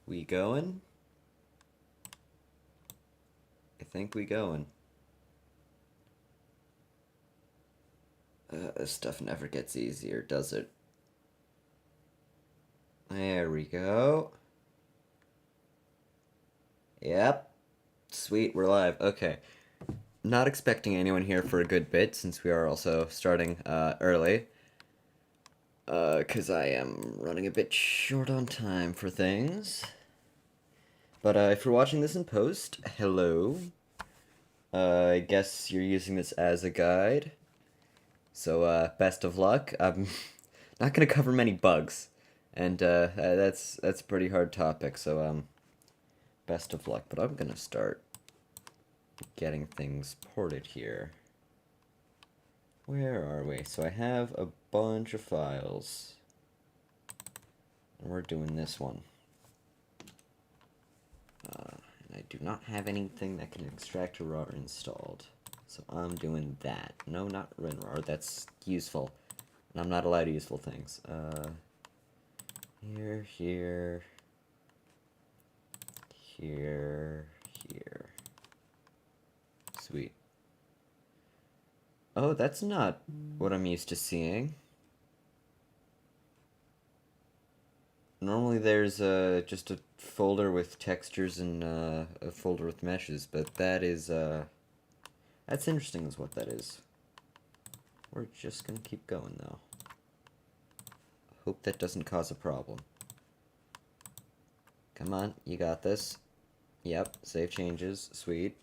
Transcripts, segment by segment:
We going? I think we going. This stuff never gets easier, does it? There we go. Yep. Sweet, we're live. Okay. Not expecting anyone here for a good bit, since we are also starting early. Because I am running a bit short on time for things. But if you're watching this in post, hello. I guess you're using this as a guide. So, best of luck. I'm not gonna cover many bugs, and that's a pretty hard topic. So, best of luck. But I'm gonna start getting things ported here. Where are we? So I have a bunch of files, and we're doing this one. And I do not have anything that can extract a router installed, so I'm doing that. No, not WinRAR. That's useful, and I'm not allowed useful things. Here, here, here. Sweet. Oh, that's not what I'm used to seeing. Normally there's just a folder with textures and a folder with meshes, but that is, that's interesting is what that is. We're just gonna keep going, though. Hope that doesn't cause a problem. Come on, you got this. Yep, save changes. Sweet.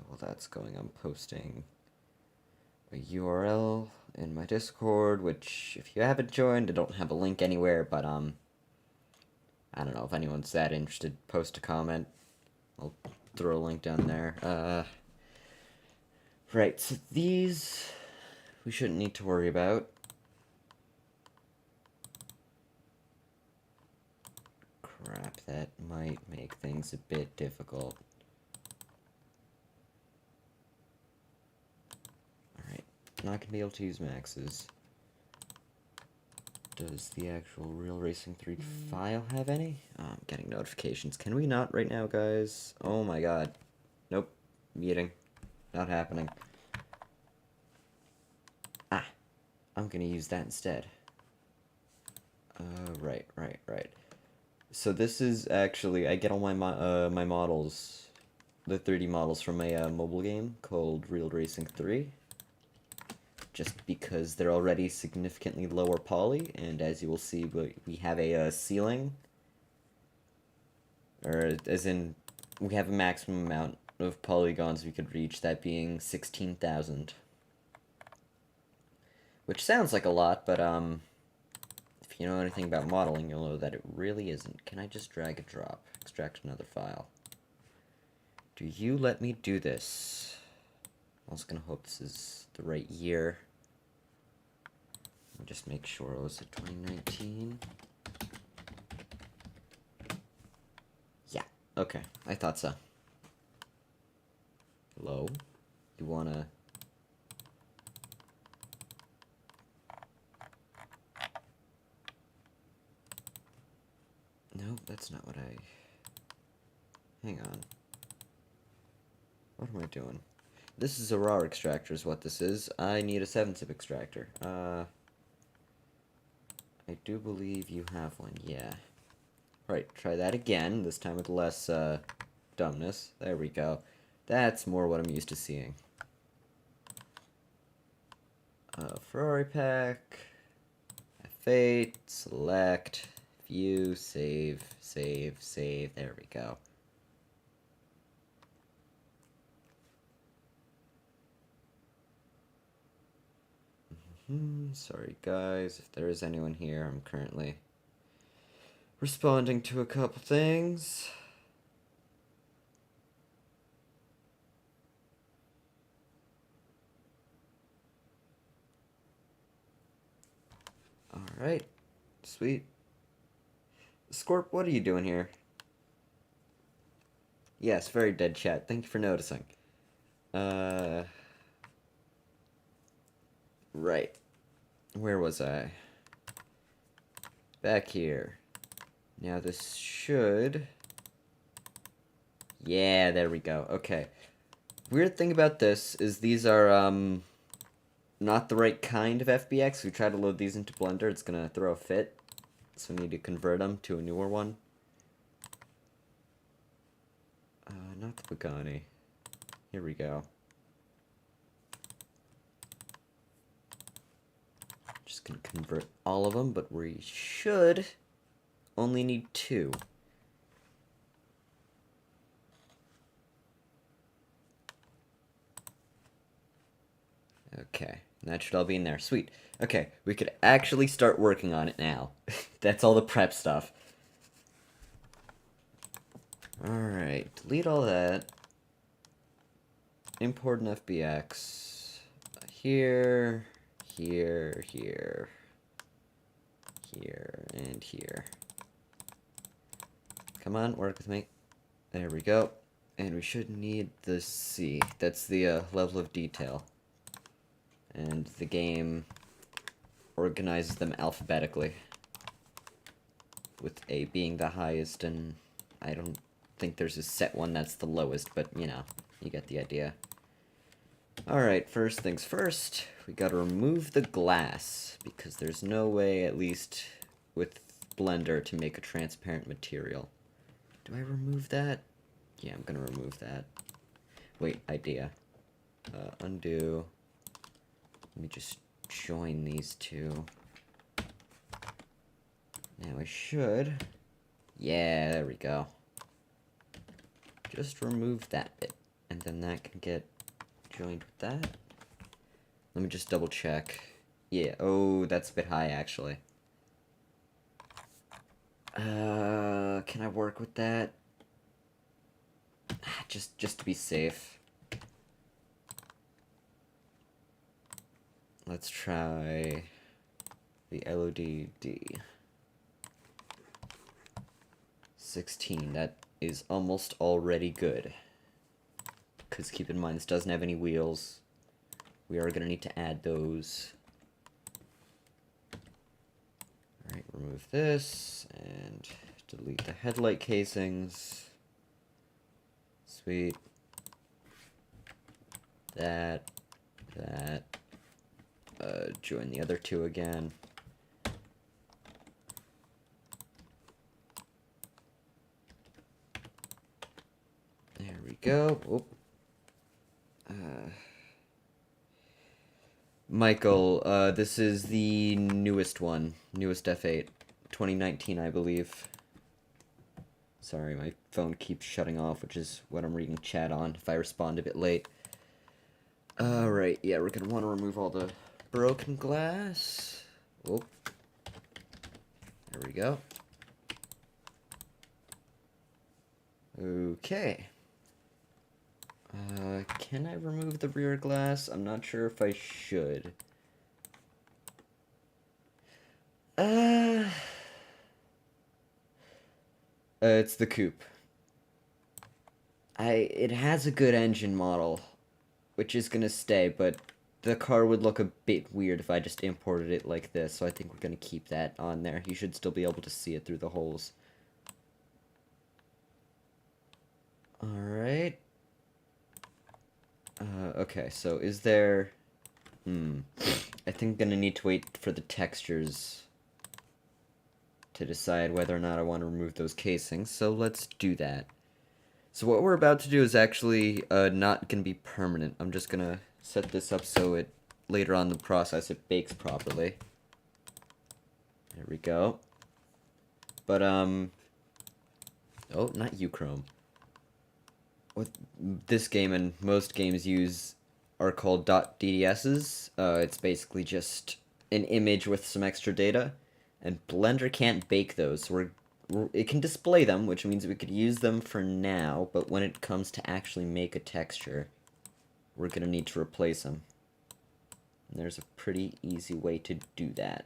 While that's going, I'm posting a URL in my Discord, which, if you haven't joined, I don't have a link anywhere, but, I don't know if anyone's that interested, post a comment. I'll throw a link down there. Right, so these we shouldn't need to worry about. Crap, that might make things a bit difficult. Alright, not gonna be able to use maxes. Does the actual Real Racing 3 file have any? Oh, I'm getting notifications. Can we not right now, guys? Oh my god. Nope. Meeting. Not happening. Ah. I'm gonna use that instead. Right. So this is actually, I get all my my models, the 3D models from a mobile game called Real Racing 3. Just because they're already significantly lower poly, and as you will see, we have a ceiling, or as in, we have a maximum amount of polygons we could reach, that being 16,000. Which sounds like a lot, but if you know anything about modeling, you'll know that it really isn't. Can I just drag and drop? Extract another file. Do you let me do this? I was gonna hope this is the right year. Let me just make sure. Was it 2019? Yeah. Okay. I thought so. Hello? You wanna... No, that's not what I... Hang on. What am I doing? This is a raw extractor is what this is. I need a 7-zip extractor. I do believe you have one, yeah. Right, try that again, this time with less, dumbness. There we go. That's more what I'm used to seeing. Ferrari pack, F8, select, view, save. There we go. Sorry guys, if there is anyone here, I'm currently responding to a couple things. Alright, sweet. Scorp, what are you doing here? Yes, very dead chat. Thank you for noticing. Right. Where was I? Back here. Now this should... Yeah, there we go. Okay. Weird thing about this is these are, not the right kind of FBX. If we try to load these into Blender, it's gonna throw a fit. So we need to convert them to a newer one. Not the Pagani. Here we go. Just gonna convert all of them, but we should only need 2. Okay, that should all be in there. Sweet. Okay, we could actually start working on it now. That's all the prep stuff. Alright, delete all that. Import an FBX. Here, here, here, here, and here. Come on, work with me. There we go. And we should need the C. That's the level of detail. And the game organizes them alphabetically, with A being the highest, and I don't think there's a set one that's the lowest, but you know, you get the idea. Alright, first things first, we gotta remove the glass, because there's no way, at least with Blender, to make a transparent material. Do I remove that? Yeah, I'm gonna remove that. Wait, idea. Undo. Let me just join these two. Now I should... Yeah, there we go. Just remove that bit, and then that can get joined with that. Let me just double check. Yeah, oh, that's a bit high, actually. Can I work with that? Just to be safe. Let's try the LODD. 16, that is almost already good. Because keep in mind, this doesn't have any wheels. We are going to need to add those. Alright, remove this, and delete the headlight casings. Sweet. That. Join the other two again. There we go. Oop. Michael, this is the newest one. Newest F8. 2019, I believe. Sorry, my phone keeps shutting off, which is what I'm reading chat on if I respond a bit late. Right, yeah, we're gonna want to remove all the broken glass. Whoop. There we go. Okay. Can I remove the rear glass? I'm not sure if I should. It's the coupe. It has a good engine model, which is gonna stay, but the car would look a bit weird if I just imported it like this, so I think we're gonna keep that on there. You should still be able to see it through the holes. Alright. Okay, so is there... I think I'm gonna need to wait for the textures to decide whether or not I want to remove those casings, so let's do that. So what we're about to do is actually not gonna be permanent. I'm just gonna set this up so it, later on in the process, it bakes properly. There we go. But, oh, not Uchrome. What this game and most games use are called .ddss. It's basically just an image with some extra data, and Blender can't bake those, so it can display them, which means we could use them for now, but when it comes to actually make a texture, we're gonna need to replace them. And there's a pretty easy way to do that.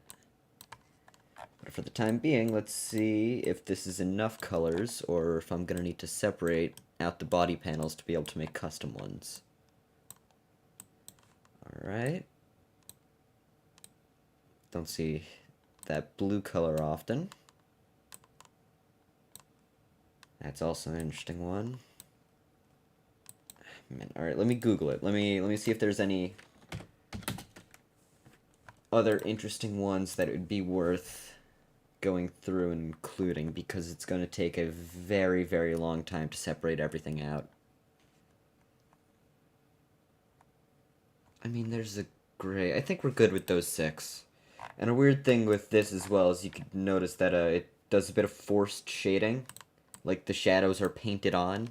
But for the time being, let's see if this is enough colors, or if I'm gonna need to separate out the body panels to be able to make custom ones. Alright. Don't see that blue color often. That's also an interesting one. Man, alright, let me Google it. Let me see if there's any other interesting ones that it would be worth going through and including, because it's going to take a very, very long time to separate everything out. I mean, there's a gray. I think we're good with those 6. And a weird thing with this as well is you could notice that it does a bit of forced shading. Like the shadows are painted on.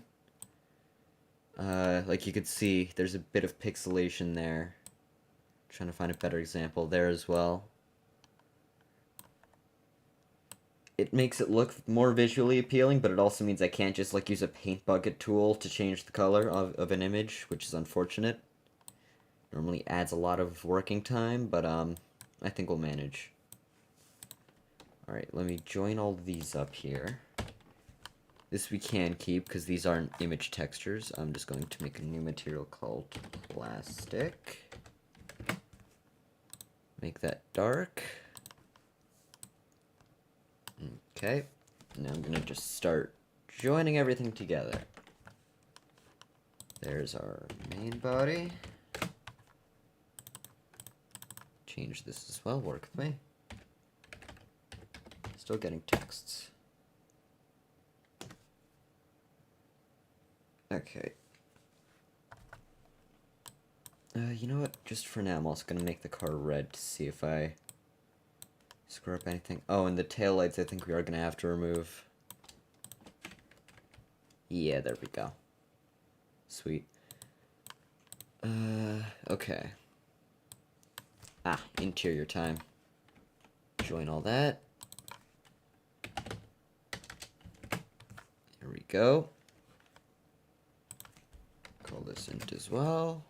Like you could see, there's a bit of pixelation there. Trying to find a better example there as well. It makes it look more visually appealing, but it also means I can't just like use a paint bucket tool to change the color of an image, which is unfortunate. Normally adds a lot of working time, but I think we'll manage. Alright, let me join all these up here. This we can keep because these aren't image textures. I'm just going to make a new material called plastic. Make that dark. Okay, now I'm gonna just start joining everything together. There's our main body. Change this as well, work with me. Still getting texts. Okay. You know what? Just for now, I'm also gonna make the car red to see if I screw up anything. Oh, and the taillights I think we are gonna have to remove. Yeah, there we go. Sweet. Okay. Ah, interior time. Join all that. There we go. Call this int as well.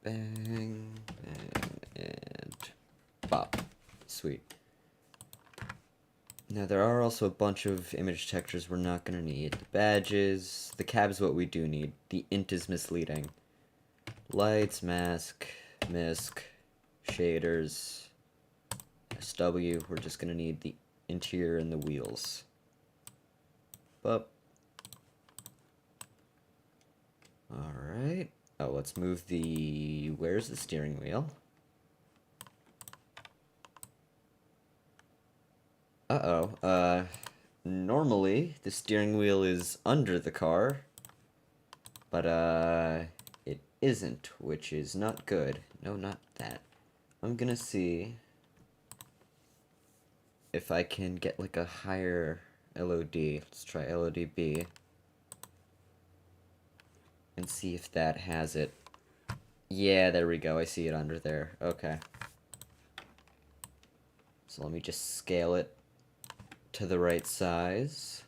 Bang, bang, and pop. Sweet. Now there are also a bunch of image textures we're not going to need. The badges, the cab is what we do need. The int is misleading. Lights, mask, misc, shaders, SW, we're just going to need the interior and the wheels. But alright. Oh, let's move the... Where's the steering wheel? Uh-oh. Normally, the steering wheel is under the car. But, it isn't, which is not good. No, not that. I'm gonna see if I can get, like, a higher LOD. Let's try LODB. And see if that has it. Yeah, there we go. I see it under there. Okay. So let me just scale it to the right size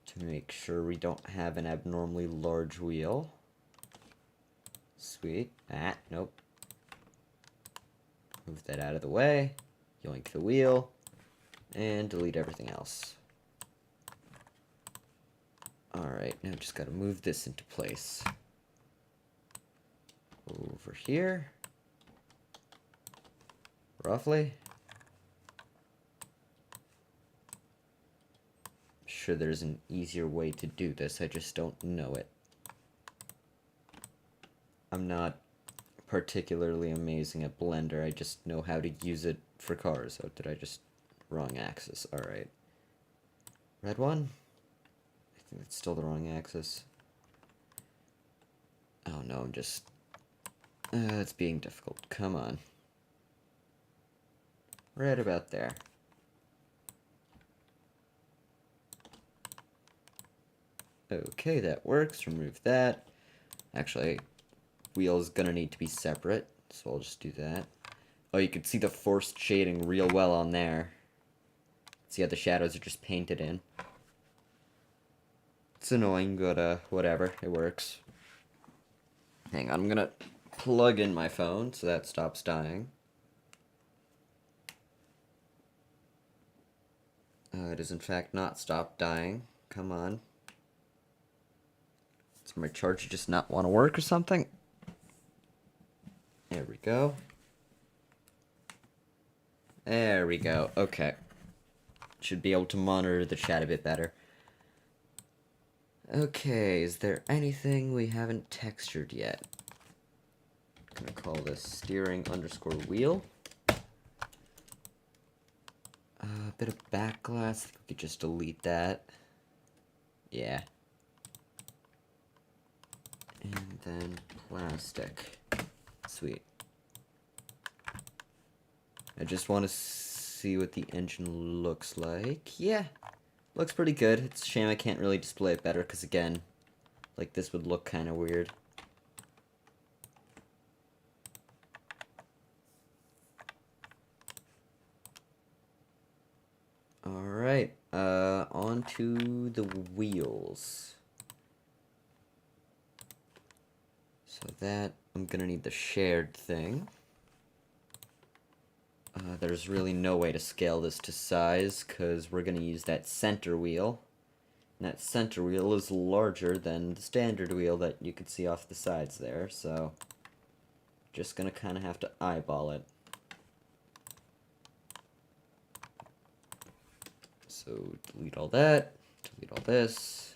to make sure we don't have an abnormally large wheel. Sweet. Ah, nope. Move that out of the way. Yoink the wheel. And delete everything else. Alright, now just gotta move this into place. Over here. Roughly. I'm sure there's an easier way to do this, I just don't know it. I'm not particularly amazing at Blender, I just know how to use it for cars. Oh, did I just... Wrong axis, alright. Red one? I think it's still the wrong axis. Oh no, I'm just... it's being difficult. Come on. Right about there. Okay, that works. Remove that. Actually, wheel's gonna need to be separate, so I'll just do that. Oh, you can see the forced shading real well on there. See how the shadows are just painted in. It's annoying, but whatever, it works. Hang on, I'm gonna plug in my phone so that stops dying. It has in fact not stopped dying. Come on. Does my charger just not want to work or something? There we go. There we go. Okay. Should be able to monitor the chat a bit better. Okay, is there anything we haven't textured yet? I'm gonna call this steering _ wheel. A bit of back glass. I think we could just delete that. Yeah. And then plastic. Sweet. I just want to see what the engine looks like. Yeah, looks pretty good. It's a shame I can't really display it better, because again, like this would look kind of weird. Alright, on to the wheels. So that, I'm gonna need the shared thing. There's really no way to scale this to size, because we're gonna use that center wheel. And that center wheel is larger than the standard wheel that you could see off the sides there, so just gonna kind of have to eyeball it. So delete all that, delete all this,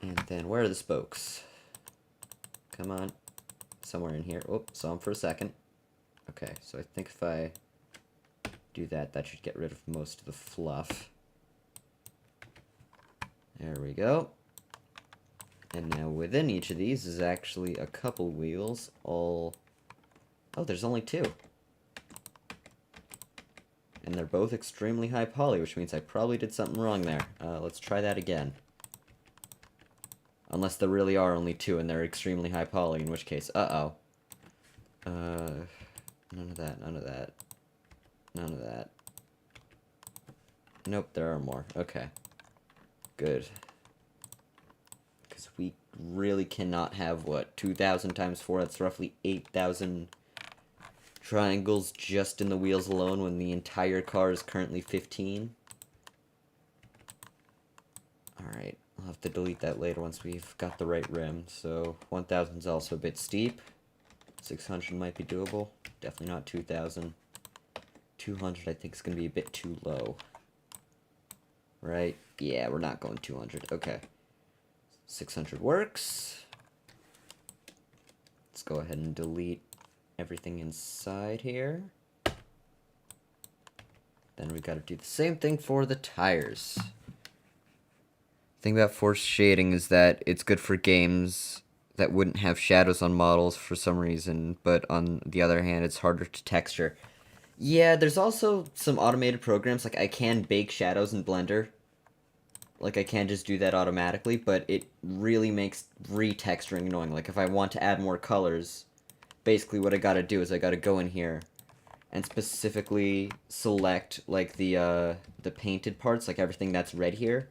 and then where are the spokes? Come on, somewhere in here. Oh, saw them for a second. Okay, so I think if I do that, that should get rid of most of the fluff. There we go. And now within each of these is actually a couple wheels, all... Oh, there's only two. And they're both extremely high poly, which means I probably did something wrong there. Let's try that again. Unless there really are only two and they're extremely high poly, in which case, uh-oh. None of that, none of that. None of that. Nope, there are more. Okay. Good. Because we really cannot have, what, 2,000 times 4? That's roughly 8,000 triangles just in the wheels alone when the entire car is currently 15. Alright, I'll have to delete that later once we've got the right rim. So 1,000 is also a bit steep. 600 might be doable. Definitely not 2,000. 200 I think is going to be a bit too low. Right? Yeah, we're not going 200. Okay. 600 works. Let's go ahead and delete everything inside here. Then we gotta do the same thing for the tires. The thing about force shading is that it's good for games that wouldn't have shadows on models for some reason, but on the other hand, it's harder to texture. Yeah, there's also some automated programs, like I can bake shadows in Blender. Like I can just do that automatically, but it really makes retexturing annoying. Like if I want to add more colors, basically what I gotta do is I gotta go in here and specifically select like the painted parts, like everything that's red here,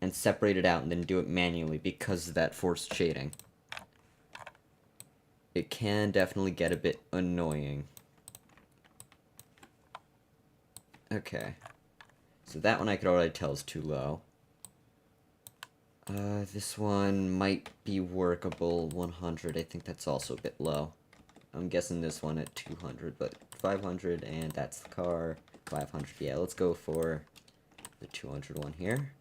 and separate it out and then do it manually because of that forced shading. It can definitely get a bit annoying. Okay. So that one I could already tell is too low. This one might be workable, 100. I think that's also a bit low. I'm guessing this one at 200, but 500, and that's the car. 500, yeah, let's go for the 200 one here.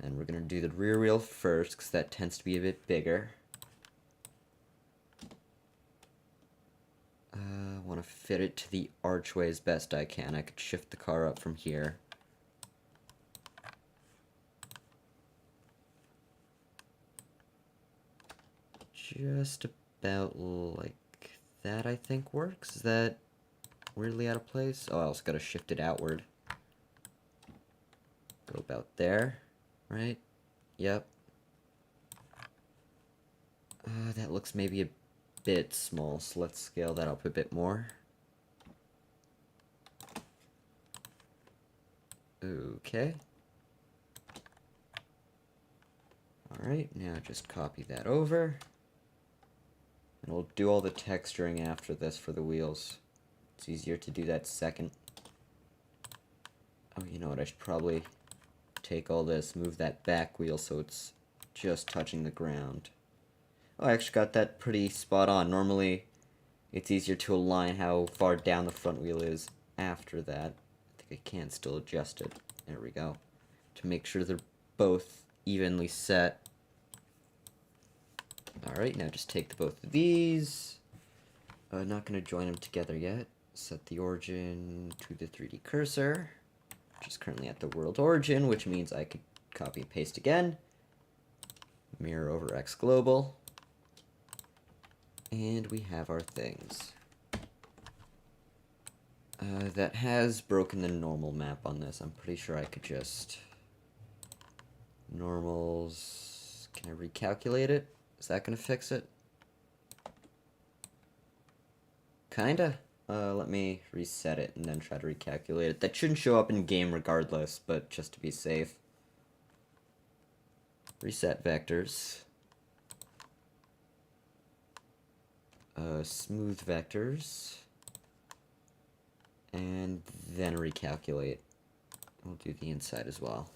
And we're gonna do the rear wheel first, because that tends to be a bit bigger. I want to fit it to the archway as best I can. I could shift the car up from here. Just about like that, I think, works. Is that weirdly out of place? Oh, I also gotta shift it outward. Go about there, right? Yep. That looks maybe a bit small, so let's scale that up a bit more. Okay. Alright, now just copy that over. And we'll do all the texturing after this for the wheels. It's easier to do that second. Oh, you know what, I should probably take all this, move that back wheel so it's just touching the ground. Oh, I actually got that pretty spot on. Normally, it's easier to align how far down the front wheel is after that. I think I can still adjust it. There we go. To make sure they're both evenly set. Alright, now just take both of these. Not going to join them together yet. Set the origin to the 3D cursor, which is currently at the world origin, which means I could copy and paste again. Mirror over X global. And we have our things. That has broken the normal map on this. I'm pretty sure I could just... Normals... Can I recalculate it? Is that gonna fix it? Kinda. Let me reset it and then try to recalculate it. That shouldn't show up in game regardless, but just to be safe. Reset vectors. Smooth vectors. And then recalculate. We'll do the inside as well.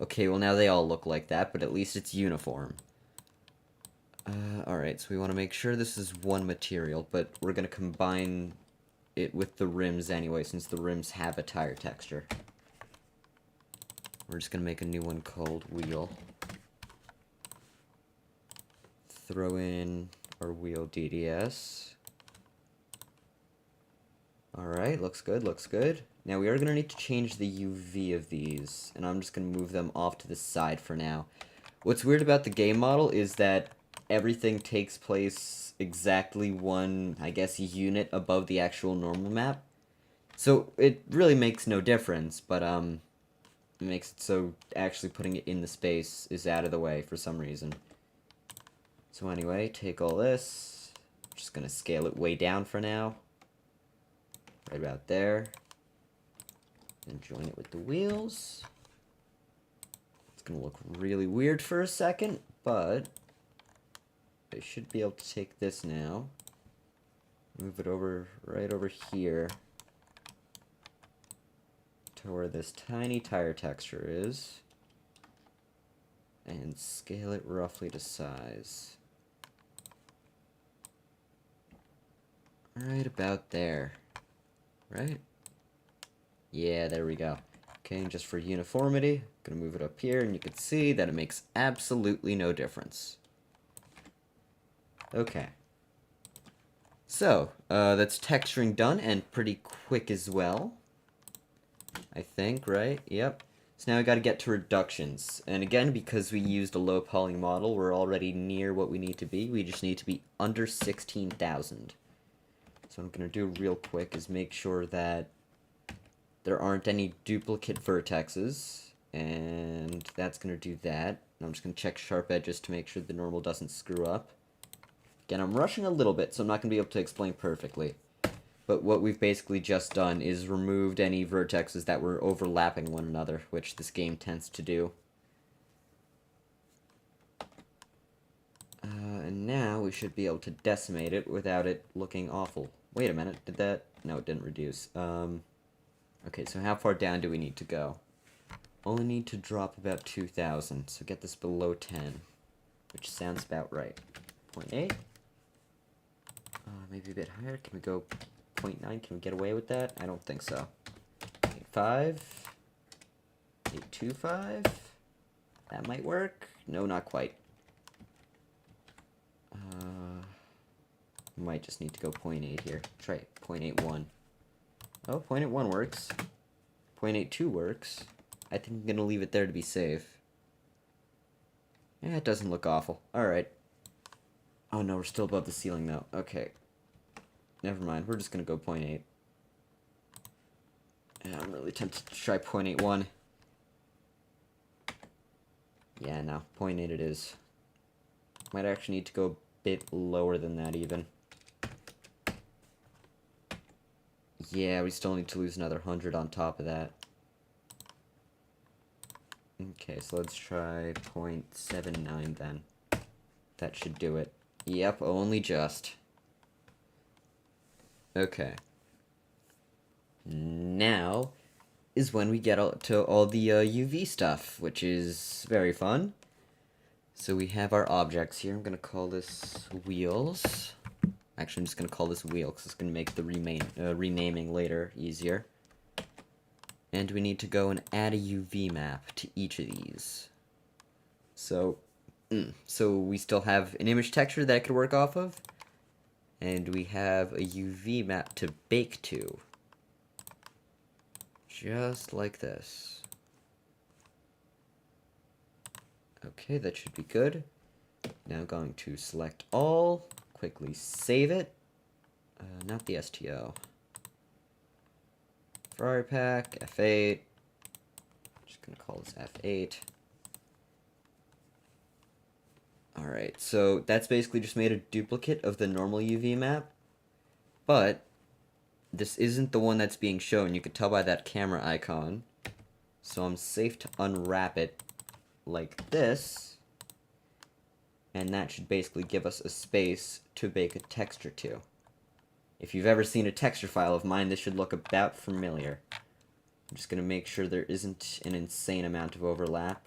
Okay, well now they all look like that, but at least it's uniform. Alright, so we want to make sure this is one material, but we're going to combine it with the rims anyway, since the rims have a tire texture. We're just going to make a new one called wheel. Throw in our wheel DDS. Alright, looks good, looks good. Now we are going to need to change the UV of these, and I'm just going to move them off to the side for now. What's weird about the game model is that everything takes place exactly one, I guess, unit above the actual normal map. So it really makes no difference, but it makes it so actually putting it in the space is out of the way for some reason. So anyway, take all this. I'm just going to scale it way down for now. Right about there. And join it with the wheels. It's going to look really weird for a second, but I should be able to take this now. Move it over, right over here. To where this tiny tire texture is. And scale it roughly to size. Right about there. Right? Yeah, there we go. Okay, and just for uniformity, I'm gonna move it up here, and you can see that it makes absolutely no difference. Okay. So, that's texturing done, and pretty quick as well. I think, right? Yep. So now we gotta get to reductions. And again, because we used a low poly model, we're already near what we need to be. We just need to be under 16,000. So what I'm gonna do real quick is make sure that there aren't any duplicate vertexes, and that's going to do that. And I'm just going to check sharp edges to make sure the normal doesn't screw up. Again, I'm rushing a little bit, so I'm not going to be able to explain perfectly. But what we've basically just done is removed any vertexes that were overlapping one another, which this game tends to do. And now we should be able to decimate it without it looking awful. Wait a minute, did that? No, it didn't reduce. Okay, so how far down do we need to go? Only need to drop about 2,000, so get this below 10, which sounds about right. 0.8? Maybe a bit higher. Can we go 0.9? Can we get away with that? I don't think so. 8.5? 8.25? That might work. No, not quite. Might just need to go 0.8 here. Try 0.81. Oh, 0.81 works. 0.82 works. I think I'm going to leave it there to be safe. Yeah, it doesn't look awful. Alright. Oh no, we're still above the ceiling though. Okay. Never mind, we're just going to go 0.8. Yeah, I'm really tempted to try 0.81. Yeah, no, 0.8 it is. Might actually need to go a bit lower than that even. Yeah, we still need to lose another 100 on top of that. Okay, so let's try 0.79 then. That should do it. Yep, only just. Okay. Now is when we get to all the UV stuff, which is very fun. So we have our objects here. I'm going to call this wheels. Actually, I'm just going to call this wheel because it's going to make the renaming later easier. And we need to go and add a UV map to each of these. So we still have an image texture that I could work off of. And we have a UV map to bake to. Just like this. Okay, that should be good. Now I'm going to select all, quickly save it. Not the STO. Ferrari pack, F8. Just gonna call this F8. Alright, so that's basically just made a duplicate of the normal UV map. But this isn't the one that's being shown. You could tell by that camera icon. So I'm safe to unwrap it like this. And that should basically give us a space to bake a texture to. If you've ever seen a texture file of mine, this should look about familiar. I'm just going to make sure there isn't an insane amount of overlap.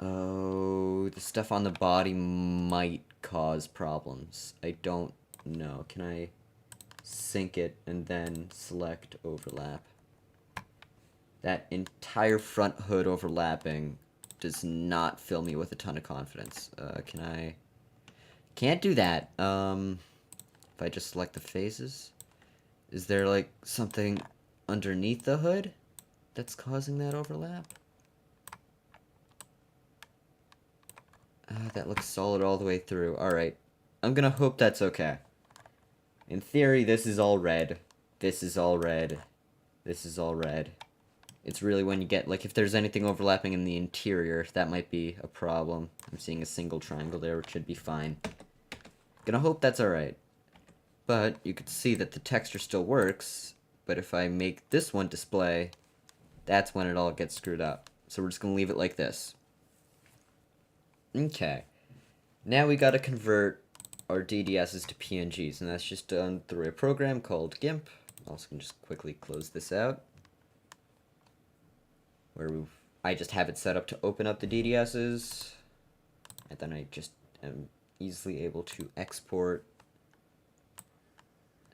Oh, the stuff on the body might cause problems. I don't know. Can I sync it and then select overlap? That entire front hood overlapping does not fill me with a ton of confidence. Can I... Can't do that. If I just select the faces? Is there, like, something underneath the hood that's causing that overlap? That looks solid all the way through. Alright. I'm gonna hope that's okay. In theory, this is all red. This is all red. This is all red. It's really when you get, like, if there's anything overlapping in the interior, that might be a problem. I'm seeing a single triangle there, which should be fine. Gonna hope that's alright. But you could see that the texture still works, but if I make this one display, that's when it all gets screwed up. So we're just gonna leave it like this. Okay. Now we gotta convert our DDSs to PNGs, and that's just done through a program called GIMP. Also can just quickly close this out. Where I just have it set up to open up the DDSs, and then I just am easily able to export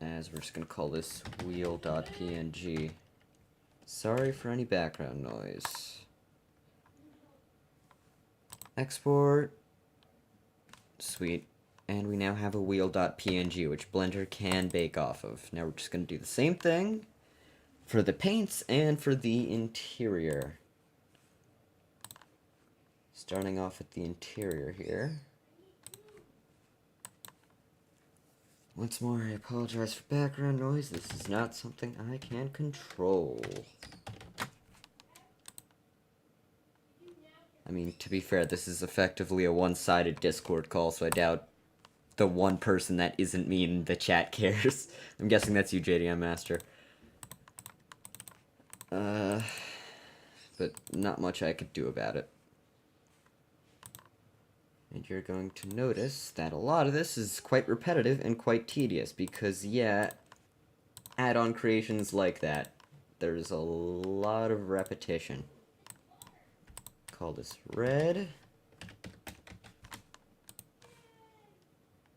as we're just going to call this wheel.png. Sorry for any background noise. Export. Sweet. And we now have a wheel.png, which Blender can bake off of. Now we're just going to do the same thing for the paints and for the interior. Starting off with the interior here. Once more, I apologize for background noise. This is not something I can control. I mean, to be fair, this is effectively a one-sided Discord call, so I doubt the one person that isn't me in the chat cares. I'm guessing that's you, JDM Master. But not much I could do about it. And you're going to notice that a lot of this is quite repetitive and quite tedious, because, yeah, add-on creations like that, there's a lot of repetition. Call this red.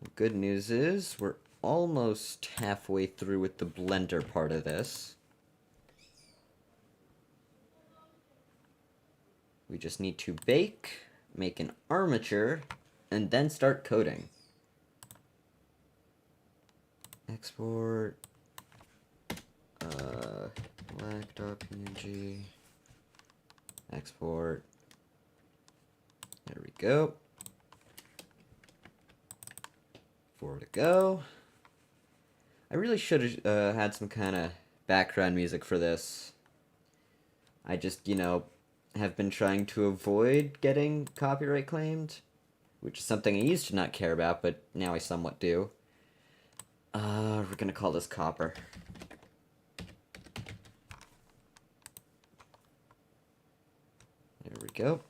The good news is, we're almost halfway through with the Blender part of this. We just need to bake, make an armature, and then start coding. Export black.png. Export. There we go. 4 to go. I really should have had some kind of background music for this. I just, you know, have been trying to avoid getting copyright claimed, which is something I used to not care about, but now I somewhat do. We're gonna call this copper. go.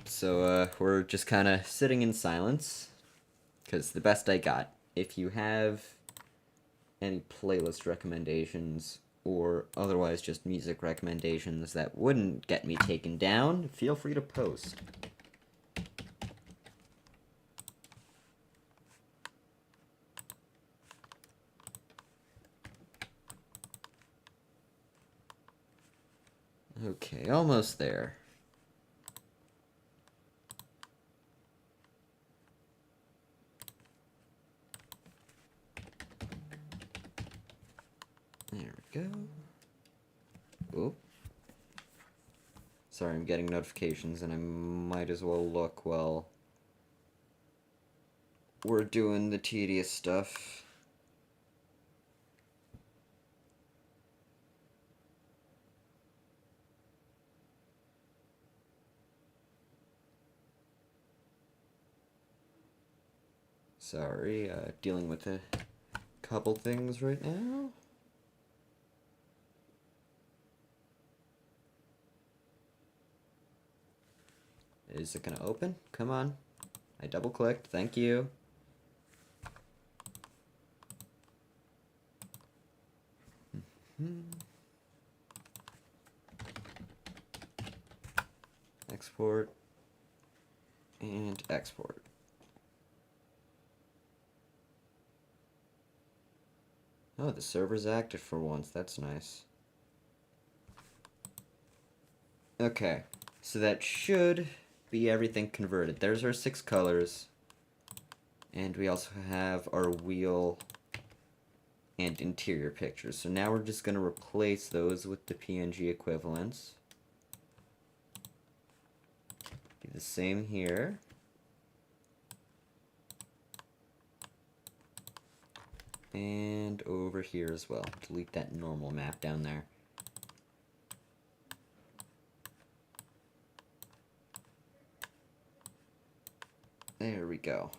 So, we're just kind of sitting in silence, because the best I got. If you have any playlist recommendations, or otherwise just music recommendations that wouldn't get me taken down, feel free to post. Okay, almost there. There we go. Oop. Sorry, I'm getting notifications and I might as well look while we're doing the tedious stuff. Sorry, dealing with a couple things right now. Is it gonna open? Come on. I double clicked, thank you. Export. And export. Oh, the server's active for once. That's nice. Okay, so that should be everything converted. There's our 6 colors. And we also have our wheel and interior pictures. So now we're just going to replace those with the PNG equivalents. Do the same here. And over here as well. Delete that normal map down there. There we go.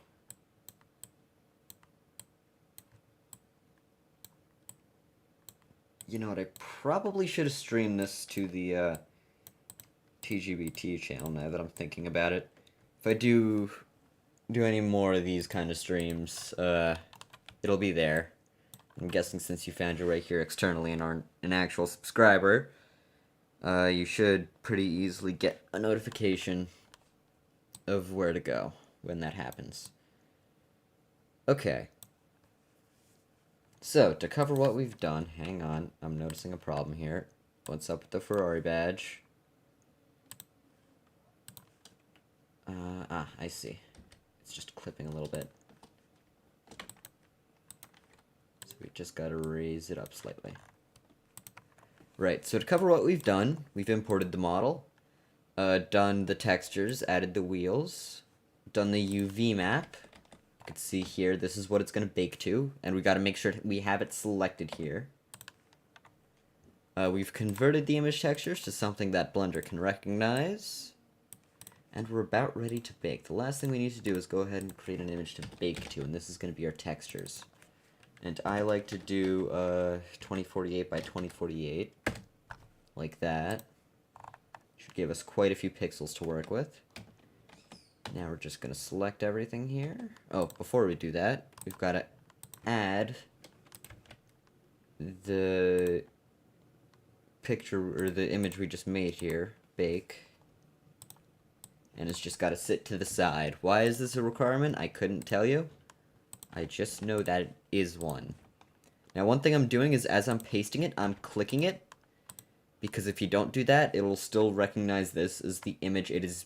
You know what, I probably should have streamed this to the TGBT channel now that I'm thinking about it. If I do any more of these kind of streams, it'll be there. I'm guessing since you found your way here externally and aren't an actual subscriber, you should pretty easily get a notification of where to go when that happens. Okay. So, to cover what we've done, hang on, I'm noticing a problem here. What's up with the Ferrari badge? I see. It's just clipping a little bit. So we just gotta raise it up slightly. Right, so to cover what we've done, we've imported the model, done the textures, added the wheels, done the UV map. You can see here, this is what it's going to bake to, and we got to make sure we have it selected here. We've converted the image textures to something that Blender can recognize, and we're about ready to bake. The last thing we need to do is go ahead and create an image to bake to, and this is going to be our textures. And I like to do 2048 by 2048, like that. Should give us quite a few pixels to work with. Now we're just going to select everything here. Oh, before we do that, we've got to add the picture, or the image we just made here, bake. And it's just got to sit to the side. Why is this a requirement? I couldn't tell you. I just know that it is one. Now, one thing I'm doing is as I'm pasting it, I'm clicking it. Because if you don't do that, it will still recognize this as the image it is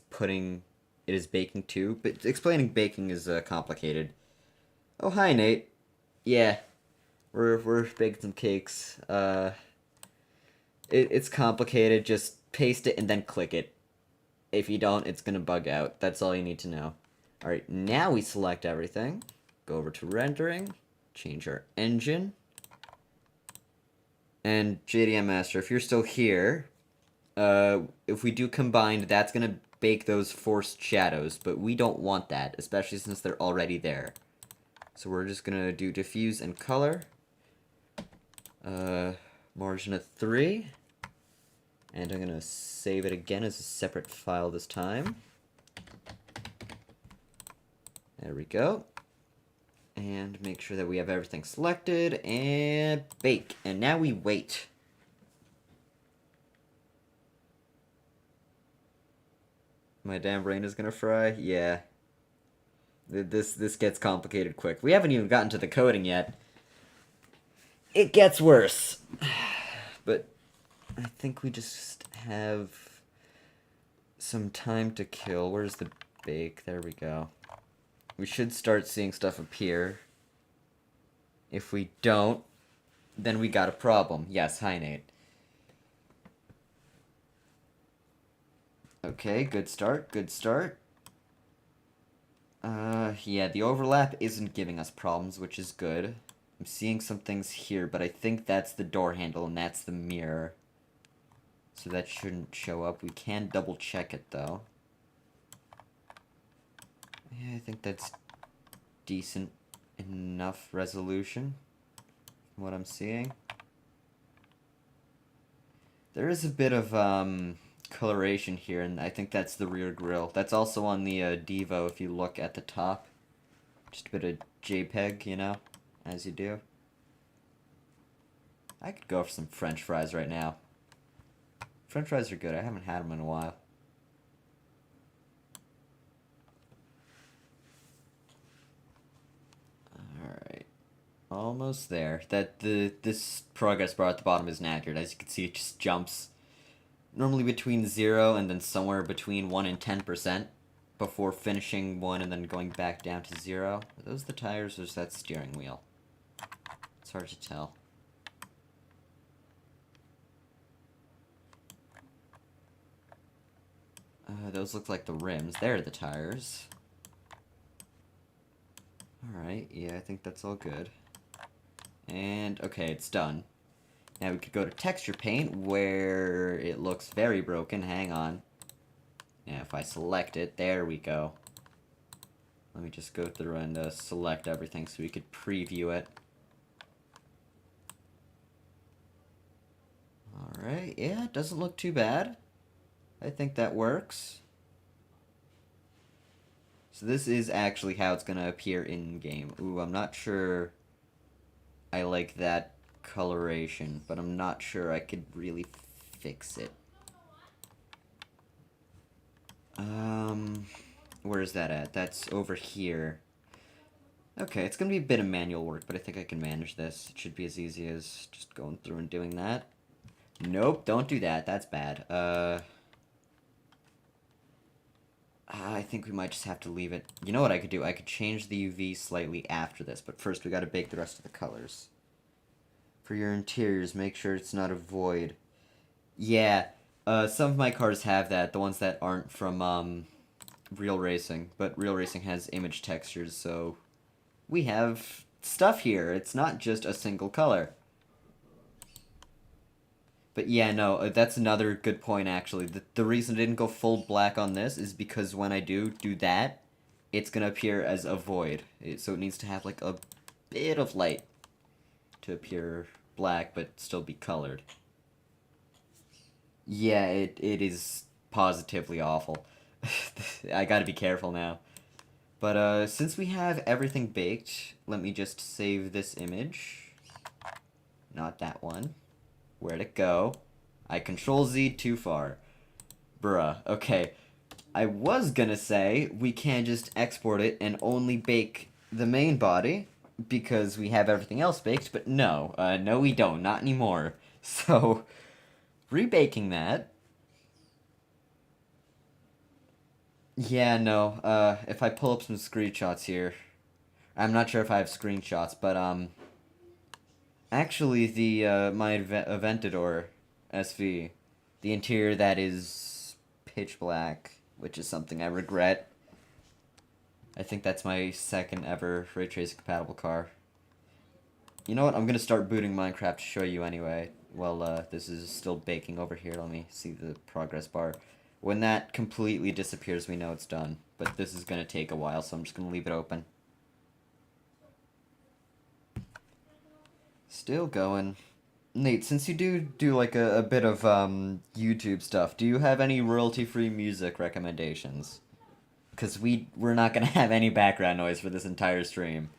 baking to. But explaining baking is complicated. Oh, hi, Nate. Yeah, we're baking some cakes. It's complicated. Just paste it and then click it. If you don't, it's gonna bug out. That's all you need to know. Alright, now we select everything. Go over to rendering. Change our engine. And JDM Master, if you're still here, if we do combined, that's gonna bake those forced shadows, but we don't want that, especially since they're already there. So we're just gonna do diffuse and color. Margin of 3. And I'm gonna save it again as a separate file this time. There we go. And make sure that we have everything selected, and bake. And now we wait. My damn brain is gonna fry? Yeah. This gets complicated quick. We haven't even gotten to the coding yet. It gets worse. But I think we just have some time to kill. Where's the bake? There we go. We should start seeing stuff appear. If we don't, then we got a problem. Yes, hi Nate. Okay, good start, good start. Yeah, the overlap isn't giving us problems, which is good. I'm seeing some things here, but I think that's the door handle and that's the mirror. So that shouldn't show up. We can double check it, though. Yeah, I think that's decent enough resolution from what I'm seeing. There is a bit of, coloration here, and I think that's the rear grille. That's also on the, Devo if you look at the top. Just a bit of JPEG, you know, as you do. I could go for some French fries right now. French fries are good. I haven't had them in a while. Alright. Almost there. This progress bar at the bottom isn't accurate. As you can see, it just jumps normally between 0 and then somewhere between 1 and 10% before finishing 1 and then going back down to 0. Are those the tires or is that steering wheel? It's hard to tell. Those look like the rims. They're the tires. Alright, yeah, I think that's all good. And, okay, it's done. Now we could go to texture paint, where it looks very broken. Hang on. Now if I select it, there we go. Let me just go through and select everything so we could preview it. Alright, yeah, it doesn't look too bad. I think that works. So this is actually how it's going to appear in-game. Ooh, I'm not sure I like that coloration, but I'm not sure I could really fix it. Where is that at? That's over here. Okay, it's going to be a bit of manual work, but I think I can manage this. It should be as easy as just going through and doing that. Nope, don't do that. That's bad. I think we might just have to leave it. You know what I could do? I could change the UV slightly after this, but first we gotta bake the rest of the colors. For your interiors, make sure it's not a void. Yeah, some of my cars have that, the ones that aren't from, Real Racing, but Real Racing has image textures, so we have stuff here. It's not just a single color. But yeah, no, that's another good point, actually. The reason I didn't go full black on this is because when I do that, it's going to appear as a void. So it needs to have, like, a bit of light to appear black, but still be colored. Yeah, it is positively awful. I gotta be careful now. But, since we have everything baked, let me just save this image. Not that one. Where'd it go? I Control-Z too far. Bruh. Okay. I was gonna say we can just export it and only bake the main body because we have everything else baked, but no. No we don't. Not anymore. So, rebaking that. Yeah, no. If I pull up some screenshots here. I'm not sure if I have screenshots, but, actually, my Aventador SV, the interior that is pitch black, which is something I regret. I think that's my second ever ray tracing compatible car. You know what? I'm gonna start booting Minecraft to show you anyway. Well, this is still baking over here. Let me see the progress bar. When that completely disappears, we know it's done. But this is gonna take a while, so I'm just gonna leave it open. Still going. Nate, since you do like a bit of YouTube stuff, do you have any royalty-free music recommendations? Because we're not gonna have any background noise for this entire stream.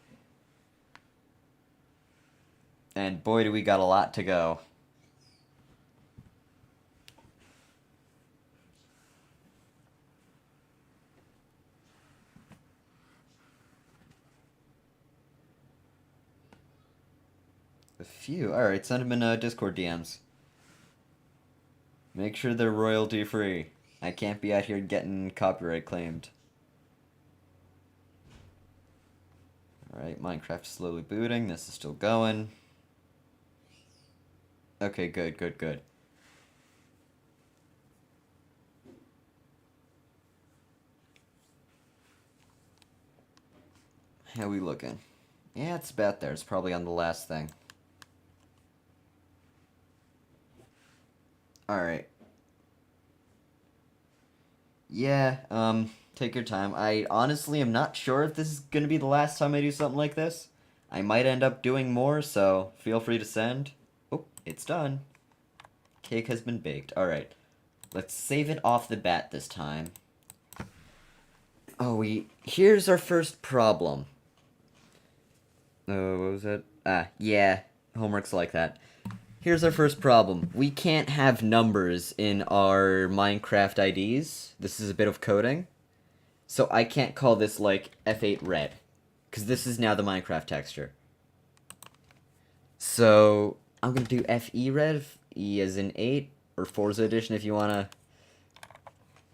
And boy, do we got a lot to go. A few. Alright, send them in Discord DMs. Make sure they're royalty free. I can't be out here getting copyright claimed. Alright, Minecraft is slowly booting. This is still going. Okay, good, good, good. How we looking? Yeah, it's about there. It's probably on the last thing. Alright. Yeah, take your time. I honestly am not sure if this is gonna be the last time I do something like this. I might end up doing more, so feel free to send. Oh, it's done. Cake has been baked. Alright. Let's save it off the bat this time. Oh, here's our first problem. Oh, what was that? Ah, yeah. Homework's like that. Here's our first problem. We can't have numbers in our Minecraft IDs. This is a bit of coding. So I can't call this, like, F8 red. Because this is now the Minecraft texture. So I'm going to do FE red, E as in 8, or Forza Edition if you want to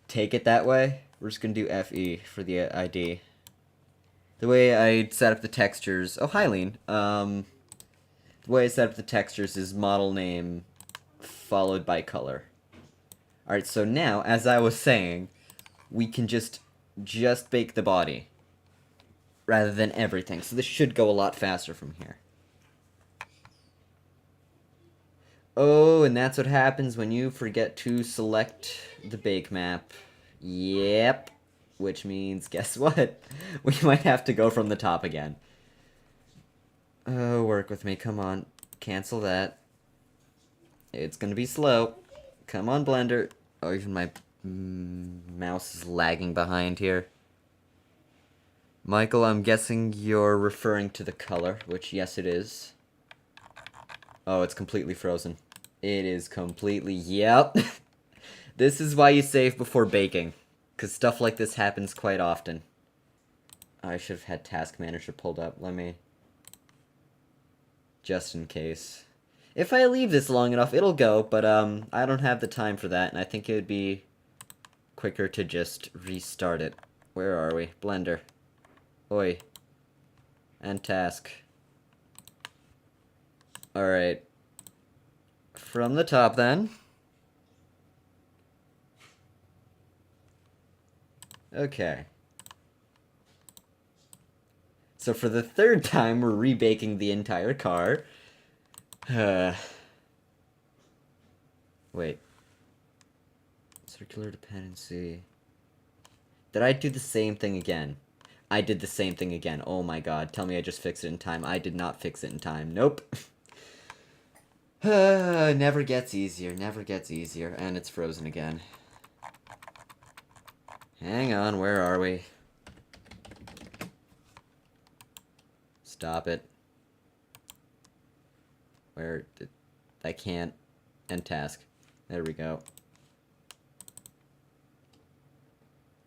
take it that way. We're just going to do FE for the ID. The way I set up the textures... Oh, hi, Lean. The way I set up the textures is model name followed by color. Alright, so now, as I was saying, we can just bake the body rather than everything. So this should go a lot faster from here. Oh, and that's what happens when you forget to select the bake map. Yep. Which means, guess what? We might have to go from the top again. Oh, work with me, come on. Cancel that. It's gonna be slow. Come on, Blender. Oh, even my mouse is lagging behind here. Michael, I'm guessing you're referring to the color, which, yes, it is. Oh, it's completely frozen. It is completely... Yep. This is why you save before baking. Because stuff like this happens quite often. I should have had Task Manager pulled up. Let me... Just in case. If I leave this long enough, it'll go, but I don't have the time for that, and I think it would be quicker to just restart it. Where are we? Blender. Oi. And Task. Alright. From the top, then. Okay. So for the third time, we're rebaking the entire car. Wait. Circular dependency. Did I do the same thing again? I did the same thing again. Oh my god. Tell me I just fixed it in time. I did not fix it in time. Nope. Never gets easier. Never gets easier. And it's frozen again. Hang on. Where are we? Stop it. Where did... I can't. End task. There we go.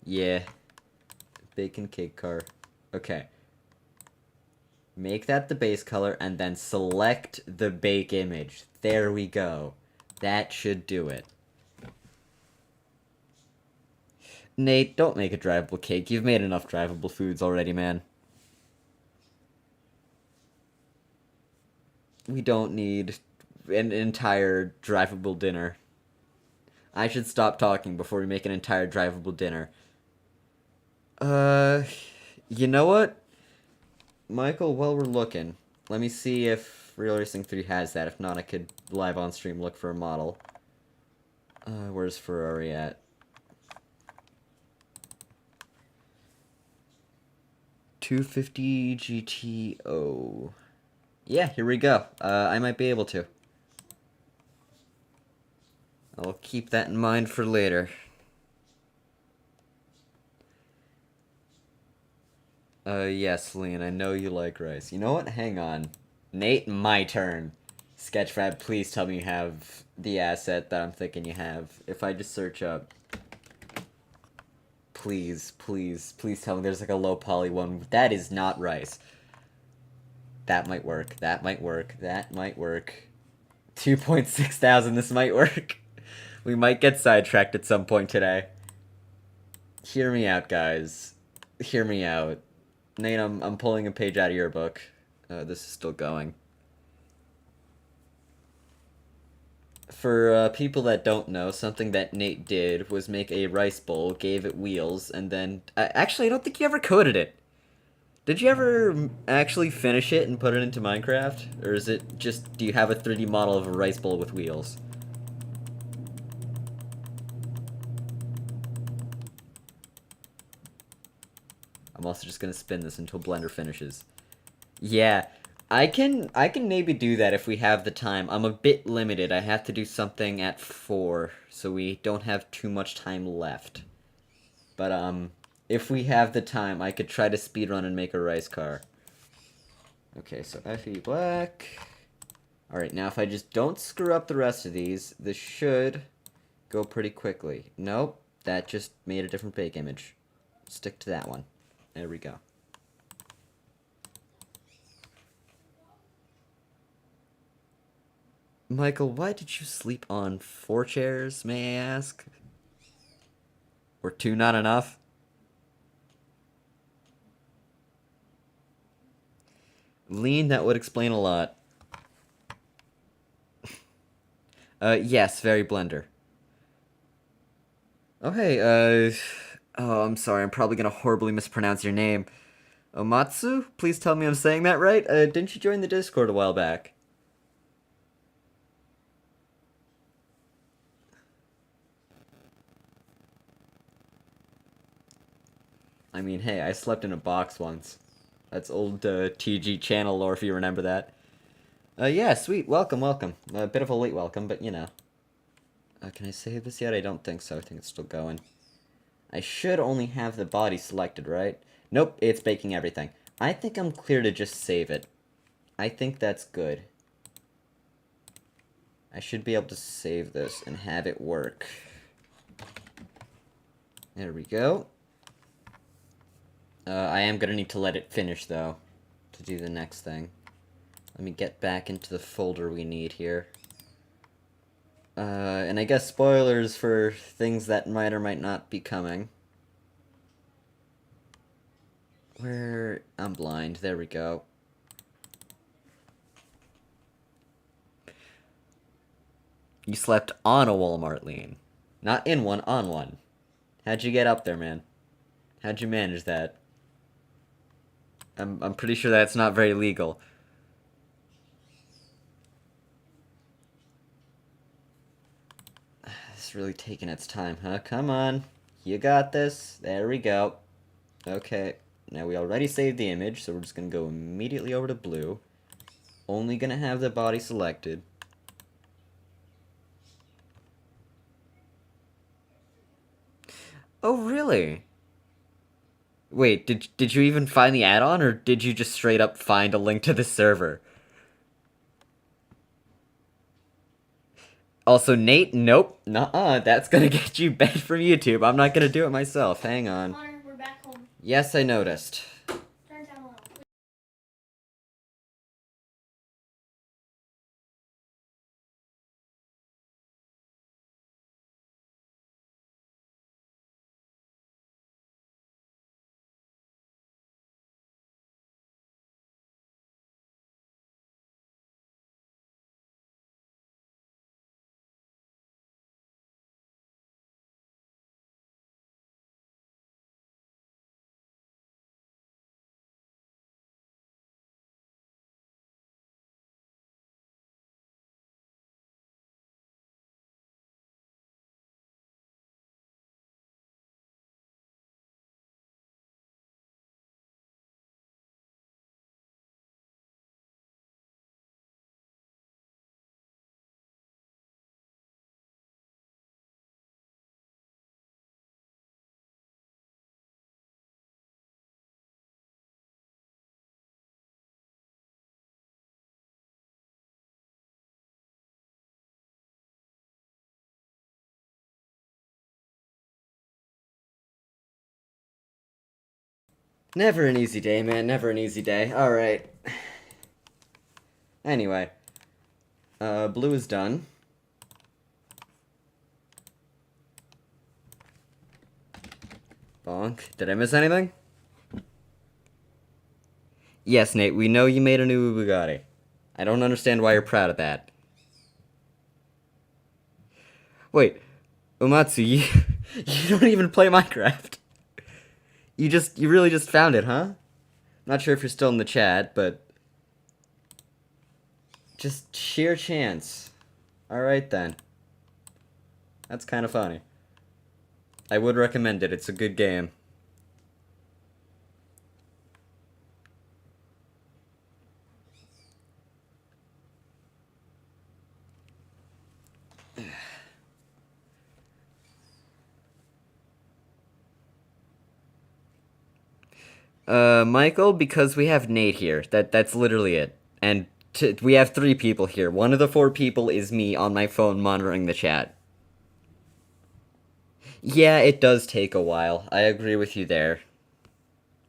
Yeah. Bacon cake car. Okay. Make that the base color, and then select the bake image. There we go. That should do it. Nate, don't make a drivable cake. You've made enough drivable foods already, man. We don't need an entire drivable dinner. I should stop talking before we make an entire drivable dinner. You know what? Michael, while we're looking, let me see if Real Racing 3 has that. If not, I could live on stream look for a model. Where's Ferrari at? $250 GTO. Yeah, here we go. I might be able to. I'll keep that in mind for later. Yes, Lean, I know you like rice. You know what? Hang on. Nate, my turn. Sketchfab, please tell me you have the asset that I'm thinking you have. If I just search up... Please, please, please tell me there's like a low poly one. That is not rice. That might work. That might work. That might work. 2.6 thousand, this might work. We might get sidetracked at some point today. Hear me out, guys. Hear me out. Nate, I'm pulling a page out of your book. This is still going. For people that don't know, something that Nate did was make a rice bowl, gave it wheels, and then... actually, I don't think you ever coded it. Did you ever actually finish it and put it into Minecraft? Or is it just... do you have a 3D model of a rice bowl with wheels? I'm also just gonna spin this until Blender finishes. Yeah, I can maybe do that if we have the time. I'm a bit limited. I have to do something at 4, so we don't have too much time left. But if we have the time, I could try to speedrun and make a rice car. Okay, so FE black. Alright, now if I just don't screw up the rest of these, this should go pretty quickly. Nope, that just made a different bake image. Stick to that one. There we go. Michael, why did you sleep on 4 chairs, may I ask? Were 2 not enough? Lean, that would explain a lot. Yes, very Blender. Oh, hey, oh, I'm sorry, I'm probably gonna horribly mispronounce your name. Omatsu? Please tell me I'm saying that right? Didn't you join the Discord a while back? I mean, hey, I slept in a box once. That's old, TG channel lore, if you remember that. Yeah, sweet, welcome, welcome. A bit of a late welcome, but you know. Can I save this yet? I don't think so, I think it's still going. I should only have the body selected, right? Nope, it's baking everything. I think I'm clear to just save it. I think that's good. I should be able to save this and have it work. There we go. I am gonna need to let it finish, though, to do the next thing. Let me get back into the folder we need here. And I guess spoilers for things that might or might not be coming. Where... I'm blind. There we go. You slept on a Walmart, Lean. Not in one, on one. How'd you get up there, man? How'd you manage that? I'm pretty sure that's not very legal. It's really taking its time, huh? Come on. You got this. There we go. Okay. Now we already saved the image, so we're just gonna go immediately over to blue. Only gonna have the body selected. Oh, really? Wait, did you even find the add-on, or did you just straight up find a link to the server? Also, Nate, nope, nuh-uh, that's gonna get you banned from YouTube. I'm not gonna do it myself. Hang on. Connor, we're back home. Yes, I noticed. Turn down low. Never an easy day, man. Never an easy day. Alright. Anyway. Blue is done. Bonk. Did I miss anything? Yes, Nate, we know you made a new Bugatti. I don't understand why you're proud of that. Wait, Umatsu, you, you don't even play Minecraft. You really just found it, huh? Not sure if you're still in the chat, but... Just sheer chance. Alright then. That's kind of funny. I would recommend it, it's a good game. Michael, because we have Nate here. That's literally it. And we have 3 people here. One of the 4 people is me on my phone monitoring the chat. Yeah, it does take a while. I agree with you there.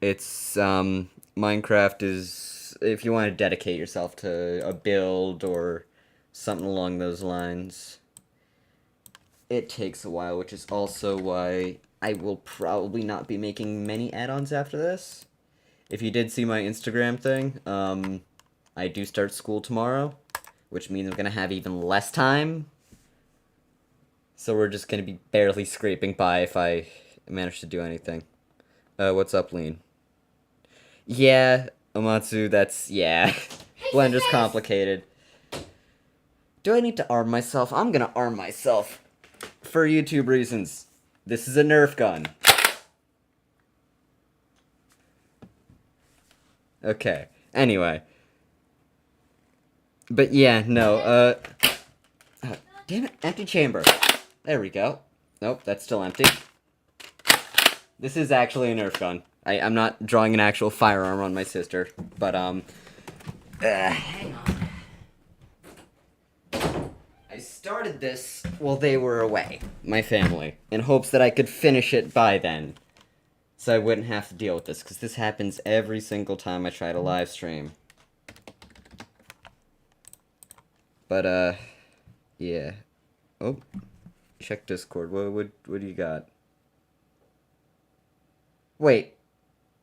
It's, Minecraft is... If you want to dedicate yourself to a build or something along those lines, it takes a while, which is also why I will probably not be making many add-ons after this. If you did see my Instagram thing, I do start school tomorrow, which means I'm gonna have even less time. So we're just gonna be barely scraping by if I manage to do anything. What's up, Lean? Yeah, Amatsu, that's, yeah. Blender's complicated. Do I need to arm myself? I'm gonna arm myself. For YouTube reasons. This is a Nerf gun. Okay. Anyway. But yeah, no, damn it, empty chamber. There we go. Nope, that's still empty. This is actually a Nerf gun. I'm not drawing an actual firearm on my sister, but, hang on. I started this while they were away, my family, in hopes that I could finish it by then. So I wouldn't have to deal with this, because this happens every single time I try to live stream. But, yeah. Oh, check Discord. What do you got? Wait,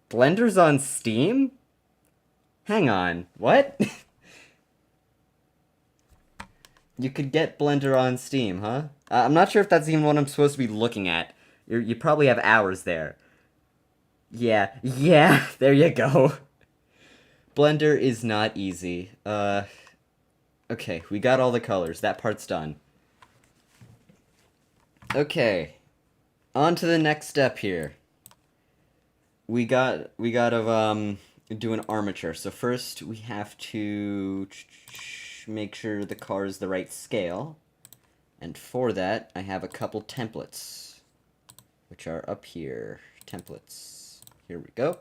Blender's on Steam? Hang on, what? You could get Blender on Steam, huh? I'm not sure if that's even what I'm supposed to be looking at. You probably have hours there. Yeah, there you go. Blender is not easy. Okay, we got all the colors. That part's done. Okay, on to the next step here. We gotta do an armature. So first we have to make sure the car is the right scale. And for that, I have a couple templates, which are up here. Templates. Here we go.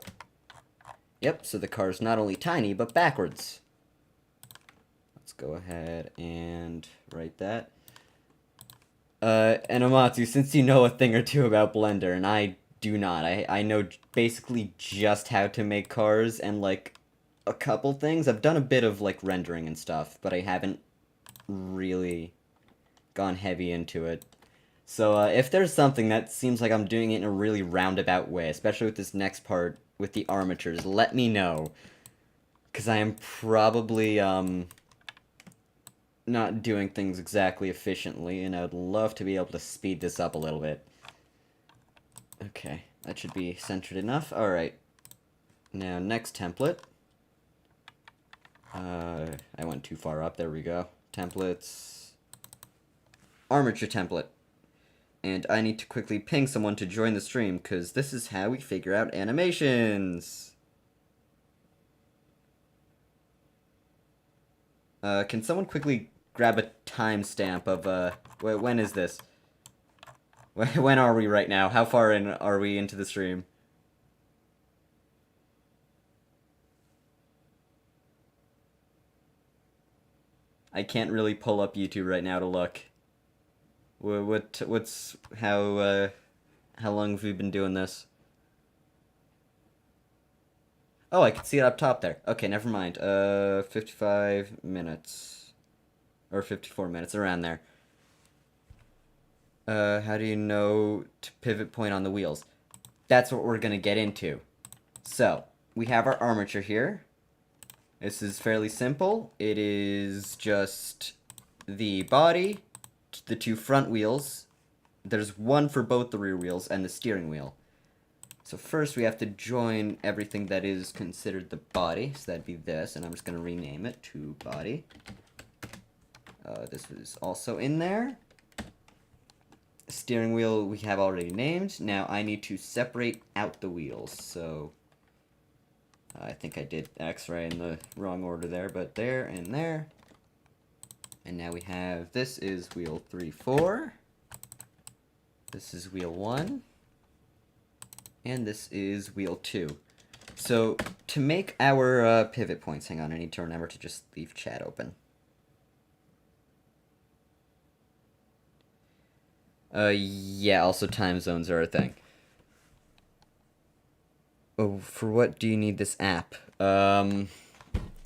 Yep, so the car is not only tiny, but backwards. Let's go ahead and write that. And Amatsu, since you know a thing or two about Blender, and I do not. I know basically just how to make cars and, like, a couple things. I've done a bit of, like, rendering and stuff, but I haven't really gone heavy into it. So, if there's something that seems like I'm doing it in a really roundabout way, especially with this next part with the armatures, let me know. Because I am probably, not doing things exactly efficiently, and I would love to be able to speed this up a little bit. Okay, that should be centered enough. Alright. Now, next template. I went too far up. There we go. Templates. Armature template. And I need to quickly ping someone to join the stream, because this is how we figure out animations. Can someone quickly grab a timestamp of, when is this? When are we right now? How far in are we into the stream? I can't really pull up YouTube right now to look. How long have we been doing this? Oh, I can see it up top there. Okay, never mind. 55 minutes. Or 54 minutes, around there. How do you know to pivot point on the wheels? That's what we're gonna get into. So, we have our armature here. This is fairly simple. It is just the body, the two front wheels. There's one for both the rear wheels, and the steering wheel. So first we have to join everything that is considered the body. So that'd be this, and I'm just going to rename it to body. This is also in there. Steering wheel we have already named. Now I need to separate out the wheels. So I think I did X-ray in the wrong order there, but there and there. And now we have, this is wheel 3, 4. This is wheel 1. And this is wheel 2. So, to make our pivot points, hang on, I need to remember to just leave chat open. Yeah, also time zones are a thing. Oh, for what do you need this app?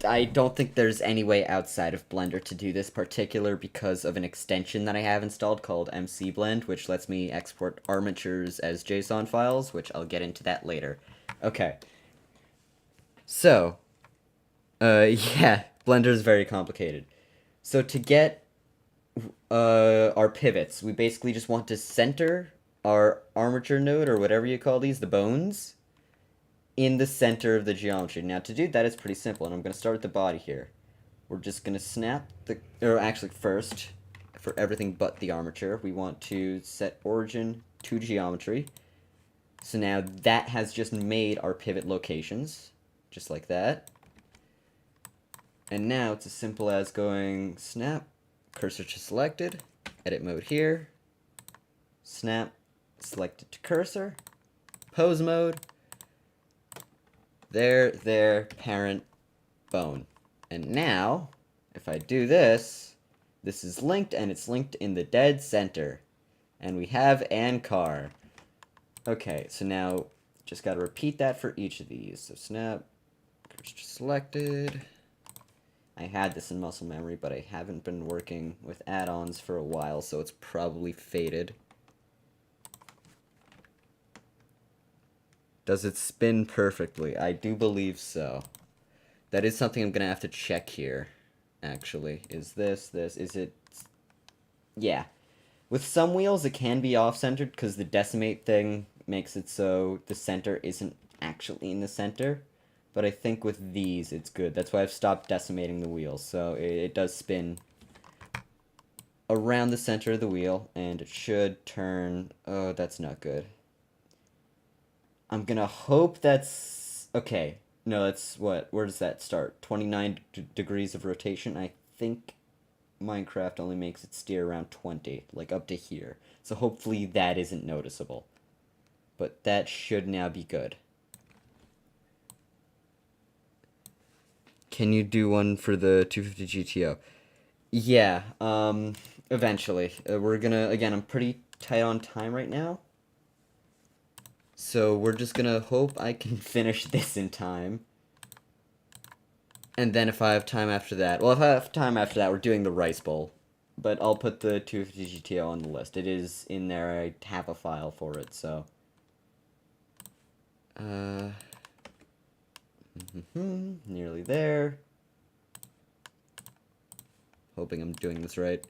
I don't think there's any way outside of Blender to do this particular because of an extension that I have installed called MC Blend, which lets me export armatures as JSON files, which I'll get into that later. Okay. So, yeah, Blender is very complicated. So to get our pivots, we basically just want to center our armature node, or whatever you call these, the bones, in the center of the geometry. Now to do that, it's pretty simple, and I'm going to start with the body here. We're just going to snap the, or actually first, for everything but the armature, we want to set origin to geometry. So now that has just made our pivot locations, just like that. And now it's as simple as going snap, cursor to selected, edit mode here, snap, selected to cursor, pose mode, there, parent, bone. And now, if I do this, this is linked, and it's linked in the dead center. And we have an car. Okay, so now, just gotta repeat that for each of these. So snap, cursor selected. I had this in muscle memory, but I haven't been working with add-ons for a while, so it's probably faded. Does it spin perfectly? I do believe so. That is something I'm gonna have to check here, actually. Is this, is it... Yeah. With some wheels, it can be off-centered, because the decimate thing makes it so the center isn't actually in the center. But I think with these, it's good. That's why I've stopped decimating the wheels. So it does spin around the center of the wheel, and it should turn... Oh, that's not good. I'm gonna hope that's... Okay. No, that's what? Where does that start? 29 degrees of rotation? I think Minecraft only makes it steer around 20. Like, up to here. So hopefully that isn't noticeable. But that should now be good. Can you do one for the 250 GTO? Yeah, eventually. We're gonna... Again, I'm pretty tight on time right now. So we're just gonna hope I can finish this in time. And then if I have time after that... Well, if I have time after that, we're doing the rice bowl. But I'll put the 250 GTO on the list. It is in there. I have a file for it, so... Nearly there. Hoping I'm doing this right.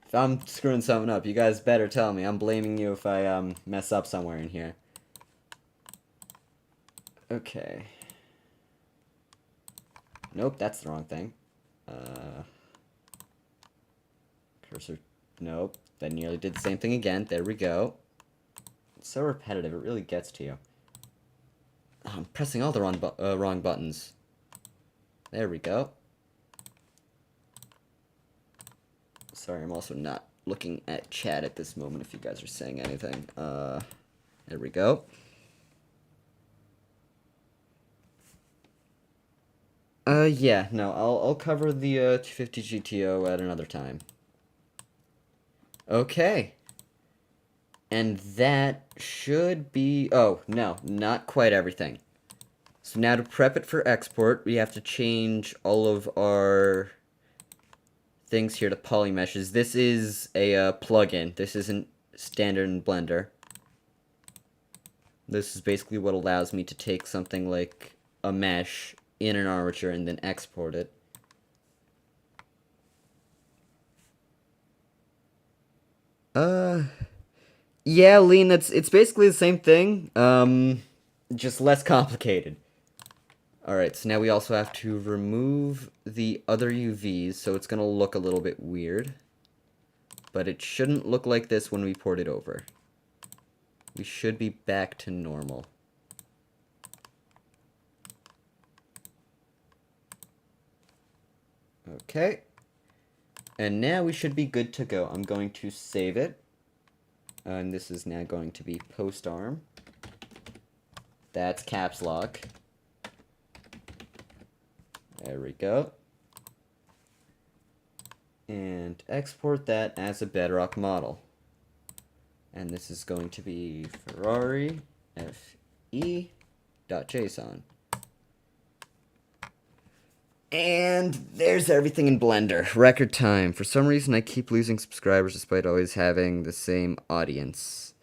If I'm screwing something up, you guys better tell me. I'm blaming you if I mess up somewhere in here. Okay. Nope, that's the wrong thing. Cursor. Nope. That nearly did the same thing again. There we go. It's so repetitive. It really gets to you. Oh, I'm pressing all the wrong buttons. There we go. Sorry, I'm also not looking at chat at this moment if you guys are saying anything. There we go. Yeah, no, I'll cover the 250 GTO at another time. Okay. And that should be... Oh, no, not quite everything. So now to prep it for export, we have to change all of our things here to polymeshes. This is a plugin. This isn't standard in Blender. This is basically what allows me to take something like a mesh in an armature and then export it. Yeah, Lean, it's basically the same thing, just less complicated. Alright, so now we also have to remove the other UVs, so it's gonna look a little bit weird. But it shouldn't look like this when we port it over. We should be back to normal. Okay. And now we should be good to go. I'm going to save it. And this is now going to be post arm. That's caps lock. There we go. And export that as a bedrock model. And this is going to be Ferrari F8.json. And there's everything in Blender. Record time. For some reason, I keep losing subscribers despite always having the same audience.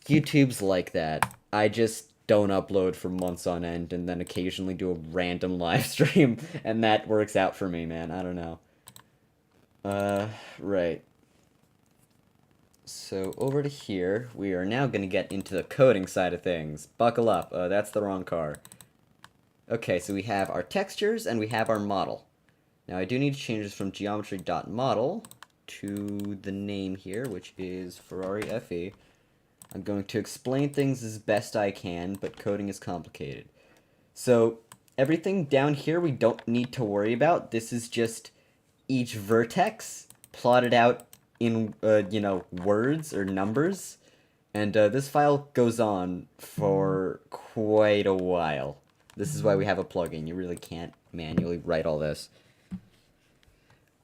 YouTube's like that. I just don't upload for months on end and then occasionally do a random live stream, and that works out for me, man. I don't know. Right. So over to here, we are now going to get into the coding side of things. Buckle up. That's the wrong car. Okay, so we have our textures and we have our model. Now I do need to change this from geometry.model to the name here, which is Ferrari F8. I'm going to explain things as best I can, but coding is complicated. So everything down here we don't need to worry about. This is just each vertex plotted out in, words or numbers. And this file goes on for quite a while. This is why we have a plugin. You really can't manually write all this.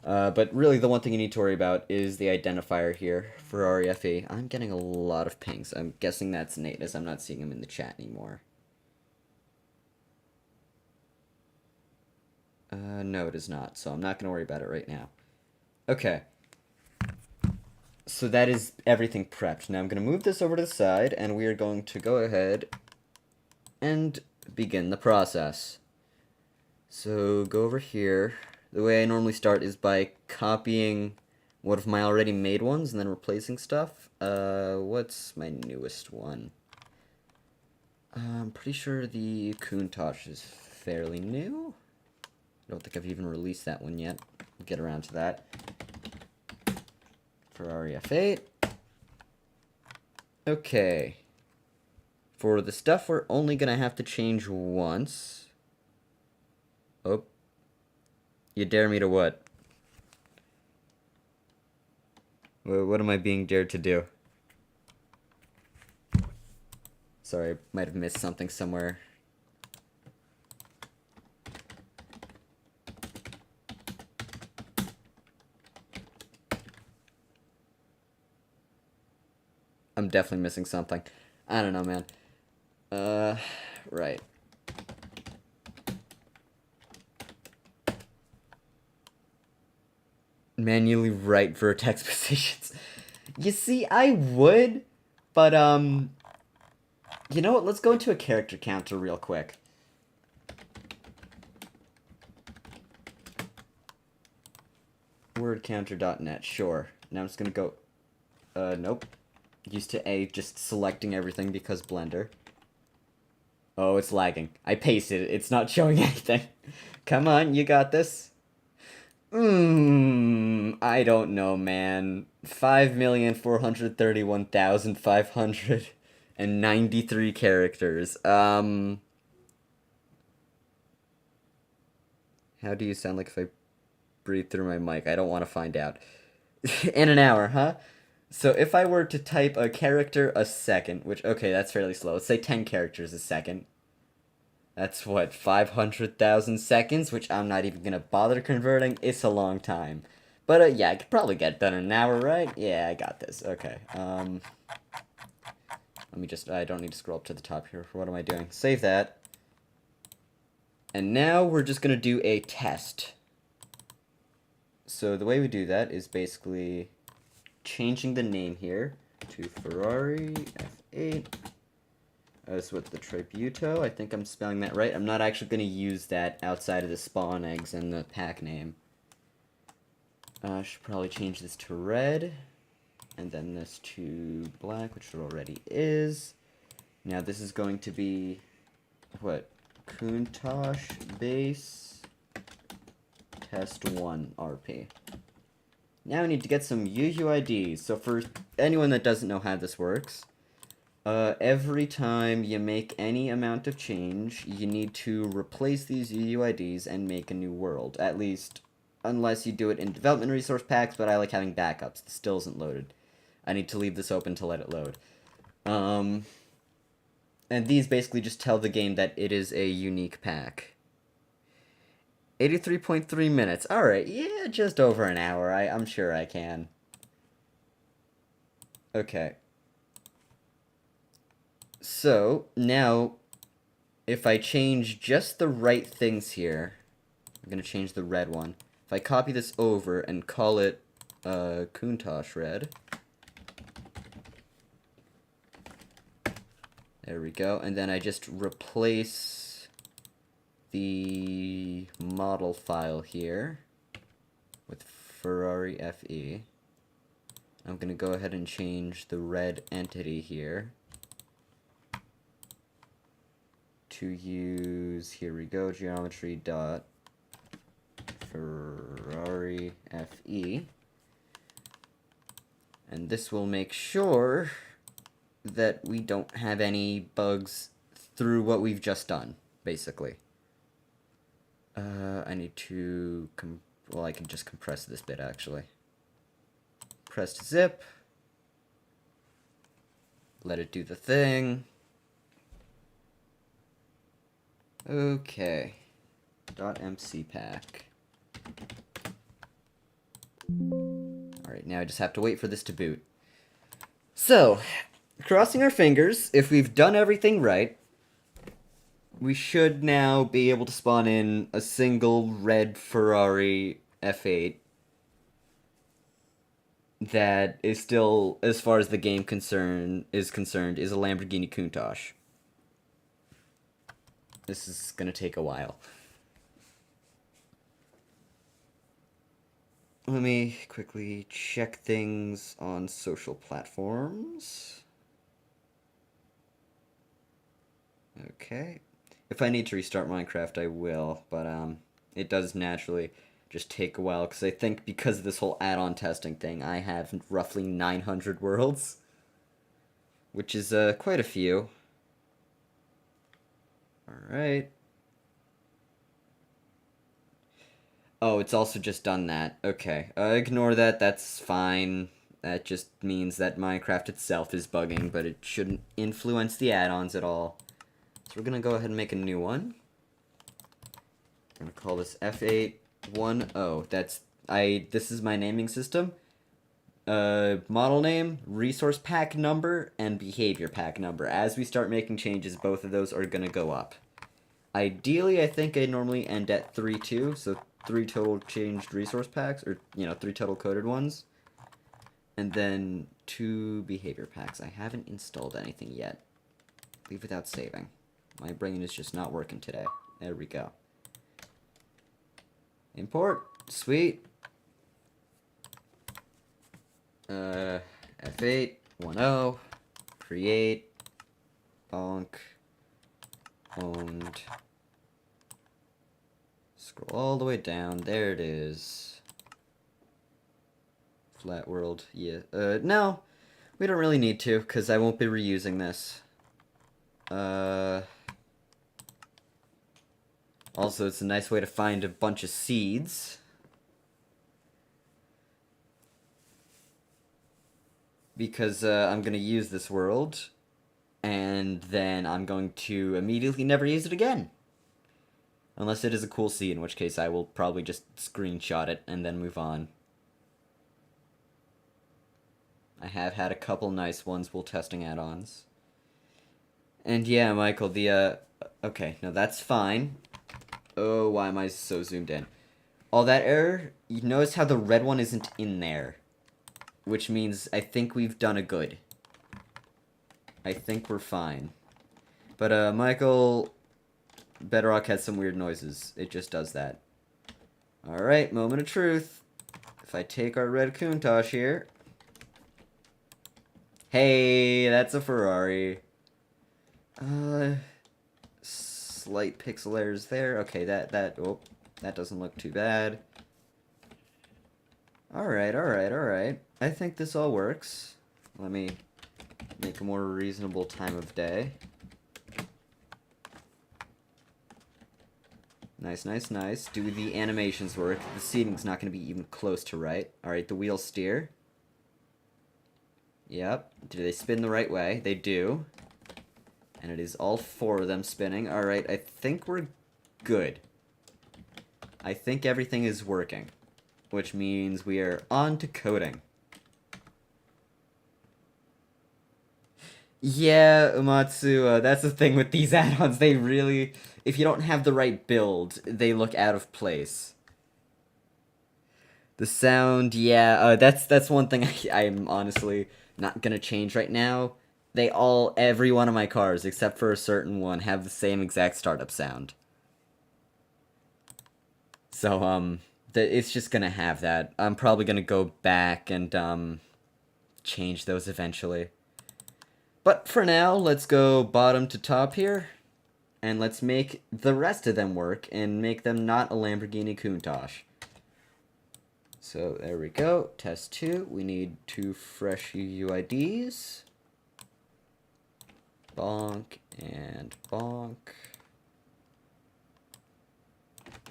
But really, the one thing you need to worry about is the identifier here, Ferrari F8. I'm getting a lot of pings. I'm guessing that's Nate, as I'm not seeing him in the chat anymore. No, it is not, so I'm not going to worry about it right now. Okay. So that is everything prepped. Now I'm going to move this over to the side, and we are going to go ahead and begin the process. So go over here. The way I normally start is by copying one of my already made ones and then replacing stuff. What's my newest one? I'm pretty sure the Countach is fairly new. I don't think I've even released that one yet. We'll get around to that. Ferrari F8. Okay. For the stuff we're only gonna have to change once. Oh. You dare me to what? What am I being dared to do? Sorry, I might have missed something somewhere. I'm definitely missing something. I don't know, man. Right. Manually write vertex positions. You see, I would, but, you know what? Let's go into a character counter real quick. Wordcounter.net, sure. Now I'm just gonna go, nope. Used to A, just selecting everything because Blender. Oh, it's lagging. I pasted it. It's not showing anything. Come on, you got this. I don't know, man. 5,431,593 characters. How do you sound like if I breathe through my mic? I don't want to find out. In an hour, huh? So if I were to type a character a second, which, okay, that's fairly slow. Let's say 10 characters a second. That's what, 500,000 seconds, which I'm not even gonna bother converting. It's a long time. But, yeah, I could probably get it done in an hour, right? Yeah, I got this. Okay, let me just, I don't need to scroll up to the top here. What am I doing? Save that. And now we're just going to do a test. So the way we do that is basically changing the name here to Ferrari F8 as with the Tributo. I think I'm spelling that right. I'm not actually going to use that outside of the spawn eggs and the pack name. I should probably change this to red, and then this to black, which it already is. Now this is going to be, what, Countach base test 1 RP. Now we need to get some UUIDs. So for anyone that doesn't know how this works, every time you make any amount of change, you need to replace these UUIDs and make a new world. At least, unless you do it in development resource packs, but I like having backups. This still isn't loaded. I need to leave this open to let it load. And these basically just tell the game that it is a unique pack. 83.3 minutes. Alright, yeah, just over an hour. I'm sure I can. Okay. So, now, if I change just the right things here, I'm going to change the red one. If I copy this over and call it Countach Red. There we go. And then I just replace the model file here with Ferrari FE. I'm going to go ahead and change the red entity here to use, here we go, geometry dot Ferrari FE. And this will make sure that we don't have any bugs through what we've just done, basically. I need to, well, I can just compress this bit, actually. Press to zip. Let it do the thing. Okay. .mcpack. Alright, now I just have to wait for this to boot. So, crossing our fingers, if we've done everything right, we should now be able to spawn in a single red Ferrari F8 that is still, as far as the game is concerned, is a Lamborghini Countach. This is going to take a while. Let me quickly check things on social platforms. Okay. If I need to restart Minecraft, I will, but it does naturally just take a while, because I think because of this whole add-on testing thing, I have roughly 900 worlds, which is quite a few. Alright. Oh, it's also just done that. Okay, ignore that, that's fine. That just means that Minecraft itself is bugging, but it shouldn't influence the add-ons at all. So we're gonna go ahead and make a new one. I'm gonna call this F810. This is my naming system. Model name, resource pack number, and behavior pack number. As we start making changes, both of those are gonna go up. Ideally, I think I normally end at 3-2, so 3 total changed resource packs, or, 3 total coded ones. And then 2 behavior packs. I haven't installed anything yet. Leave without saving. My brain is just not working today. There we go. Import. Sweet. F8, 10, create, bonk, owned. Scroll all the way down. There it is. Flat world. Yeah. No. We don't really need to, because I won't be reusing this. Also, it's a nice way to find a bunch of seeds. Because I'm going to use this world, and then I'm going to immediately never use it again. Unless it is a cool seed, in which case I will probably just screenshot it and then move on. I have had a couple nice ones while testing add-ons. And yeah, Michael, okay, no, that's fine. Oh, why am I so zoomed in? All that error, you notice how the red one isn't in there. Which means I think we've done a good. I think we're fine. But, Michael, Bedrock has some weird noises. It just does that. Alright, moment of truth. If I take our red Countach here... Hey, that's a Ferrari. Slight pixel errors there. Okay, that doesn't look too bad. Alright. I think this all works. Let me make a more reasonable time of day. Nice. Do the animations work? The seating's not going to be even close to right. Alright, the wheels steer. Yep. Do they spin the right way? They do. And it is all four of them spinning. Alright, I think we're good. I think everything is working. Which means we are on to coding. Yeah, Umatsu, that's the thing with these add-ons. They really... If you don't have the right build, they look out of place. The sound, yeah, that's one thing I'm honestly not gonna change right now. Every one of my cars, except for a certain one, have the same exact startup sound. So, it's just gonna have that. I'm probably gonna go back and, change those eventually. But for now, let's go bottom to top here. And let's make the rest of them work and make them not a Lamborghini Countach. So there we go. Test 2. We need 2 fresh UIDs. Bonk and bonk.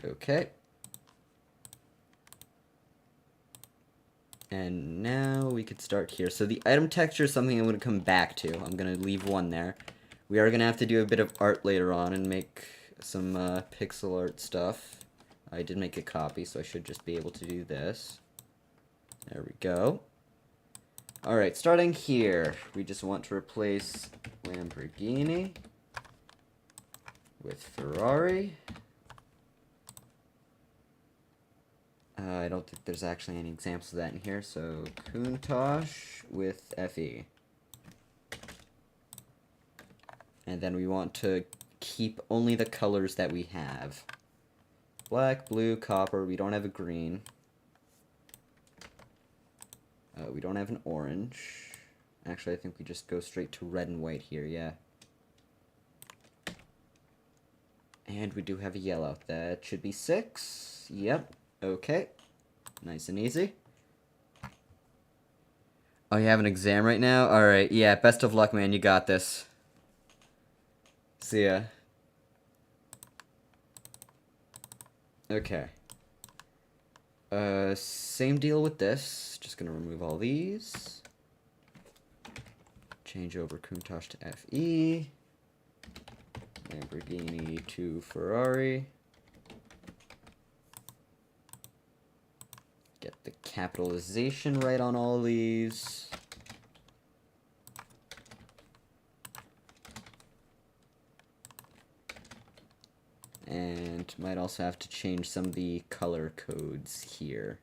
Okay. And now we could start here. So the item texture is something I'm going to come back to. I'm going to leave one there. We are going to have to do a bit of art later on and make some pixel art stuff. I did make a copy, so I should just be able to do this. There we go. Alright, starting here, we just want to replace Lamborghini with Ferrari. I don't think there's actually any examples of that in here, so Countach with FE. And then we want to keep only the colors that we have. Black, blue, copper, we don't have a green. We don't have an orange. Actually, I think we just go straight to red and white here, yeah. And we do have a yellow. That should be 6. Yep. Okay. Nice and easy. Oh, you have an exam right now? Alright, yeah, best of luck, man. You got this. See ya. Okay. Same deal with this. Just gonna remove all these. Change over Countach to FE. Lamborghini to Ferrari. Get the capitalization right on all these. And might also have to change some of the color codes here.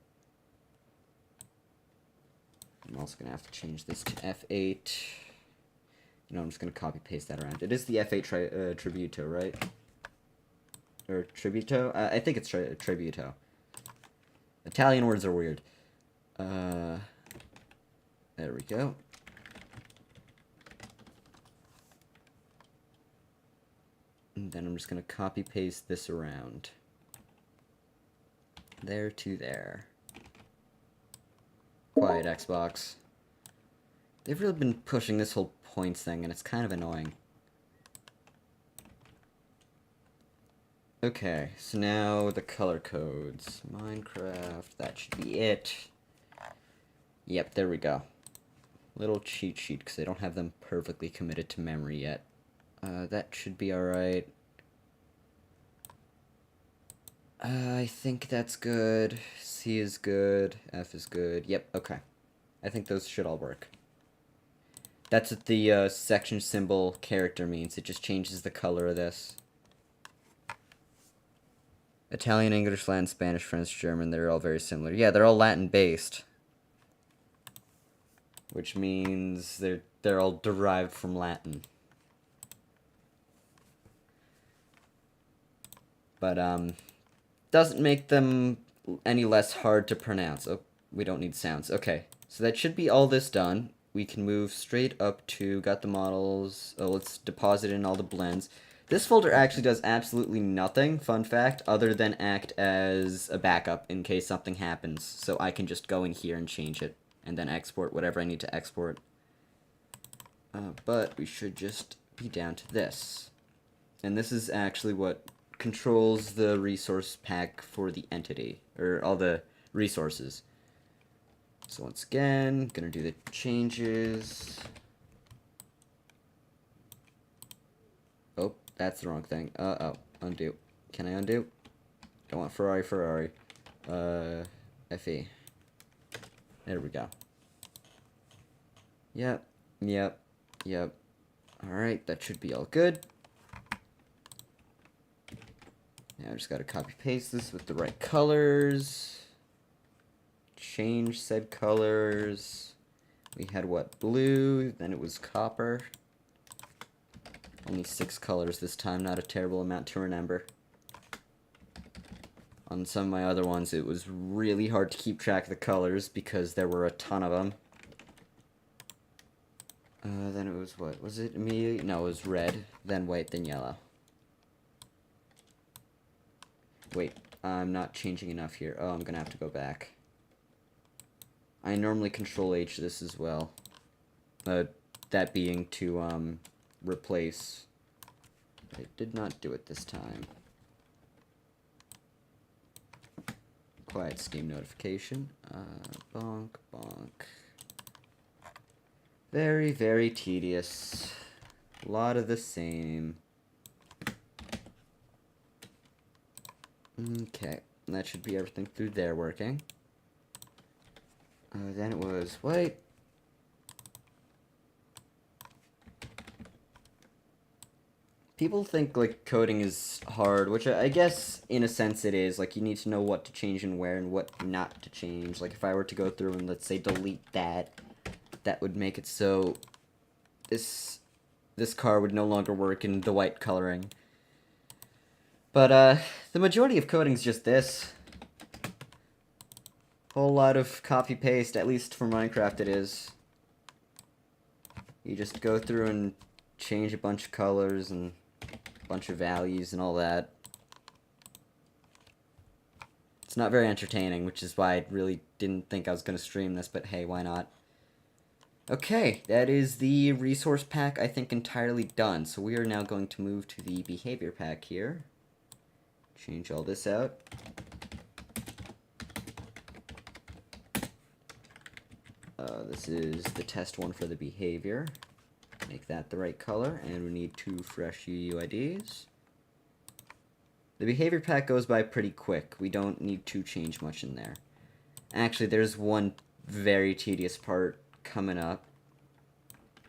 I'm also going to have to change this to F8. You know, I'm just going to copy paste that around. It is the F8 Tributo, right? Or Tributo? I think it's Tributo. Italian words are weird. There we go. And then I'm just going to copy paste this around. There to there. Quiet, Xbox. They've really been pushing this whole points thing, and it's kind of annoying. Okay, so now the color codes. Minecraft, that should be it. Yep, there we go. Little cheat sheet, because I don't have them perfectly committed to memory yet. That should be alright. I think that's good. C is good. F is good. Yep, okay. I think those should all work. That's what the section symbol character means. It just changes the color of this. Italian, English, Latin, Spanish, French, German, they're all very similar. Yeah, they're all Latin-based. Which means they're all derived from Latin. But, doesn't make them any less hard to pronounce. Oh, we don't need sounds. Okay, so that should be all this done. We can move straight up to, got the models. Oh, let's deposit in all the blends. This folder actually does absolutely nothing, fun fact, other than act as a backup in case something happens. So I can just go in here and change it, and then export whatever I need to export. But we should just be down to this. And this is actually what controls the resource pack for the entity, or all the resources. So once again, gonna do the changes. Oh, that's the wrong thing. Oh, undo. Can I undo? Don't want Ferrari. FE. There we go. Yep. Alright, that should be all good. Now I just gotta copy paste this with the right colors. Change said colors. We had what? Blue, then it was copper. Only 6 colors this time, not a terrible amount to remember. On some of my other ones, it was really hard to keep track of the colors because there were a ton of them. Then it was what? Was it immediately? No, it was red, then white, then yellow. Wait, I'm not changing enough here. Oh, I'm gonna have to go back. I normally control H this as well. That being to, replace. I did not do it this time. Quiet scheme notification. Bonk. Very, very tedious. A lot of the same. Okay, that should be everything through there working. Then it was white. People think, like, coding is hard, which I guess, in a sense, it is. Like, you need to know what to change and where and what not to change. Like, if I were to go through and, let's say, delete that, that would make it so this car would no longer work in the white coloring. But, the majority of coding is just this. Whole lot of copy-paste, at least for Minecraft it is. You just go through and change a bunch of colors and a bunch of values and all that. It's not very entertaining, which is why I really didn't think I was going to stream this, but hey, why not? Okay, that is the resource pack, I think, entirely done. So we are now going to move to the behavior pack here. Change all this out. This is the test one for the behavior. Make that the right color, and we need 2 fresh UUIDs. The behavior pack goes by pretty quick. We don't need to change much in there. Actually, there's one very tedious part coming up.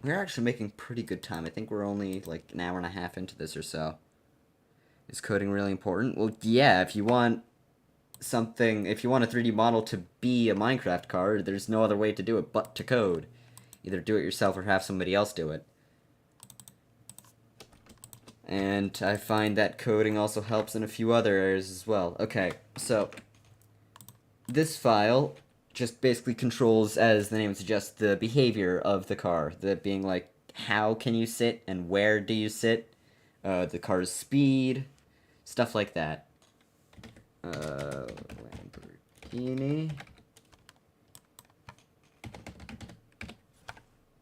We're actually making pretty good time. I think we're only like an hour and a half into this or so. Is coding really important? Well, yeah, if you want something, if you want a 3D model to be a Minecraft car, there's no other way to do it but to code. Either do it yourself or have somebody else do it. And I find that coding also helps in a few other areas as well. Okay, so this file just basically controls, as the name suggests, the behavior of the car. That being like, how can you sit and where do you sit, the car's speed, stuff like that. Lamborghini.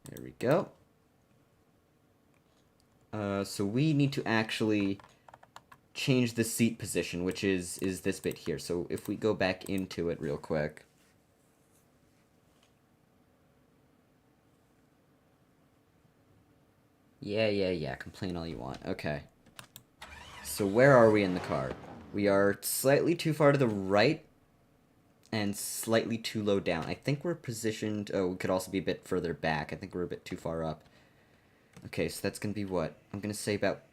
There we go. So we need to actually change the seat position, which is this bit here. So if we go back into it real quick. Yeah, complain all you want. Okay. So where are we in the car? We are slightly too far to the right and slightly too low down. I think we're positioned... Oh, we could also be a bit further back. I think we're a bit too far up. Okay, so that's going to be what? I'm going to say about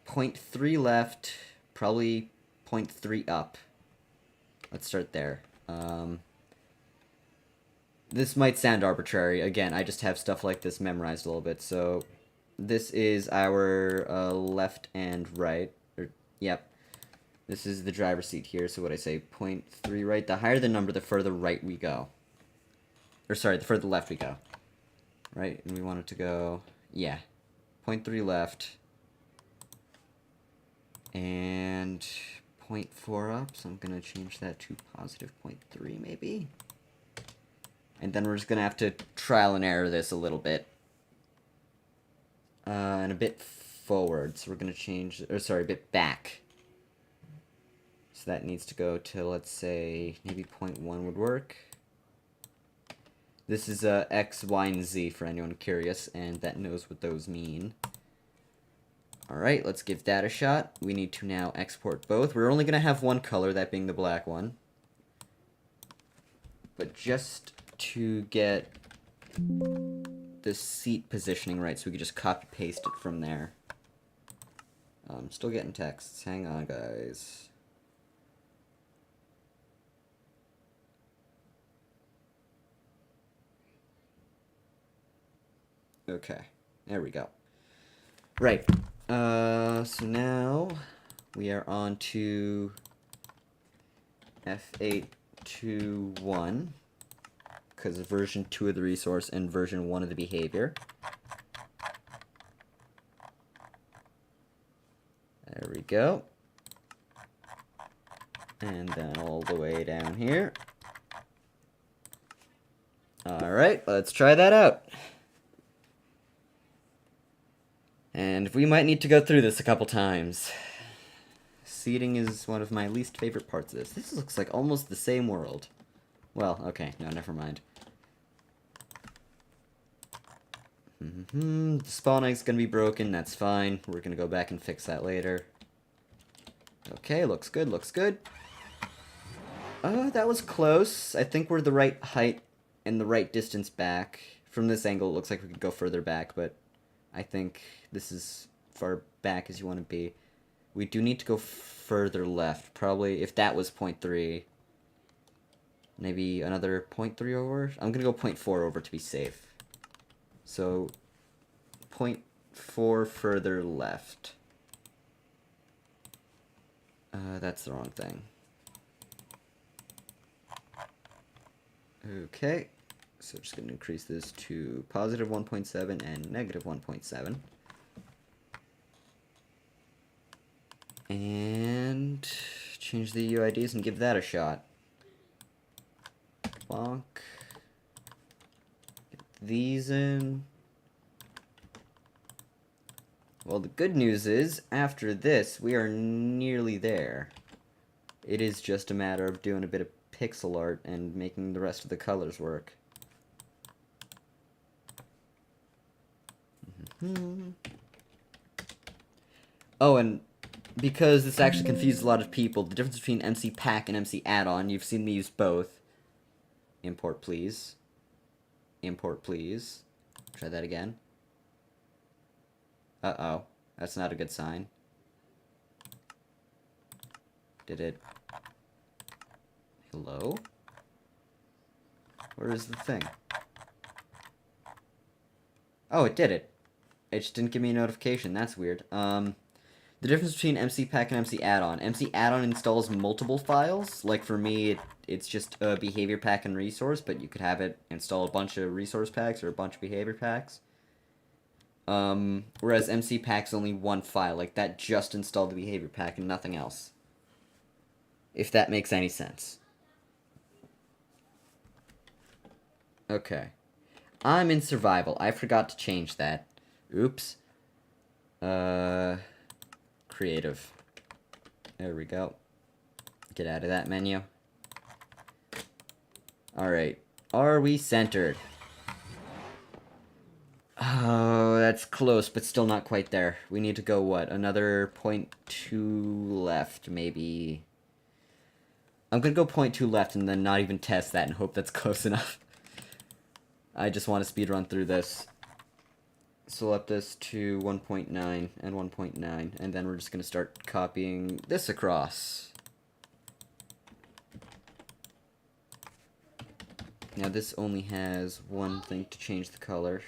0.3 left, probably 0.3 up. Let's start there. This might sound arbitrary. Again, I just have stuff like this memorized a little bit. So this is our left and right. Yep. This is the driver's seat here. So what I say, 0.3 right. The higher the number, the further right we go. Or sorry, the further left we go. Right? And we want it to go, yeah. 0.3 left. And 0.4 up. So I'm going to change that to positive 0.3 maybe. And then we're just going to have to trial and error this a little bit. And a bit forward. So we're going to change, or sorry, a bit back. So that needs to go to, let's say, maybe 0.1 would work. This is X, Y, and Z for anyone curious, and that knows what those mean. Alright, let's give that a shot. We need to now export both. We're only going to have one color, that being the black one. But just to get the seat positioning right, so we can just copy-paste it from there. I'm still getting texts. Hang on, guys. Okay, there we go. Right, so now we are on to F8 to 1, because of version 2 of the resource and version 1 of the behavior. There we go. And then all the way down here. Alright, let's try that out. And we might need to go through this a couple times. Seating is one of my least favorite parts of this. This looks like almost the same world. Well, okay, no, never mind. The spawn egg's gonna be broken, that's fine. We're gonna go back and fix that later. Okay, looks good, looks good. That was close. I think we're the right height and the right distance back. From this angle, it looks like we could go further back, but I think this is far back as you want to be. We do need to go further left. Probably, if that was 0.3, maybe another 0.3 over? I'm going to go 0.4 over to be safe. So, 0.4 further left. That's the wrong thing. Okay. So just going to increase this to positive 1.7 and negative 1.7. And change the UIDs and give that a shot. Bonk. Get these in. Well, the good news is, after this, we are nearly there. It is just a matter of doing a bit of pixel art and making the rest of the colors work. Oh, and because this actually confuses a lot of people, the difference between MC Pack and MC Add-on, you've seen me use both. Import, please. Import, please. Try that again. Uh-oh. That's not a good sign. Did it... Hello? Where is the thing? Oh, it did it. It just didn't give me a notification. That's weird. The difference between MC Pack and MC Add-on. MC Add-on installs multiple files. Like for me, it's just a behavior pack and resource, but you could have it install a bunch of resource packs or a bunch of behavior packs. Whereas MC Pack's only one file. Like that just installed the behavior pack and nothing else. If that makes any sense. Okay. I'm in survival. I forgot to change that. Oops. Creative. There we go. Get out of that menu. Alright. Are we centered? Oh, that's close, but still not quite there. We need to go, what? Another 0.2 left, maybe. I'm gonna go 0.2 left and then not even test that and hope that's close enough. I just want to speed run through this. So we'll up this to 1.9 and 1.9, and then we're just going to start copying this across. Now this only has one thing to change the color.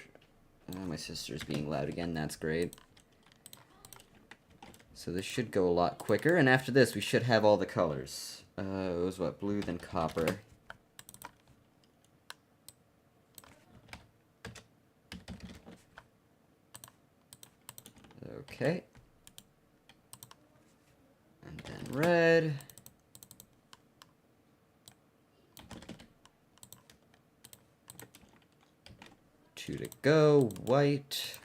My sister's being loud again, that's great. So this should go a lot quicker, and after this we should have all the colors. It was what, blue then copper. Okay. And then red. Two to go, white.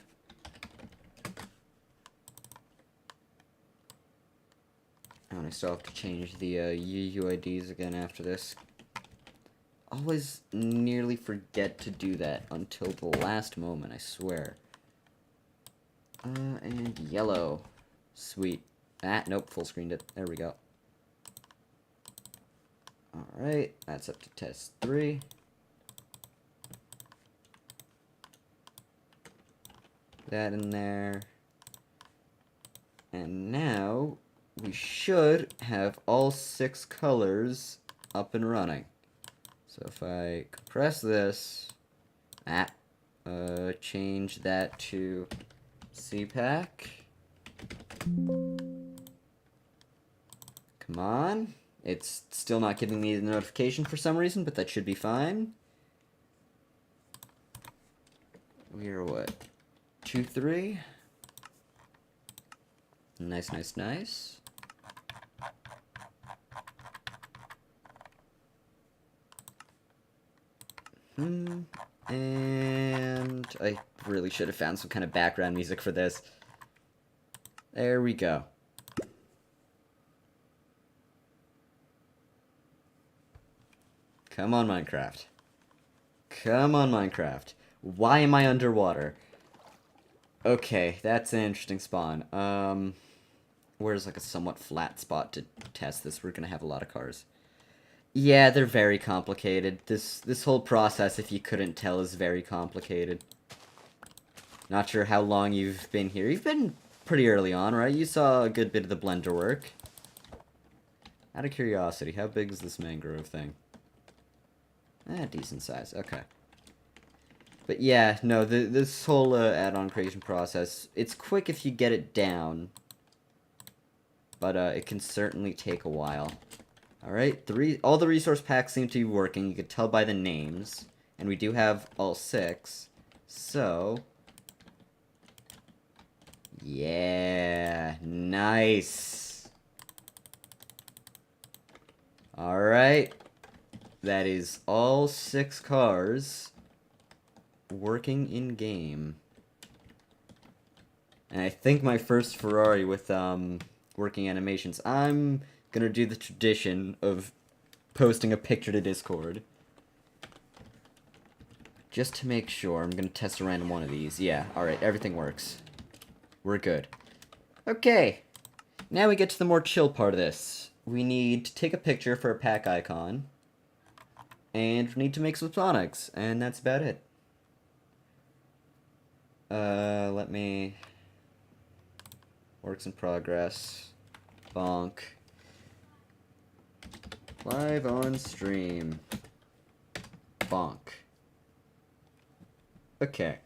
And I still have to change the UUIDs again after this. Always nearly forget to do that until the last moment, I swear. And yellow. Sweet. Ah, nope, full screened it. There we go. Alright, that's up to test 3. That in there. And now we should have all 6 colors up and running. So if I compress this, change that to CPAC. Come on. It's still not giving me the notification for some reason, but that should be fine. We are what? 2, 3. Nice, nice, nice. And I really should have found some kind of background music for this. There we go. Come on, Minecraft. Come on, Minecraft. Why am I underwater? Okay, that's an interesting spawn. Where's like a somewhat flat spot to test this? We're gonna have a lot of cars. Yeah, they're very complicated. This whole process, if you couldn't tell, is very complicated. Not sure how long you've been here. You've been pretty early on, right? You saw a good bit of the blender work. Out of curiosity, how big is this mangrove thing? Decent size. Okay. But yeah, no, this whole add-on creation process, it's quick if you get it down. But it can certainly take a while. Alright, all the resource packs seem to be working. You can tell by the names. And we do have all 6. So... yeah, nice. Alright. That is all 6 cars working in-game. And I think my first Ferrari with working animations. I'm gonna do the tradition of posting a picture to Discord. Just to make sure. I'm gonna test a random one of these. Yeah, alright, everything works. We're good. Okay, now we get to the more chill part of this. We need to take a picture for a pack icon. And we need to make some sonics, and that's about it. Let me... works in progress. Bonk. Live on stream. Bonk. Okay.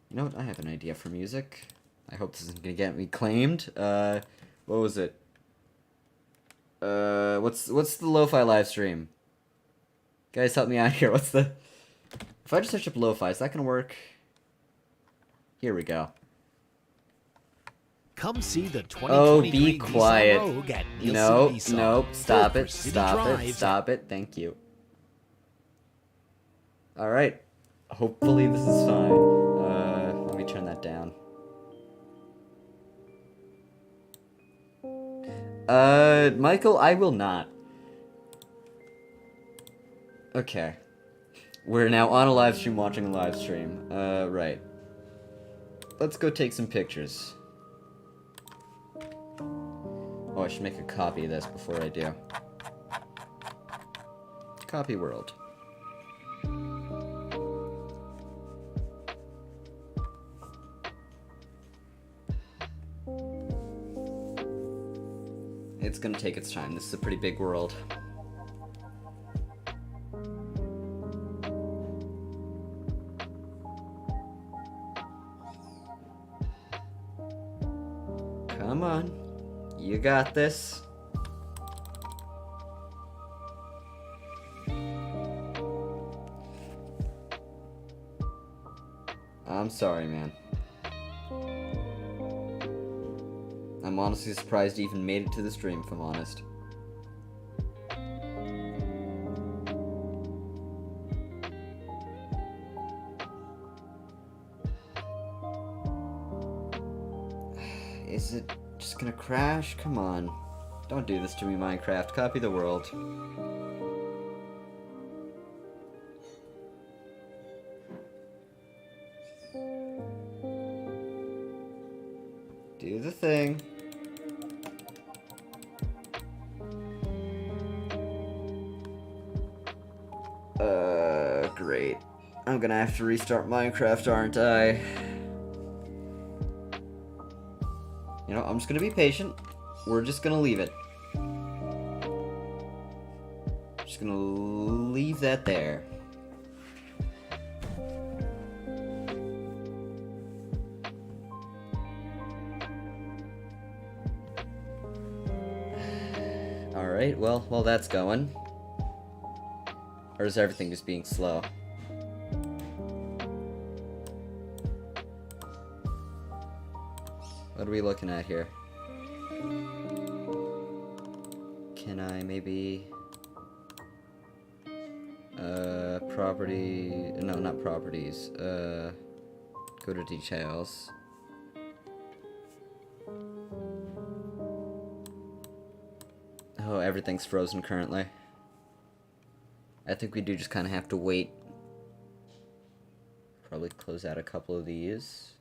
You know what? I have an idea for music. I hope this isn't gonna get me claimed. What was it? What's the lo-fi live stream? Guys, help me out here. What's the... if I just search up lo-fi, is that gonna work? Here we go. Come see the 2023 Oh, be Nissan quiet. Rogue at Nielsen Nope, Nissan. nope. Stop Go for it. city Stop it. drives Stop it. Thank you. Alright. Hopefully this is fine. Let me turn that down. Michael, I will not. Okay. We're now on a live stream watching a live stream. Right. Let's go take some pictures. Oh, I should make a copy of this before I do. Copy world. It's gonna take its time. This is a pretty big world. Come on. You got this. I'm sorry, man. I'm honestly surprised you even made it to the stream, if I'm honest. Is it just gonna crash? Come on. Don't do this to me, Minecraft. Copy the world. Do the thing. Great. I'm gonna have to restart Minecraft, aren't I? You know, I'm just gonna be patient. We're just gonna leave it. Just gonna leave that there. Alright, well, while that's going. Or is everything just being slow? What are we looking at here? Can I maybe... property... No, not properties. Go to details. Oh, everything's frozen currently. I think we do just kind of have to wait. Probably close out a couple of these.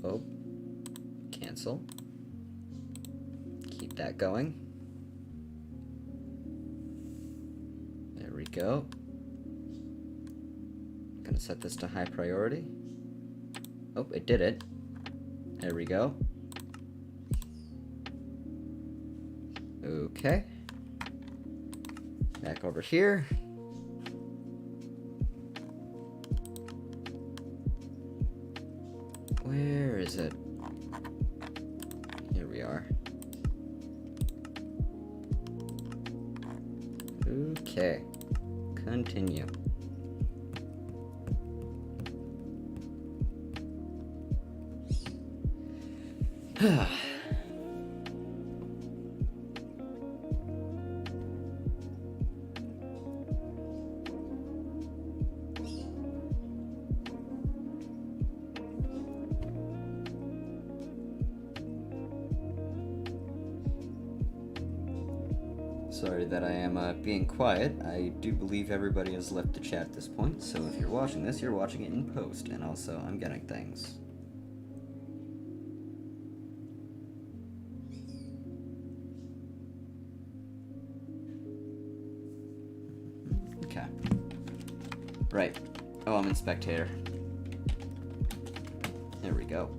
Oh. Cancel. Keep that going. There we go. Gonna set this to high priority. Oh, it did it. There we go. Okay. Back over here. Where is it? Here we are. Okay. Continue. Sorry that I am being quiet. I do believe everybody has left the chat at this point, so if you're watching this, you're watching it in post, and also I'm getting things. Okay. Right. Oh, I'm in spectator. There we go.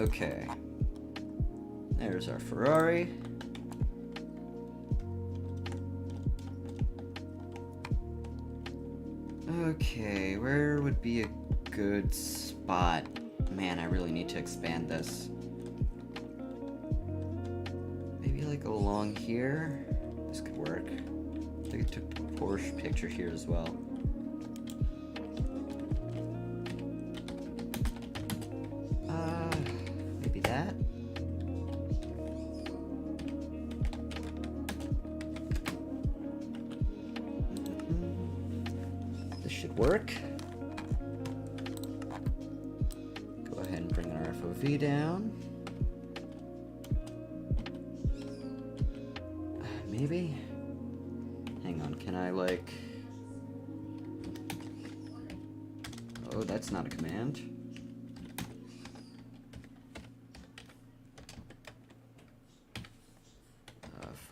Okay. There's our Ferrari. Okay, where would be a good spot? Man, I really need to expand this. Maybe like along here? This could work. I think I took a Porsche picture here as well. Maybe that? Work. Go ahead and bring our FOV down. Maybe? Hang on, can I like... Oh, that's not a command.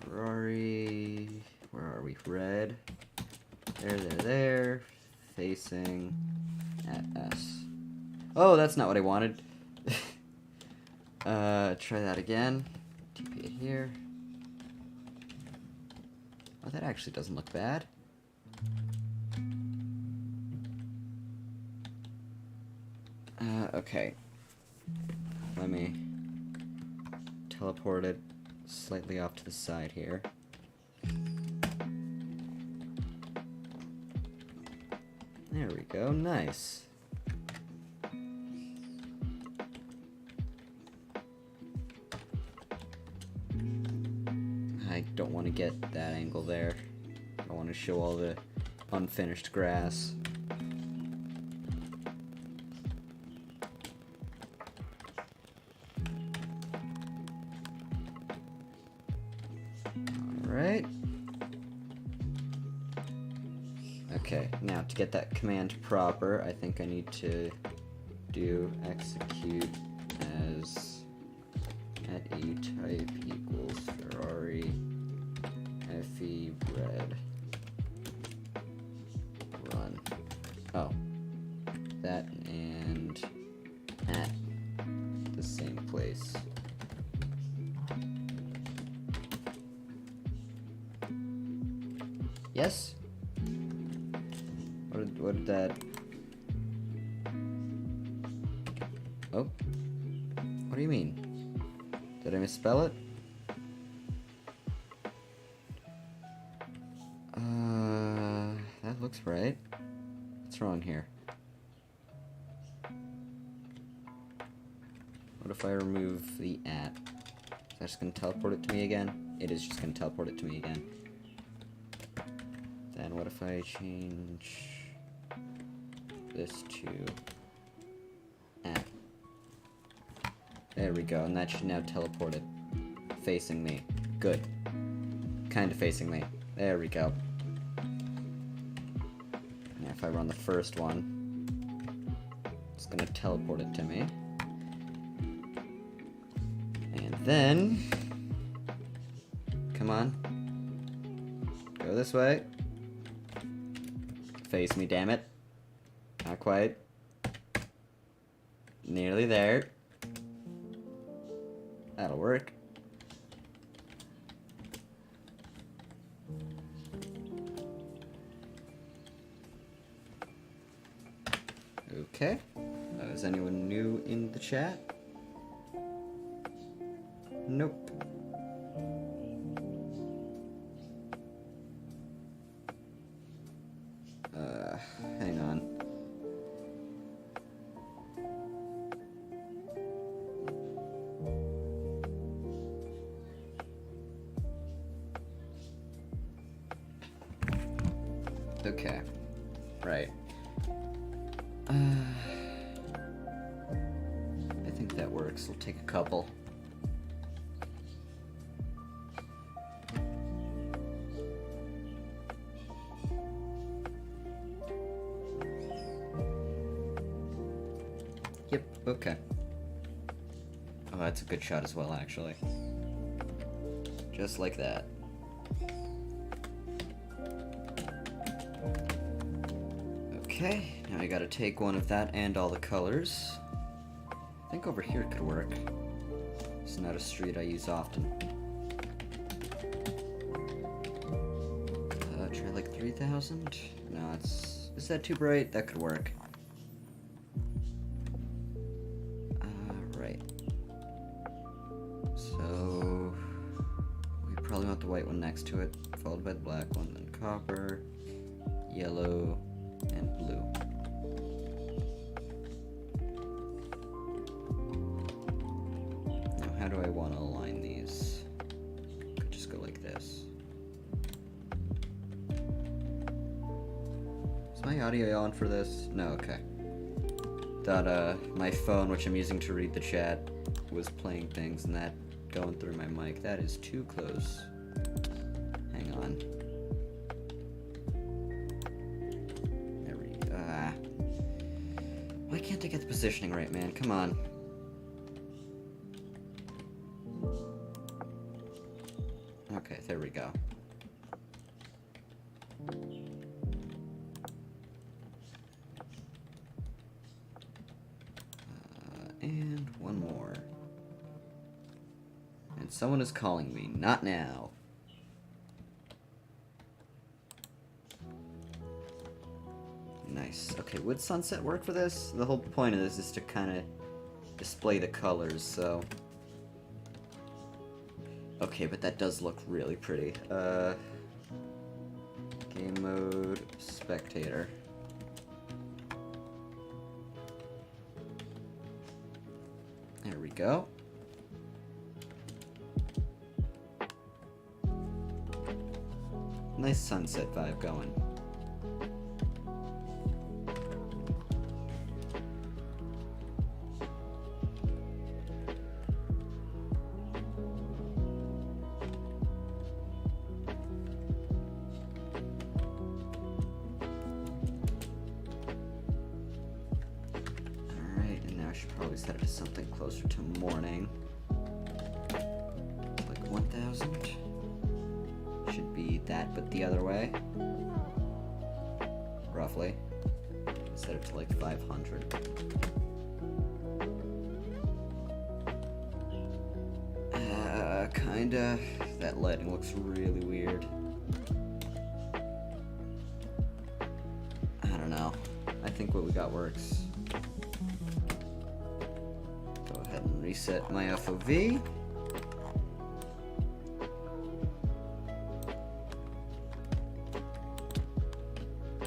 Ferrari... Where are we? Red. There. Facing at S. Oh, that's not what I wanted. Try that again. TP it here. Oh, that actually doesn't look bad. Okay. Let me teleport it slightly off to the side here. There we go, nice. I don't want to get that angle there. I want to show all the unfinished grass. Alright. Okay, now to get that command proper, I think I need to do execute as at E type equals Ferrari F8 red. Run. Oh. That and at the same place. Yes? What did that... Oh? What do you mean? Did I misspell it? That looks right. What's wrong here? What if I remove the at? Is that just gonna teleport it to me again? It is just gonna teleport it to me again. Then what if I change this to at? There we go, and that should now teleport it facing me. Good. Kind of facing me. There we go. Now if I run the first one, it's gonna teleport it to me. And then, come on, go this way. Face me, damn it. Not quite. Nearly there. That'll work. Okay. Is anyone new in the chat? Nope. Hang on. Okay. Right. I think that works. We'll take a couple. Yep, okay. Oh, that's a good shot as well, actually. Just like that. Okay, now I gotta take one of that and all the colors. I think over here could work. It's not a street I use often. Try like 3,000? No, it's... Is that too bright? That could work. Right. So... we probably want the white one next to it, followed by the black one, then copper, yellow, and blue. Now, how do I want to align these? Could just go like this. Is my audio on for this? No, okay. Thought my phone, which I'm using to read the chat, was playing things and that going through my mic. That is too close. Hang on. Why can't I get the positioning right, man? Come on. Okay, there we go. And one more. And someone is calling me. Not now. Nice. Okay, would sunset work for this? The whole point of this is to kind of display the colors, so... Okay, but that does look really pretty. Game mode, spectator. There we go. Nice sunset vibe going. Alright, and now I should probably set it to something closer to morning. Like 1000. Should be that, but the other way. Roughly. Set it to like 500. Kinda. That lighting looks really weird. I don't know. I think what we got works. Go ahead and reset my FOV.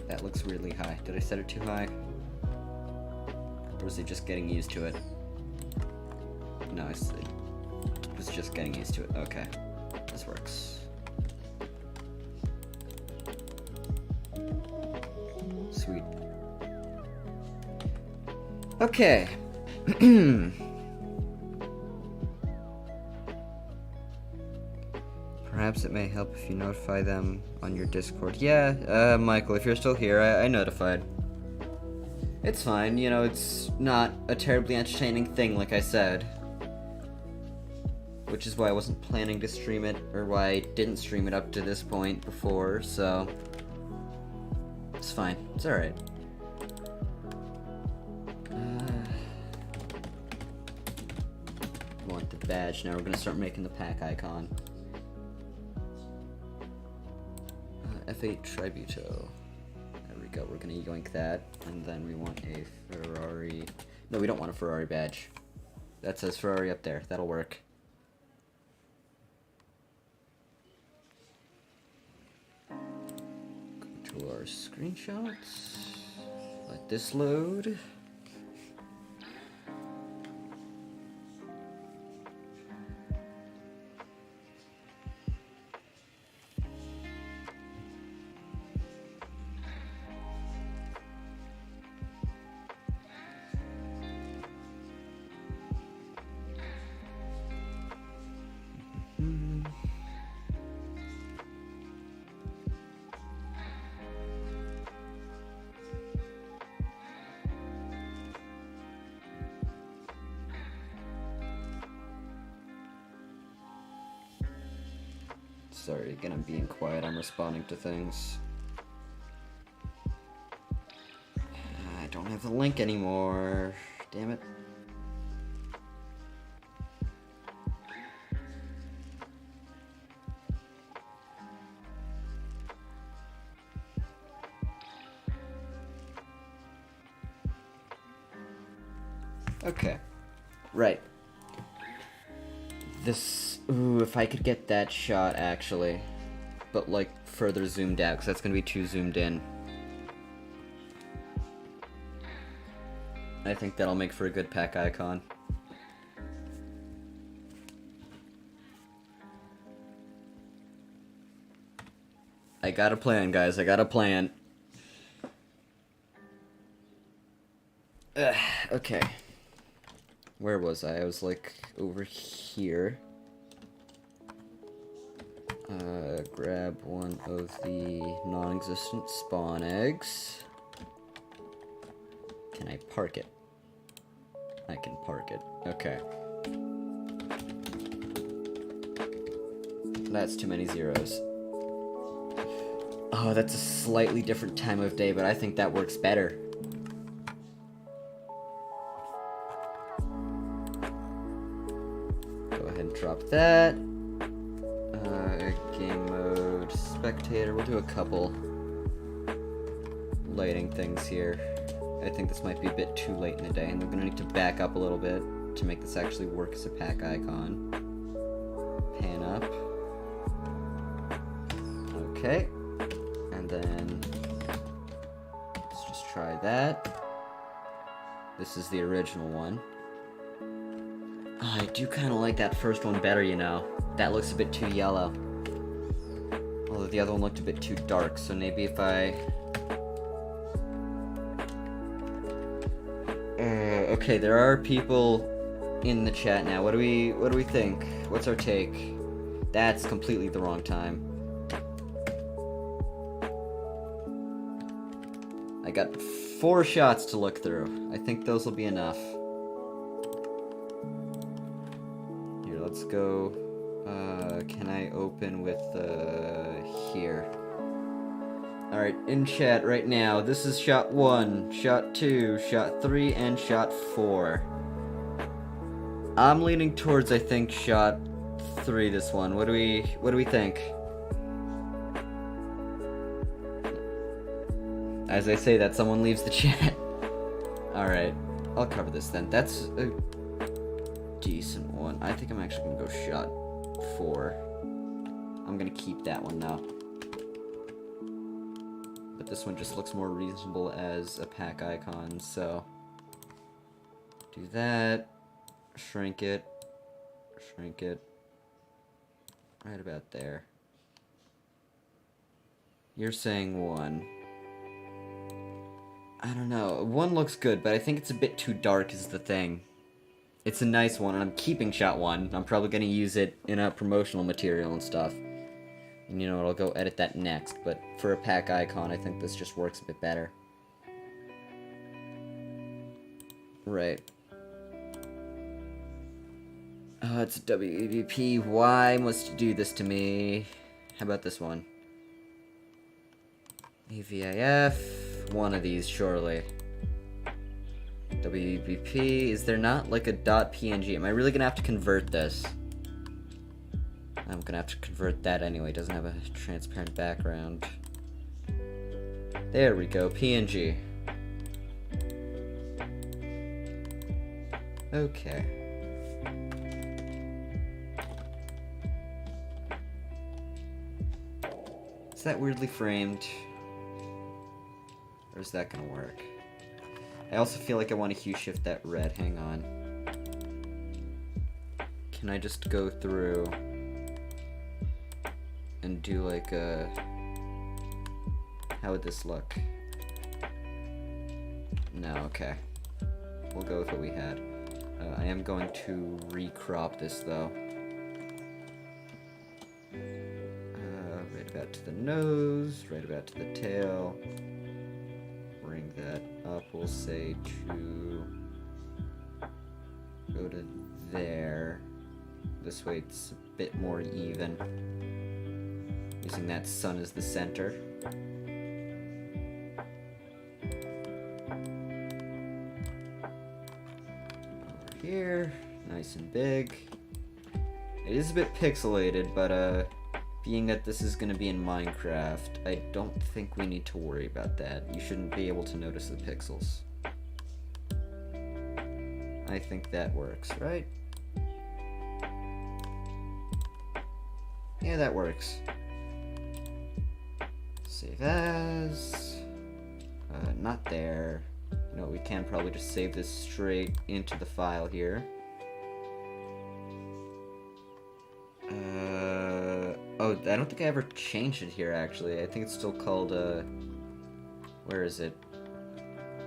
That looks really high. Did I set it too high? Or was it just getting used to it? No, it was just getting used to it. Okay. This works. Sweet. Okay. Perhaps it may help if you notify them on your Discord. Yeah, Michael, if you're still here, I notified. It's fine, you know, it's not a terribly entertaining thing, like I said. Which is why I wasn't planning to stream it, or why I didn't stream it up to this point before, so... It's fine. It's alright. Want the badge. Now we're gonna start making the pack icon. F8 Tributo. There we go. We're gonna yoink that, and then we want a Ferrari... No, we don't want a Ferrari badge. That says Ferrari up there. That'll work. To our screenshots. Let this load. Sorry again, I'm being quiet, I'm responding to things. I don't have the link anymore. Damn it. Okay. Right. Ooh, if I could get that shot, actually. But, like, further zoomed out, because that's going to be too zoomed in. I think that'll make for a good pack icon. I got a plan, guys. I got a plan. Okay. Where was I? I was, like, over here. Grab one of the non-existent spawn eggs. Can I park it? I can park it. Okay. That's too many zeros. Oh, that's a slightly different time of day, but I think that works better. Go ahead and drop that. Game mode, spectator. We'll do a couple lighting things here. I think this might be a bit too late in the day, and we're gonna need to back up a little bit. to make this actually work as a pack icon. Pan up. Okay. And then let's just try that. This is the original one. Oh, I do kind of like that first one better, you know. That looks a bit too yellow. Although the other one looked a bit too dark, so maybe if I... okay, there are people in the chat now. What do we think? What's our take? That's completely the wrong time. I got 4 shots to look through. I think those will be enough. Here, let's go. Can I open with here? Alright, in chat right now, this is shot 1, shot 2, shot 3, and shot 4. I'm leaning towards, I think, shot 3 this one. What do we think? As I say that, someone leaves the chat. Alright, I'll cover this then. That's a decent one. I think I'm actually gonna go shot 4. I'm gonna keep that one though. But this one just looks more reasonable as a pack icon, so do that, shrink it, right about there. You're saying 1. I don't know, 1 looks good, but I think it's a bit too dark is the thing. It's a nice one, and I'm keeping shot 1. I'm probably gonna use it in a promotional material and stuff. And you know what, I'll go edit that next, but for a pack icon, I think this just works a bit better. Right. Oh, it's a WEVP. Why must you do this to me? How about this one? AVIF. One of these, surely. WEVP. Is there not like a .png? Am I really gonna have to convert this? I'm gonna have to convert that anyway. It doesn't have a transparent background. There we go. PNG. Okay. Is that weirdly framed? Or is that gonna work? I also feel like I want to hue shift that red. Hang on. Can I just go through and do like a... How would this look? No, okay. We'll go with what we had. I am going to recrop this though. Right about to the nose, right about to the tail. Bring that up, we'll say to go to there. This way it's a bit more even. Using that sun as the center. Over here, nice and big. It is a bit pixelated, but being that this is going to be in Minecraft, I don't think we need to worry about that. You shouldn't be able to notice the pixels. I think that works, right? Yeah, that works. Save as... not there. You know, we can probably just save this straight into the file here. Oh, I don't think I ever changed it here, actually. I think it's still called, where is it?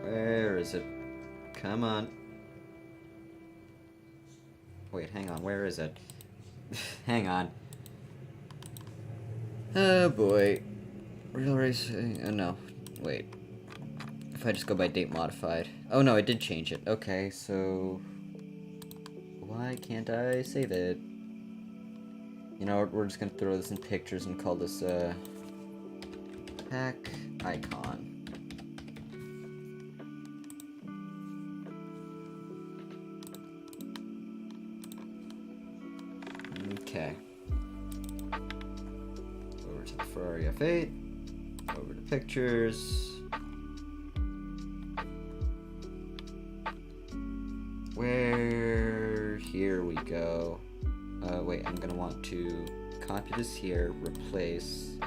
Where is it? Come on. Wait, hang on, where is it? Hang on. Oh boy. Real racing, no, wait. If I just go by date modified. Oh no, I did change it. Okay, so... Why can't I save it? You know what, we're just gonna throw this in pictures and call this, pack icon. Okay. Over to the Ferrari F8. Over to pictures. Where here we go. Wait, I'm gonna want to copy this here, replace,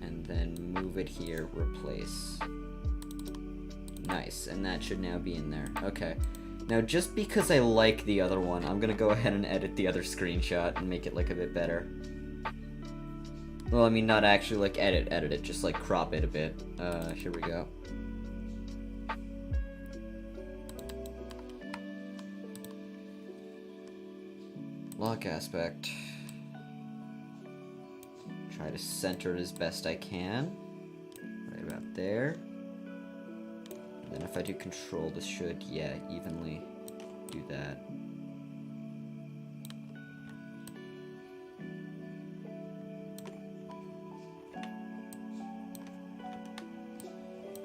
and then move it here, replace. Nice, and that should now be in there. Okay. Now, just because I like the other one, I'm gonna go ahead and edit the other screenshot and make it look a bit better. Well, I mean, not actually, like, edit it, just, like, crop it a bit. Here we go. Lock aspect. Try to center it as best I can. Right about there. And then if I do control, this should, yeah, evenly do that.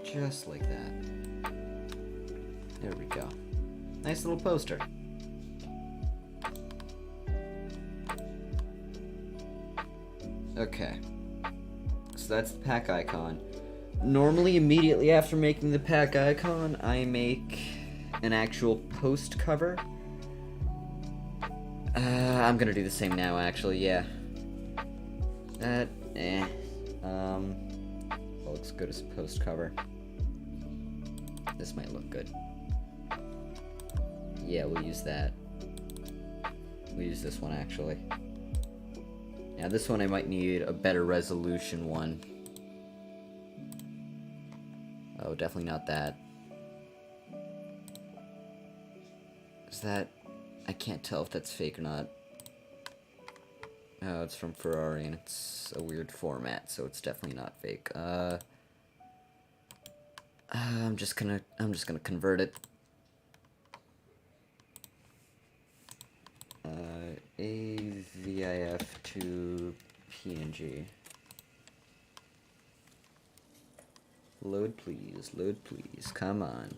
Just like that. There we go. Nice little poster. Okay. So that's the pack icon. Normally, immediately after making the pack icon, I make an actual post cover. I'm gonna do the same now, actually, yeah. That, looks good as a post cover. This might look good. Yeah, we'll use that. We'll use this one, actually. Now, this one I might need a better resolution one. Oh, definitely not that. Is that... I can't tell if that's fake or not. Oh, it's from Ferrari, and it's a weird format, so it's definitely not fake. I'm just gonna convert it. AVIF to PNG. Load please, come on.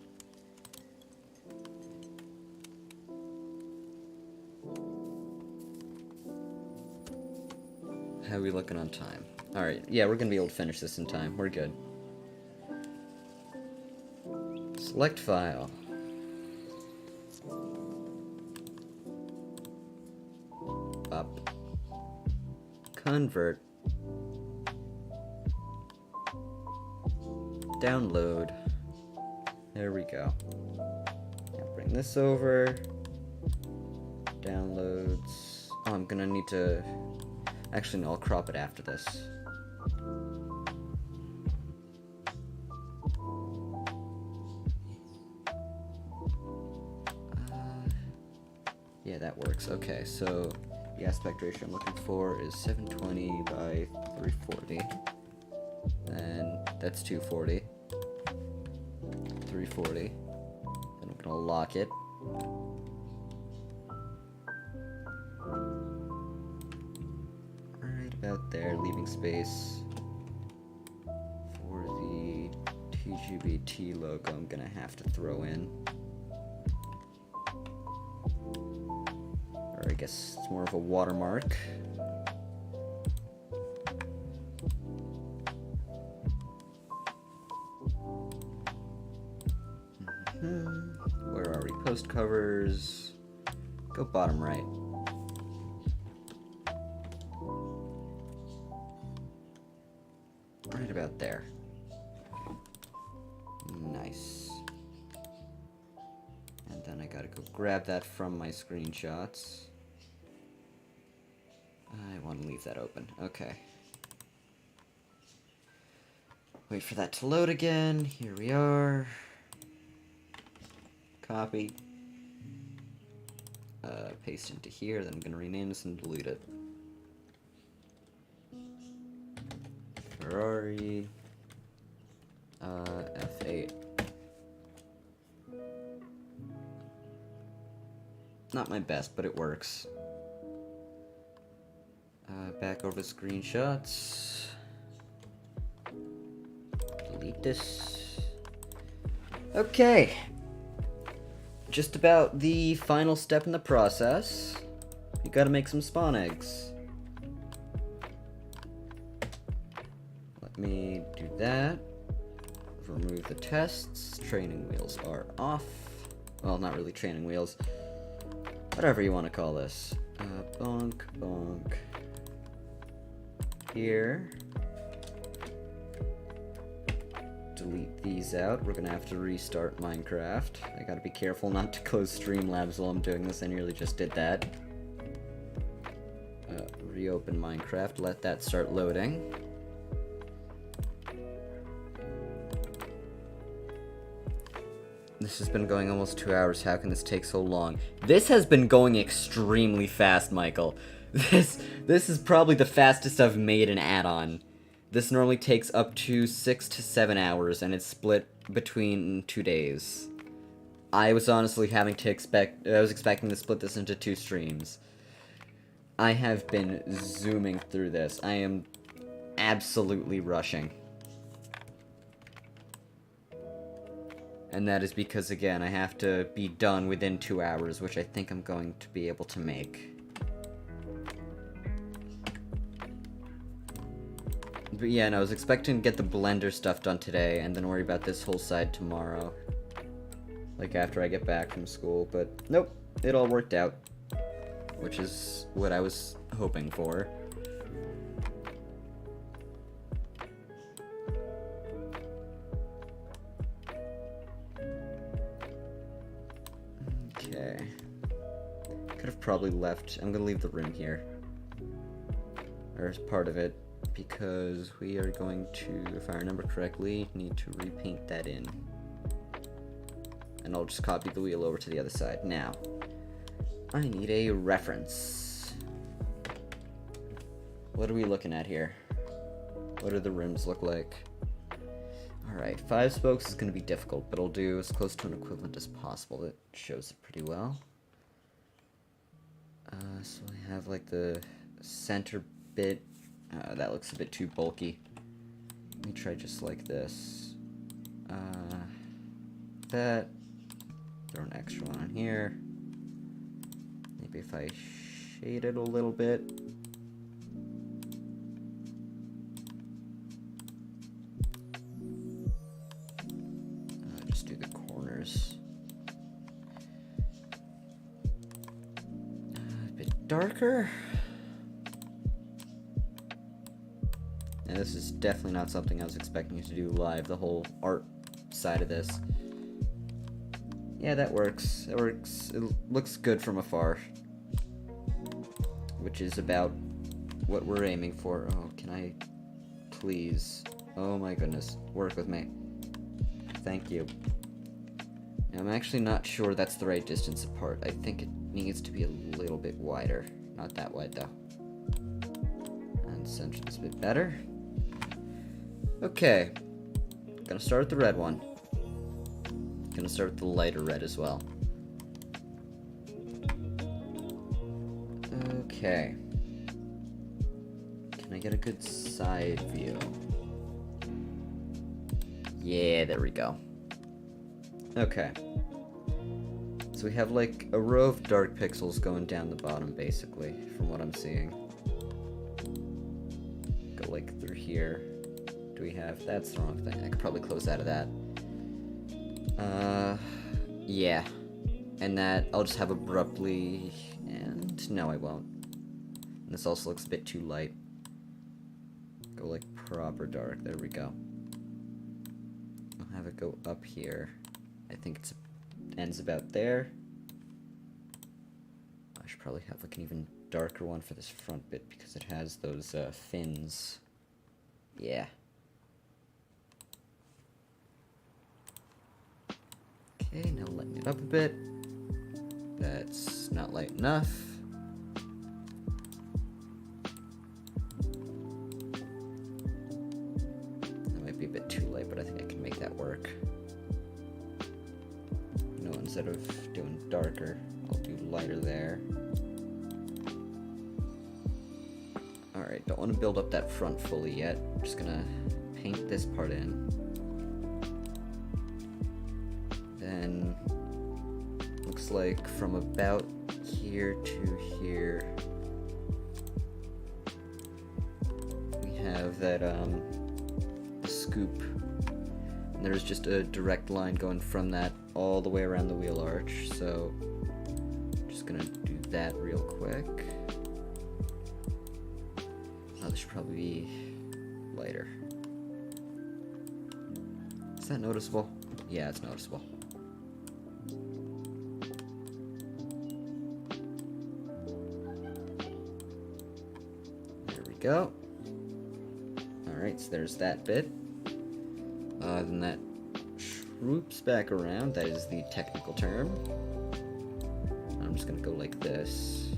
How are we looking on time? Alright, yeah, we're gonna be able to finish this in time. We're good. Select file. Up. Convert. Download. There we go. Now bring this over. Downloads. Oh, I'm gonna need to... Actually, no, I'll crop it after this. Yeah, that works. Okay, so the aspect ratio I'm looking for is 720 by 340. And that's 240. 340. Then I'm gonna lock it. Right about there, leaving space for the TGBT logo I'm gonna have to throw in. Or I guess it's more of a watermark. Where are we? Post covers. Go bottom right. Right about there. Nice. And then I gotta go grab that from my screenshots. I want to leave that open. Okay. Wait for that to load again. Here we are. Copy. Paste into here. Then I'm going to rename this and delete it. Ferrari F8. Not my best, but it works. Back over screenshots. Delete this. Okay. Just about the final step in the process. You gotta make some spawn eggs. Let me do that. Remove the tests. Training wheels are off. Well, not really training wheels. whatever you want to call this. Bonk, bonk. Here. Delete these out. We're gonna have to restart Minecraft. I gotta be careful not to close Streamlabs while I'm doing this. I nearly just did that. Reopen Minecraft. Let that start loading. This has been going almost 2 hours. How can this take so long? This has been going extremely fast, Michael. This is probably the fastest I've made an add-on. This normally takes up to 6 to 7 hours, and it's split between 2 days. I was honestly I was expecting to split this into 2 streams. I have been zooming through this. I am absolutely rushing. And that is because, again, I have to be done within 2 hours, which I think I'm going to be able to make. But yeah, no, I was expecting to get the Blender stuff done today, and then worry about this whole side tomorrow. Like, after I get back from school, but nope, it all worked out. Which is what I was hoping for. Okay. Could have probably left. I'm gonna leave the room here. Or as part of it. Because we are going to, if I remember correctly, need to repaint that in. And I'll just copy the wheel over to the other side. Now, I need a reference. What are we looking at here? What do the rims look like? Alright, 5 spokes is going to be difficult, but I'll do as close to an equivalent as possible. It shows it pretty well. So I have like the center bit. That looks a bit too bulky. Let me try just like this. That. Throw an extra one on here. Maybe if I shade it a little bit. Just do the corners. A bit darker. And this is definitely not something I was expecting you to do live, the whole art side of this. Yeah, that works. It works. It looks good from afar. Which is about what we're aiming for. Oh, can I please? Oh my goodness. Work with me. Thank you. Now, I'm actually not sure that's the right distance apart. I think it needs to be a little bit wider. Not that wide, though. And center this a bit better. Okay. Gonna start with the red one. Gonna start with the lighter red as well. Okay. Can I get a good side view? Yeah, there we go. Okay. So we have like a row of dark pixels going down the bottom, basically, from what I'm seeing. Go like through here. Do we have... That's the wrong thing. I could probably close out of that. Yeah. And that I'll just have abruptly... And no, I won't. And this also looks a bit too light. Go like proper dark. There we go. I'll have it go up here. I think it ends about there. I should probably have like an even darker one for this front bit because it has those fins. Yeah. Okay, now lighten it up a bit. That's not light enough. That might be a bit too light, but I think I can make that work. No, instead of doing darker, I'll do lighter there. Alright, don't want to build up that front fully yet. I'm just gonna paint this part in. Then, looks like from about here to here, we have that, scoop. And there's just a direct line going from that all the way around the wheel arch, so just gonna do that real quick. Oh, this should probably be lighter. Is that noticeable? Yeah, it's noticeable. There we go. Alright, so there's that bit. Then that swoops back around. That is the technical term. I'm just gonna go like this.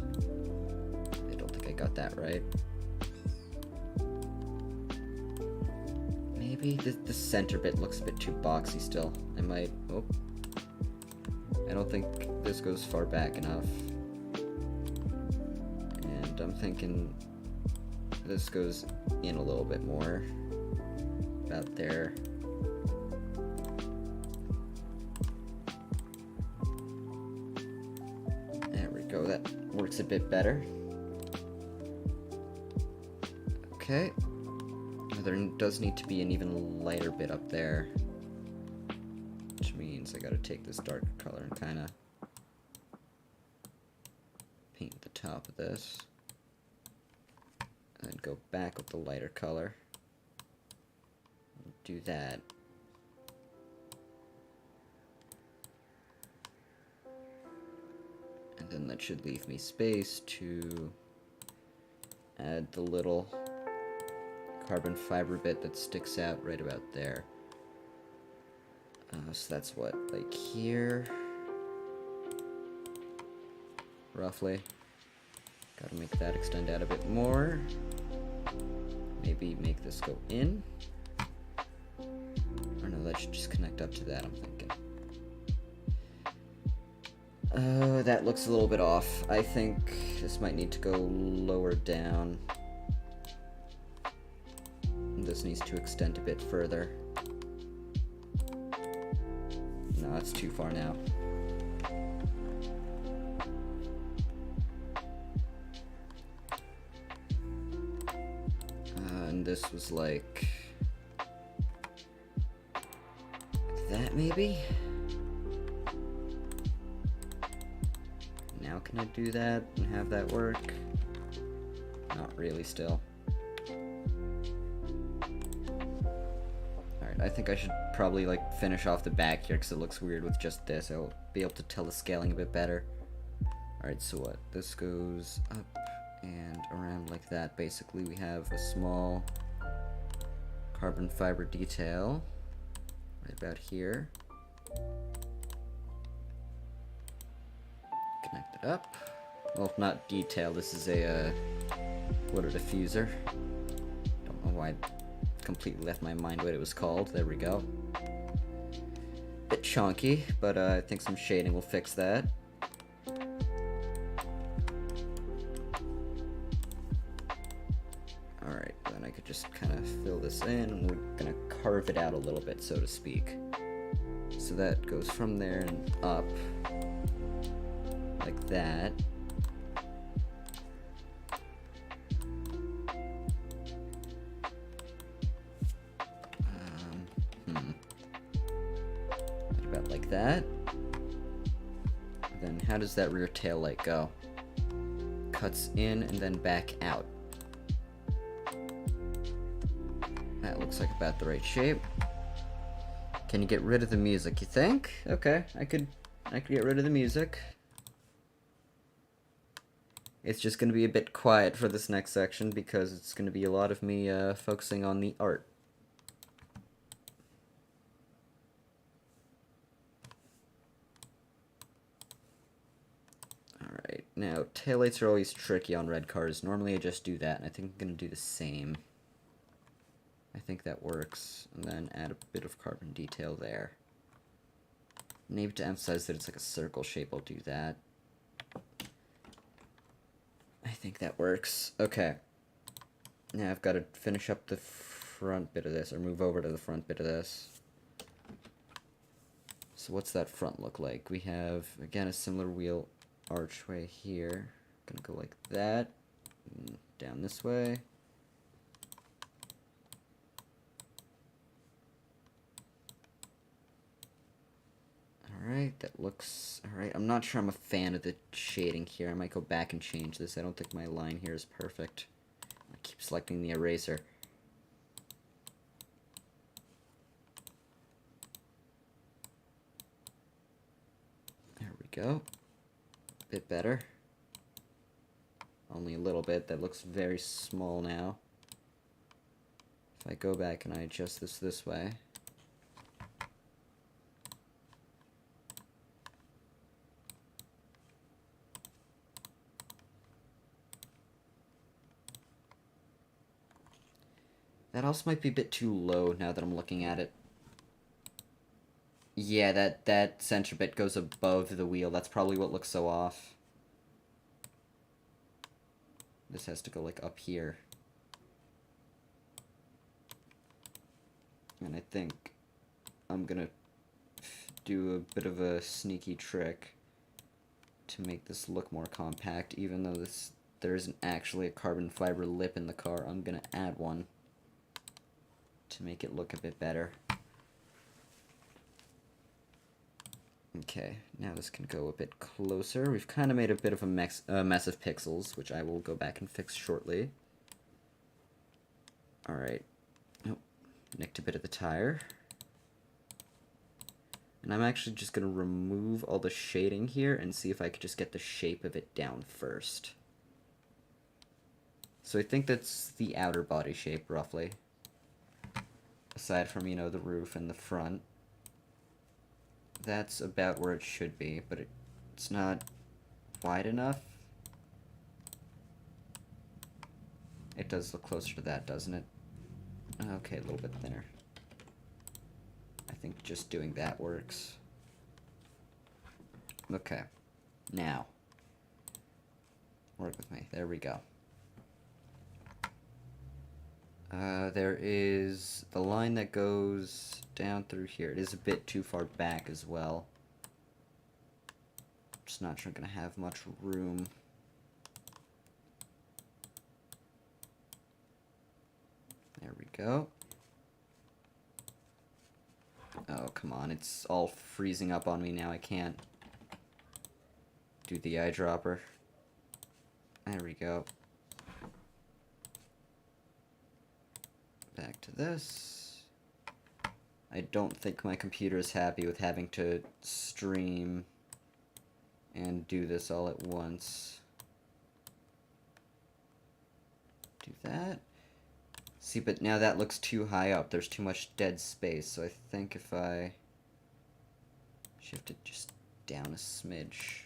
I don't think I got that right. Maybe the center bit looks a bit too boxy still. I might... Oh. I don't think this goes far back enough. And I'm thinking this goes in a little bit more. About there. There we go, that works a bit better. Okay. There does need to be an even lighter bit up there. Which means I gotta take this darker color and kinda paint the top of this. And then go back with the lighter color. Do that. And then that should leave me space to add the little carbon fiber bit that sticks out right about there. So that's what, like here? Roughly. Gotta make that extend out a bit more. Maybe make this go in. Or no, that should just connect up to that, I'm thinking. That looks a little bit off. I think this might need to go lower down. This needs to extend a bit further. No, it's too far now. And this was like that maybe? Now can I do that and have that work? Not really still. Alright, I think I should probably like finish off the back here because it looks weird with just this. I'll be able to tell the scaling a bit better. Alright, so what? This goes up and around like that. Basically we have a small carbon fiber detail right about here. Connect it up. Well, not detail, this is a water diffuser. Don't know why I completely left my mind what it was called. There we go. Bit chunky, but I think some shading will fix that. Alright, then I could just kind of fill this in, and we're gonna carve it out a little bit, so to speak. So that goes from there and up, like that. About like that. Then how does that rear tail light go? Cuts in and then back out. That looks like about the right shape. Can you get rid of the music, you think? Okay, I could get rid of the music. It's just gonna be a bit quiet for this next section because it's gonna be a lot of me focusing on the art. Alright, now taillights are always tricky on red cars. Normally I just do that, and I think I'm gonna do the same. I think that works. And then add a bit of carbon detail there. Maybe to emphasize that it's like a circle shape, I'll do that. I think that works. Okay. Now I've got to finish up the front bit of this, or move over to the front bit of this. So what's that front look like? We have, again, a similar wheel archway here. Gonna go like that. Down this way. Alright, that looks... Alright, I'm not sure I'm a fan of the shading here. I might go back and change this. I don't think my line here is perfect. I keep selecting the eraser. There we go. Bit better. Only a little bit. That looks very small now. If I go back and I adjust this way... That also might be a bit too low now that I'm looking at it. Yeah, that center bit goes above the wheel. That's probably what looks so off. This has to go, like, up here. And I think I'm gonna do a bit of a sneaky trick to make this look more compact, even though there isn't actually a carbon fiber lip in the car. I'm gonna add one to make it look a bit better. Okay, now this can go a bit closer. We've kind of made a bit of a mess of pixels, which I will go back and fix shortly. Alright. Nope. Nicked a bit of the tire. And I'm actually just going to remove all the shading here and see if I could just get the shape of it down first. So I think that's the outer body shape, roughly. Aside from, you know, the roof and the front. That's about where it should be, but it's not wide enough. It does look closer to that, doesn't it? Okay, a little bit thinner. I think just doing that works. Okay. Now. Work with me. There we go. There is the line that goes down through here. It is a bit too far back as well. Just not sure I'm gonna have much room. There we go. Oh, come on. It's all freezing up on me now. I can't do the eyedropper. There we go. Back to this. I don't think my computer is happy with having to stream and do this all at once. Do that. See, but now that looks too high up. There's too much dead space, so I think if I shift it just down a smidge.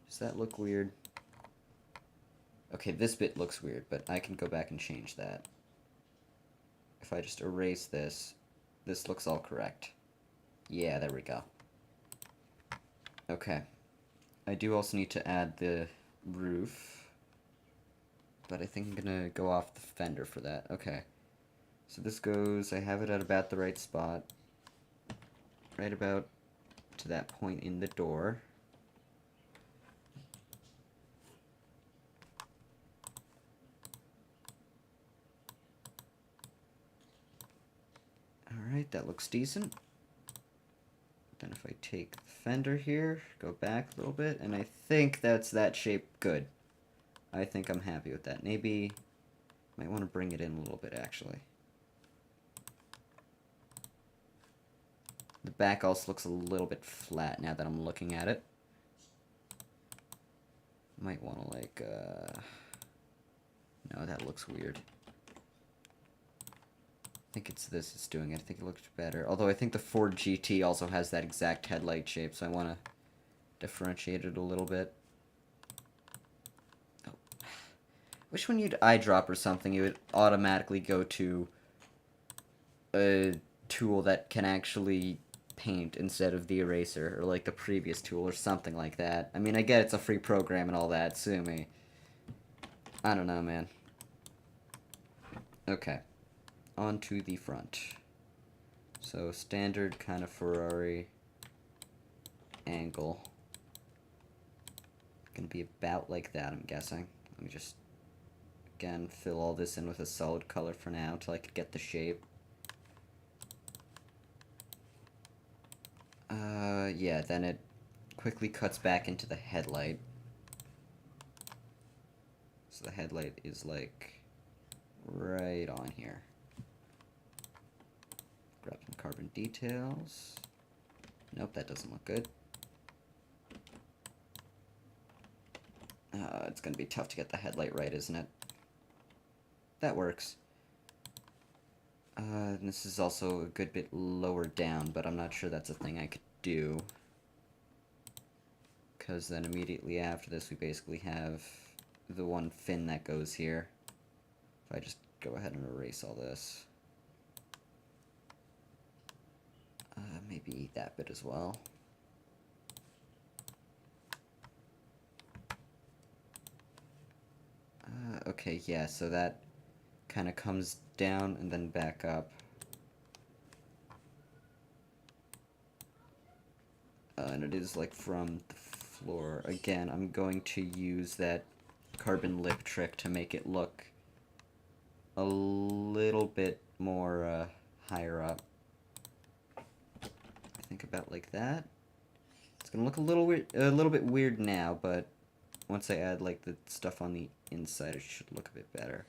Does that look weird? Okay, this bit looks weird, but I can go back and change that. If I just erase this, this looks all correct. Yeah, there we go. Okay. I do also need to add the roof, but I think I'm gonna go off the fender for that. Okay. So this goes, I have it at about the right spot. Right about to that point in the door. Alright, that looks decent. Then if I take the fender here, go back a little bit, and I think that's that shape good. I think I'm happy with that. Maybe, might want to bring it in a little bit, actually. The back also looks a little bit flat now that I'm looking at it. Might want to, like, no, that looks weird. I think it's this that's doing it. I think it looks better. Although I think the Ford GT also has that exact headlight shape, so I want to differentiate it a little bit. Oh. Wish when you'd eyedrop or something, you would automatically go to a tool that can actually paint instead of the eraser, or like the previous tool, or something like that. I mean, I get it's a free program and all that, sue me. I don't know, man. Okay. Onto the front. So standard kind of Ferrari angle. Gonna be about like that, I'm guessing. Let me just again fill all this in with a solid color for now until I could get the shape. Yeah, then it quickly cuts back into the headlight. So the headlight is like right on here. Grab some carbon details. Nope, that doesn't look good. It's gonna be tough to get the headlight right, isn't it? That works. And this is also a good bit lower down, but I'm not sure that's a thing I could do. Because then immediately after this we basically have the one fin that goes here. If I just go ahead and erase all this. Maybe that bit as well. Okay, yeah, so that kind of comes down and then back up. And it is like from the floor. Again, I'm going to use that carbon lip trick to make it look a little bit more higher up. I think about like that. It's gonna look a little weird, a little bit weird now, but once I add like the stuff on the inside, it should look a bit better.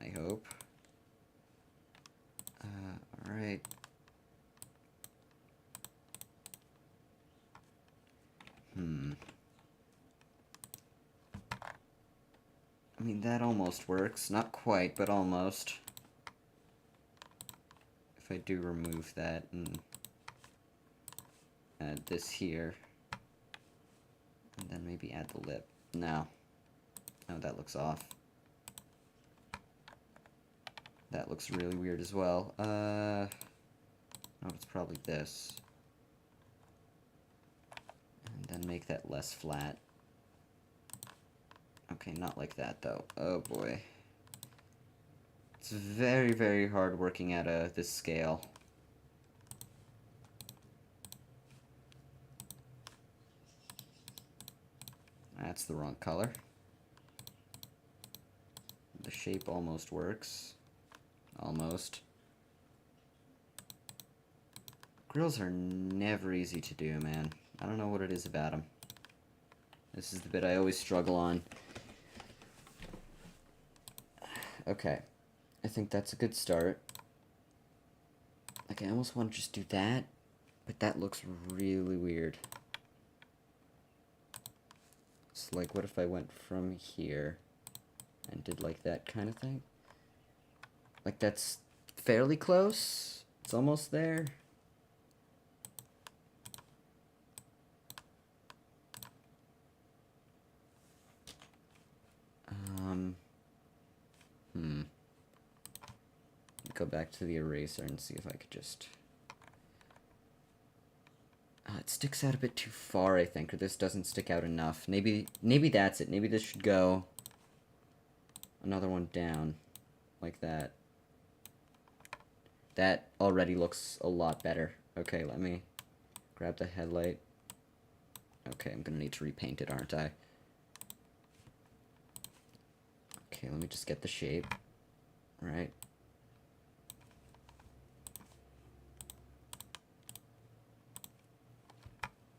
I hope. Alright. I mean, that almost works. Not quite, but almost. If I do remove that and add this here. And then maybe add the lip. No. No, that looks off. That looks really weird as well. Oh, it's probably this. And then make that less flat. Okay, not like that, though. Oh, boy. It's very, very hard working at this scale. That's the wrong color. The shape almost works. Almost. Grills are never easy to do, man. I don't know what it is about them. This is the bit I always struggle on. Okay. I think that's a good start. Like, I almost want to just do that, but that looks really weird. It's like, what if I went from here and did like that kind of thing? Like, that's fairly close. It's almost there. Go back to the eraser and see if I could just... it sticks out a bit too far, I think, or this doesn't stick out enough. Maybe that's it. Maybe this should go another one down, like that. That already looks a lot better. Okay, let me grab the headlight. Okay, I'm gonna need to repaint it, aren't I? Okay, let me just get the shape. Right.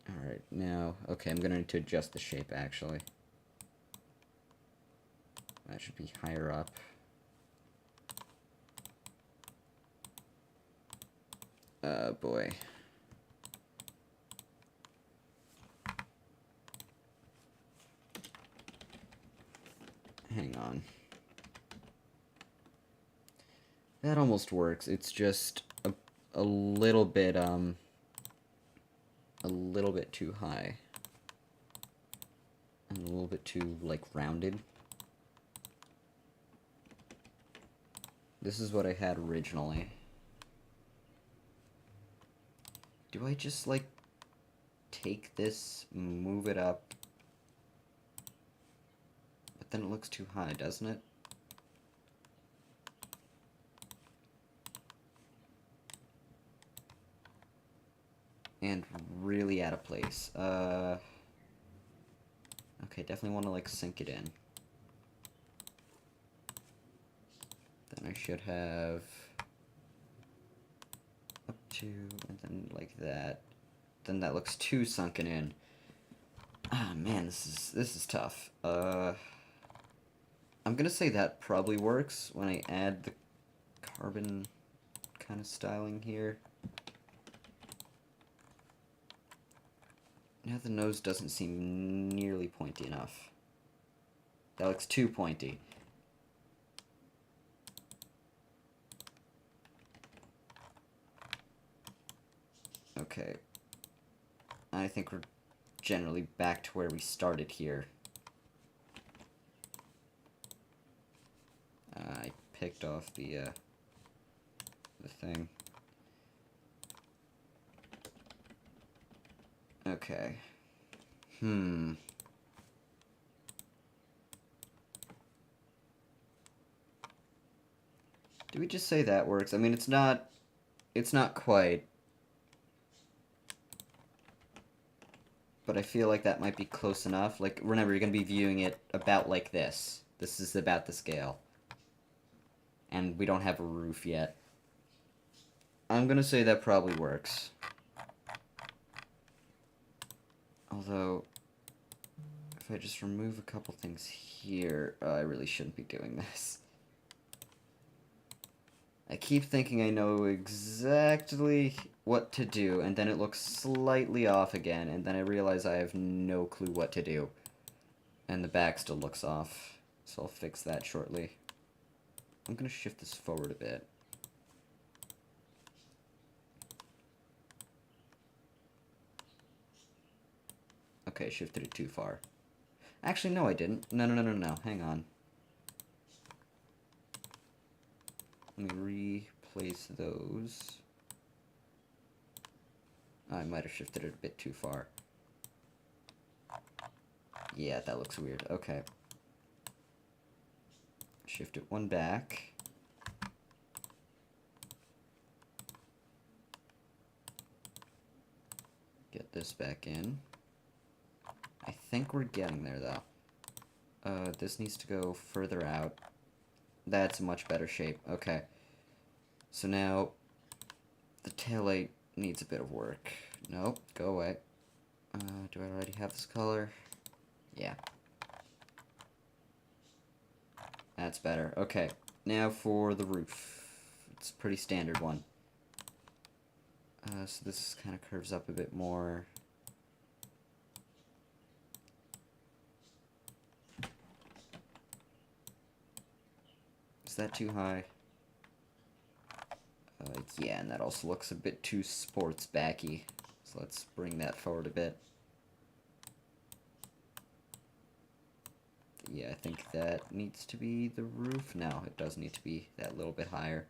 Alright, now, okay, I'm gonna need to adjust the shape, actually. That should be higher up. Oh, boy. Hang on. That almost works. It's just a little bit too high. And a little bit too, like, rounded. This is what I had originally. Do I just, like, take this, move it up? But then it looks too high, doesn't it? And really out of place. Okay, definitely want to, like, sink it in. Then I should have 2, and then like that. Then that looks too sunken in. Ah, man, this is tough. I'm gonna say that probably works when I add the carbon kind of styling here. Now the nose doesn't seem nearly pointy enough. That looks too pointy. Okay. I think we're generally back to where we started here. I picked off the thing. Okay. Do we just say that works? I mean, it's not quite. But I feel like that might be close enough. Like, remember, you're going to be viewing it about like this. This is about the scale. And we don't have a roof yet. I'm going to say that probably works. Although, if I just remove a couple things here, I really shouldn't be doing this. I keep thinking I know exactly what to do, and then it looks slightly off again, and then I realize I have no clue what to do. And the back still looks off, so I'll fix that shortly. I'm gonna shift this forward a bit. Okay, shifted it too far. Actually, no, I didn't. No, hang on. Let me replace those. I might have shifted it a bit too far. Yeah, that looks weird. Okay. Shift it one back. Get this back in. I think we're getting there, though. This needs to go further out. That's a much better shape. Okay. So now, the taillight needs a bit of work. Nope, go away. Do I already have this color? Yeah. That's better. Okay, now for the roof. It's a pretty standard one. So this kind of curves up a bit more. Is that too high? Yeah, and that also looks a bit too sports backy. So let's bring that forward a bit. Yeah, I think that needs to be the roof. No, it does need to be that little bit higher.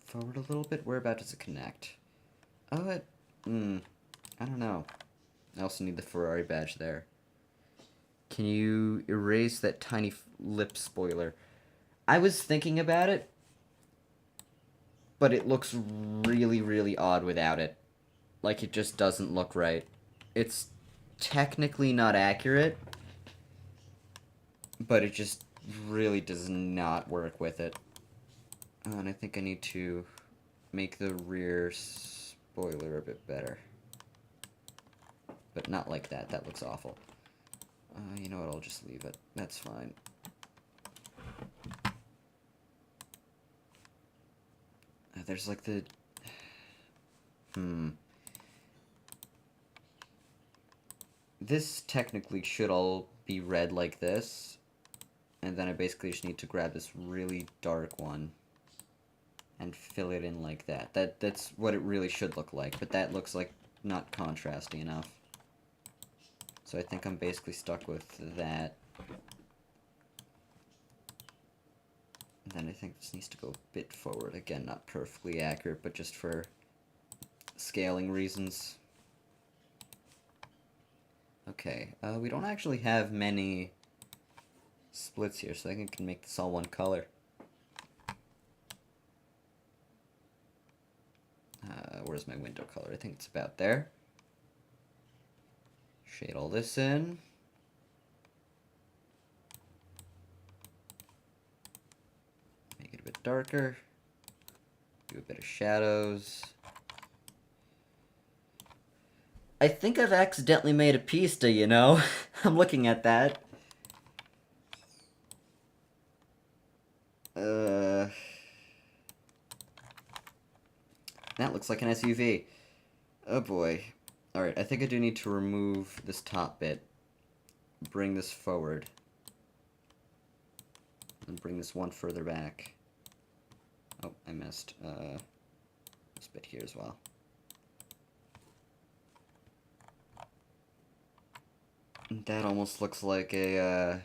Forward a little bit. Whereabout does it connect? Oh, I don't know. I also need the Ferrari badge there. Can you erase that tiny lip spoiler? I was thinking about it, but it looks really, really odd without it. Like, it just doesn't look right. It's technically not accurate, but it just really does not work with it. And I think I need to make the rear spoiler a bit better. But not like that. That looks awful. You know what? I'll just leave it. That's fine. There's like the... This technically should all be red like this. And then I basically just need to grab this really dark one and fill it in like that. That's what it really should look like, but that looks like not contrasty enough. So I think I'm basically stuck with that. And then I think this needs to go a bit forward. Again, not perfectly accurate, but just for scaling reasons. Okay, we don't actually have many splits here, so I think I can make this all one color. Where's my window color? I think it's about there. Shade all this in. darker. Do a bit of shadows. I think I've accidentally made a pista, you know? I'm looking at that. That looks like an SUV. Oh boy. Alright, I think I do need to remove this top bit. Bring this forward. And bring this one further back. Oh, I missed. This bit here as well. That almost looks like a,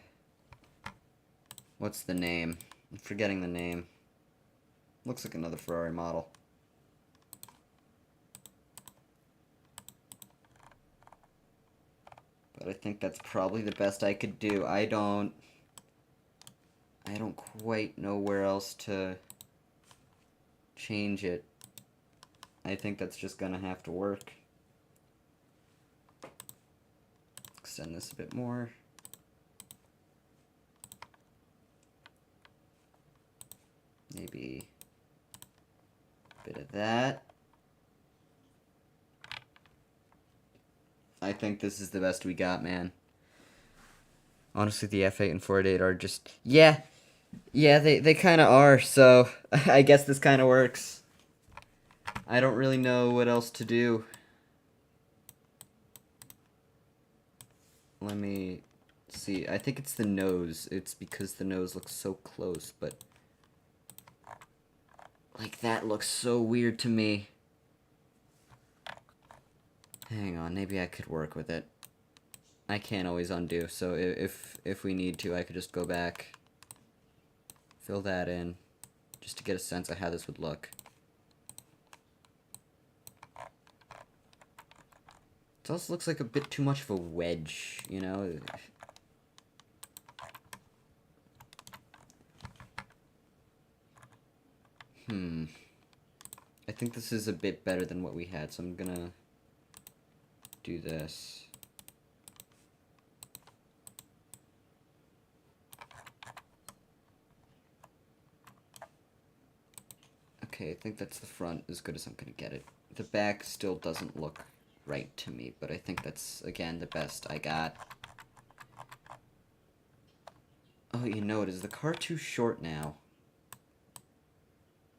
what's the name? I'm forgetting the name. Looks like another Ferrari model. But I think that's probably the best I could do. I don't quite know where else to change it. I think that's just gonna have to work. Extend this a bit more. Maybe a bit of that. I think this is the best we got, man. Honestly, the F8 and 48 are just... Yeah, they kind of are, so I guess this kind of works. I don't really know what else to do. Let me see. I think it's the nose. It's because the nose looks so close, but... Like, that looks so weird to me. Hang on, maybe I could work with it. I can't always undo, so if we need to, I could just go back, fill that in, just to get a sense of how this would look. It also looks like a bit too much of a wedge, you know? I think this is a bit better than what we had, so I'm gonna do this. Okay, I think that's the front as good as I'm gonna get it. The back still doesn't look right to me, but I think that's, again, the best I got. Oh, you know it. Is the car too short now?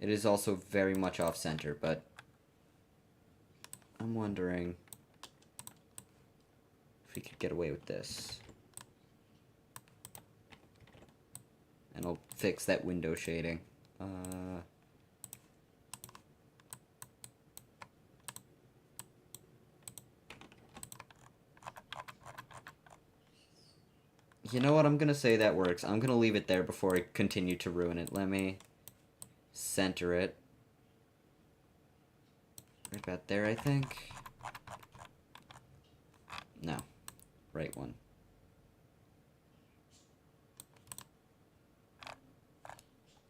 It is also very much off-center, but I'm wondering if we could get away with this. And I'll fix that window shading. You know what? I'm gonna say that works. I'm gonna leave it there before I continue to ruin it. Let me center it. Right about there, I think. No. Right one.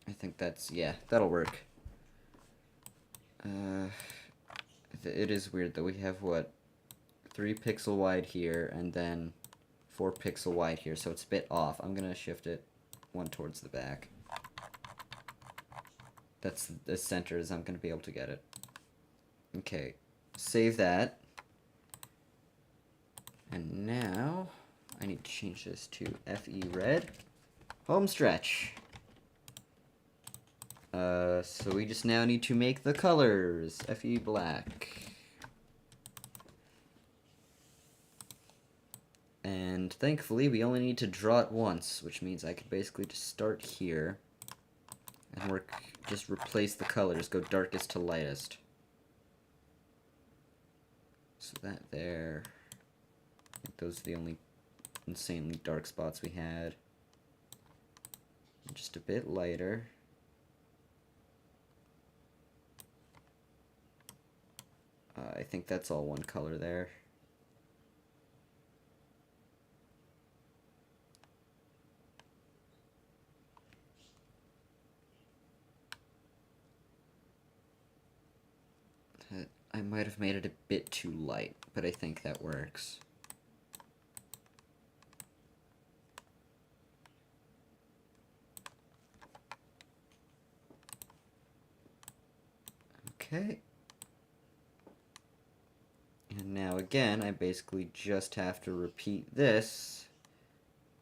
I think that's... yeah, that'll work. It is weird that we have, what, 3 pixel wide here, and then 4 pixel wide here, so it's a bit off. I'm gonna shift it one towards the back. That's as center as I'm gonna be able to get it. Okay, save that. And now, I need to change this to FE red. Home stretch. So we just now need to make the colors. FE black. And thankfully, we only need to draw it once, which means I could basically just start here and just replace the colors, go darkest to lightest. So that there, I think those are the only insanely dark spots we had. Just a bit lighter. I think that's all one color there. I might have made it a bit too light, but I think that works. Okay. And now again, I basically just have to repeat this.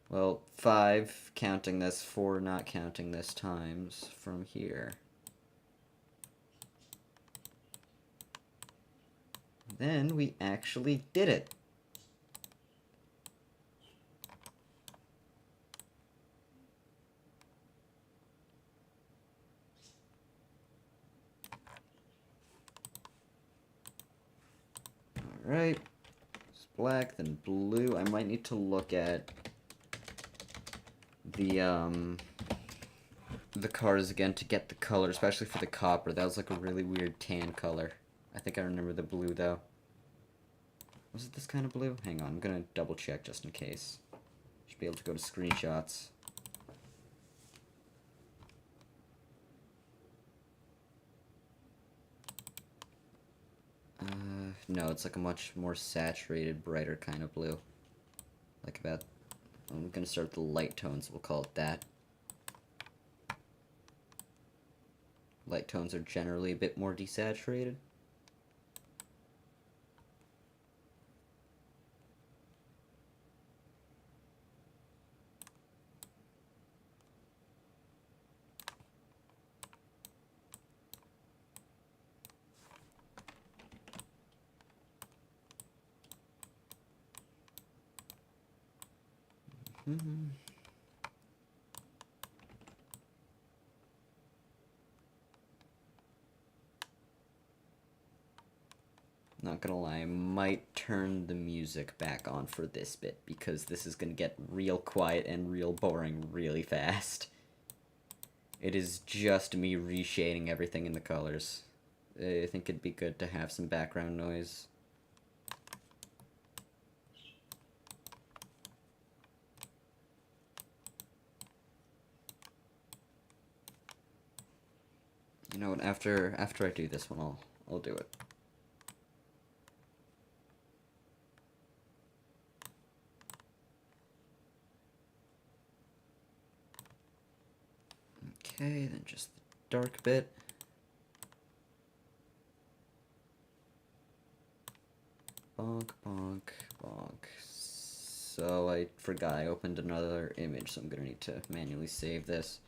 Well, 5 counting this, 4 not counting this times from here. Then we actually did it. Alright. It's black, then blue. I might need to look at the cars again to get the color, especially for the copper. That was like a really weird tan color. I think I remember the blue though. Was it this kind of blue? Hang on, I'm gonna double check just in case. Should be able to go to screenshots. No, it's like a much more saturated, brighter kind of blue. Like about, I'm gonna start with the light tones, we'll call it that. Light tones are generally a bit more desaturated. Not gonna lie, I might turn the music back on for this bit, because this is gonna get real quiet and real boring really fast. It is just me reshading everything in the colors. I think it'd be good to have some background noise. You know what, after I do this one, I'll do it. Okay, then just the dark bit. Bonk, bonk, bonk. So I forgot I opened another image, so I'm gonna need to manually save this.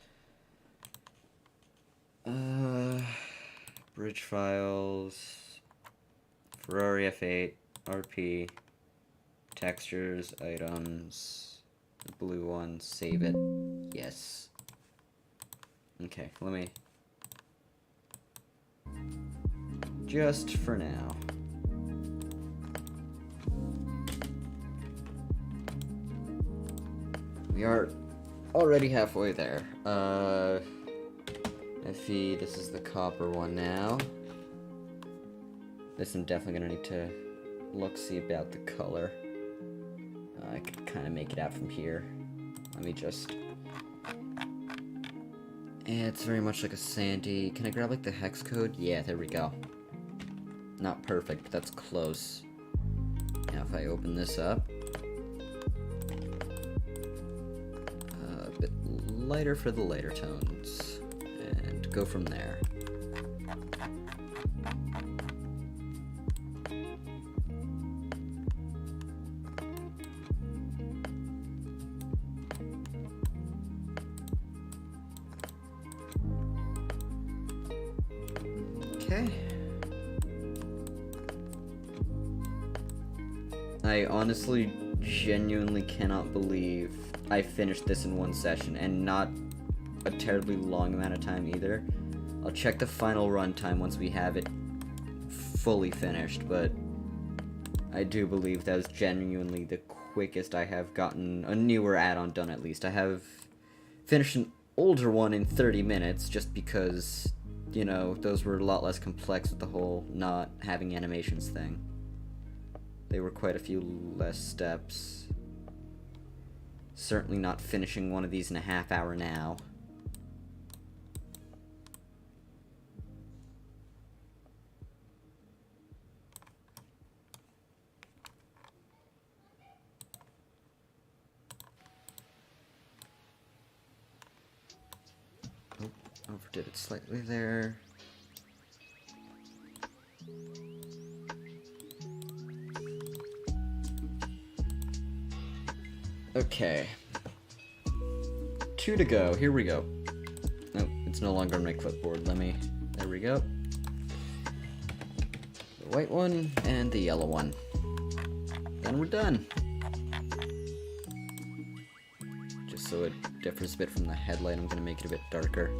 Bridge files, Ferrari F8, RP, textures, items, the blue one, save it, yes. Okay, let me, just for now. We are already halfway there. FE, this is the copper one now. This I'm definitely gonna need to look-see about the color. I could kind of make it out from here. Let me just... Yeah, it's very much like a sandy... Can I grab like the hex code? Yeah, there we go. Not perfect, but that's close. Now if I open this up... a bit lighter for the later tones. And go from there. Okay. I honestly, genuinely cannot believe I finished this in one session, and not a terribly long amount of time either. I'll check the final run time once we have it fully finished, but I do believe that was genuinely the quickest I have gotten a newer add-on done, at least. I have finished an older one in 30 minutes, just because, you know, those were a lot less complex with the whole not having animations thing. They were quite a few less steps. Certainly not finishing one of these in a half hour now. Oh, overdid it slightly there. Okay. 2 to go. Here we go. Nope, it's no longer on my clipboard. There we go. The white one and the yellow one. Then we're done. Just so it differs a bit from the headlight, I'm gonna make it a bit darker.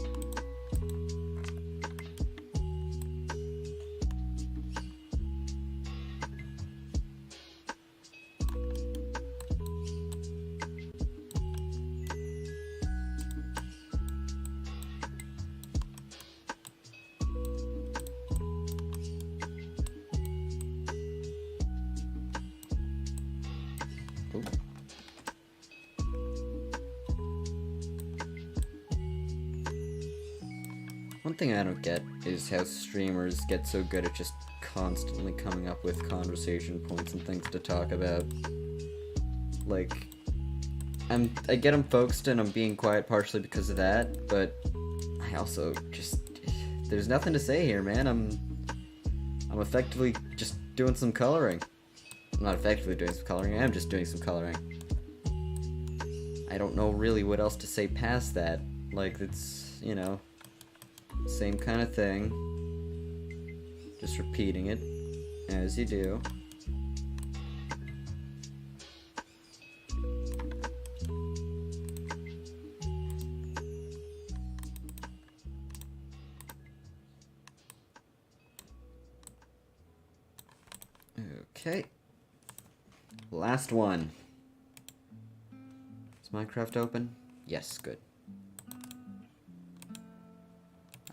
Ooh. One thing I don't get is how streamers get so good at just constantly coming up with conversation points and things to talk about. Like, I get I'm focused and I'm being quiet partially because of that, but I also just, there's nothing to say here, man. I'm effectively just doing some coloring. I'm not effectively doing some coloring, I am just doing some coloring. I don't know really what else to say past that. Like, it's, you know, same kind of thing. Just repeating it, as you do. Okay. Last one. Is Minecraft open? Yes, good.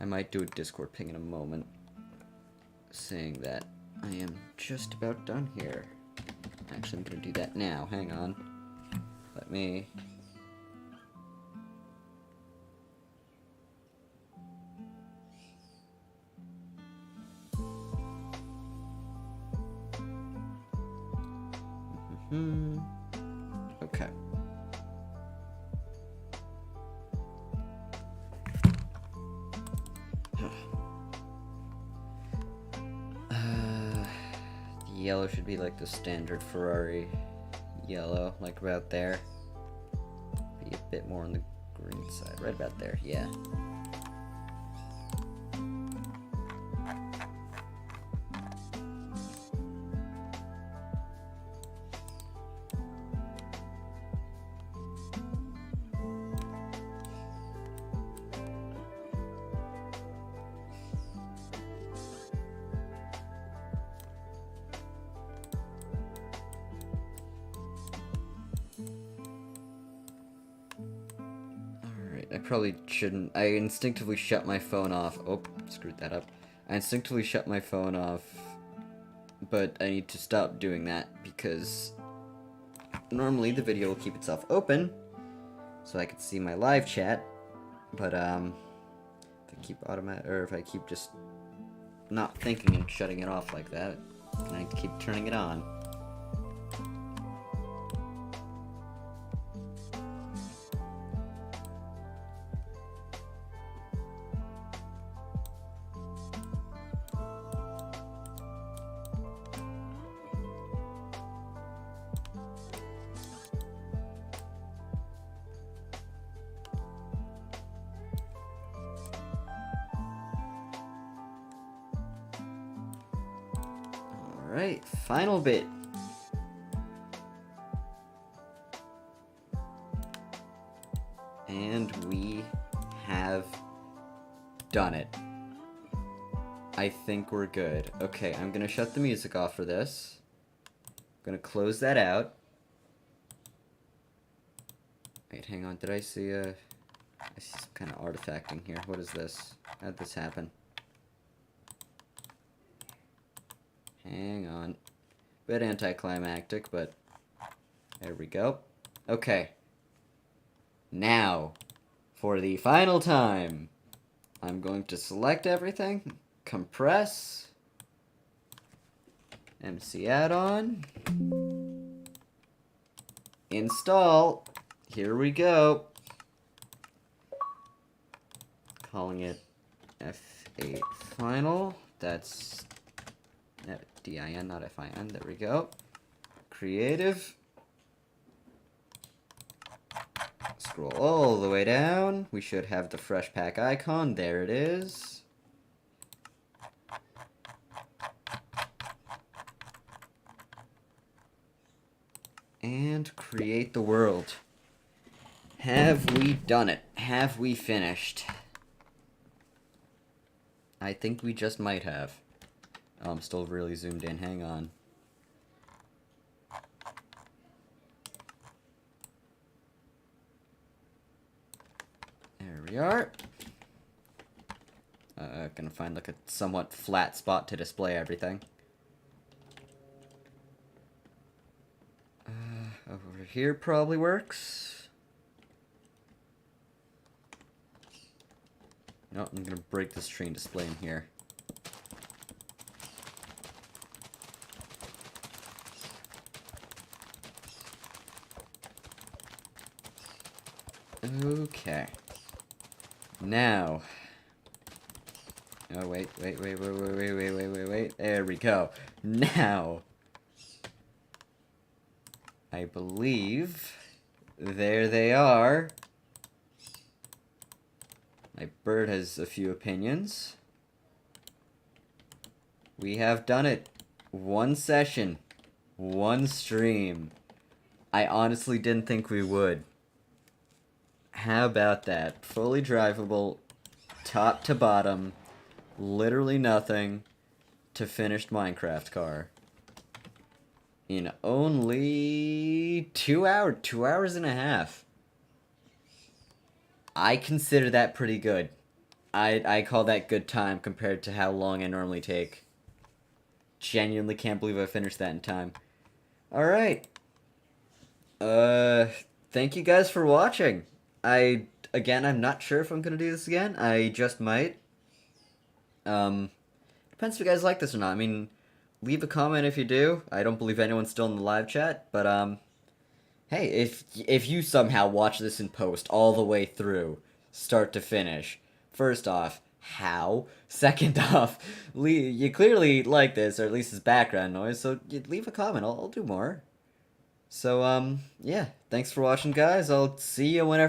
I might do a Discord ping in a moment, saying that I am just about done here. Actually, I'm gonna do that now. Hang on. Let me... Okay. The yellow should be like the standard Ferrari yellow, like about there. Be a bit more on the green side, right about there, yeah. I probably shouldn't. I instinctively shut my phone off. Oh, screwed that up. I instinctively shut my phone off, but I need to stop doing that because normally the video will keep itself open so I can see my live chat, but if I keep if I keep just not thinking and shutting it off like that, and I keep turning it on. Alright, final bit. And we have done it. I think we're good. Okay, I'm gonna shut the music off for this. I'm gonna close that out. Wait, hang on, did I see I see some kind of artifact in here. What is this? How'd this happen? Hang on. Bit anticlimactic, but there we go. Okay. Now, for the final time, I'm going to select everything, compress, MC add-on, install. Here we go. Calling it F8 final. That's D-I-N, not F-I-N. There we go. Creative. Scroll all the way down. We should have the fresh pack icon. There it is. And create the world. Have we done it? Have we finished? I think we just might have. Oh, I'm still really zoomed in. Hang on. There we are. Gonna find like a somewhat flat spot to display everything. Over here probably works. No, I'm gonna break this tree and display in here. Okay. Now. Oh, wait. There we go. Now. I believe there they are. My bird has a few opinions. We have done it. One session. One stream. I honestly didn't think we would. How about that? Fully drivable, top to bottom, literally nothing, to finished Minecraft car. In only 2 hours and a half. I consider that pretty good. I call that good time compared to how long I normally take. Genuinely can't believe I finished that in time. Alright. Thank you guys for watching. Again, I'm not sure if I'm gonna do this again. I just might. Depends if you guys like this or not. I mean, leave a comment if you do. I don't believe anyone's still in the live chat, but, hey, if you somehow watch this in post all the way through, start to finish, first off, how? Second off, you clearly like this, or at least it's background noise, so leave a comment. I'll do more. So, yeah, thanks for watching, guys. I'll see you whenever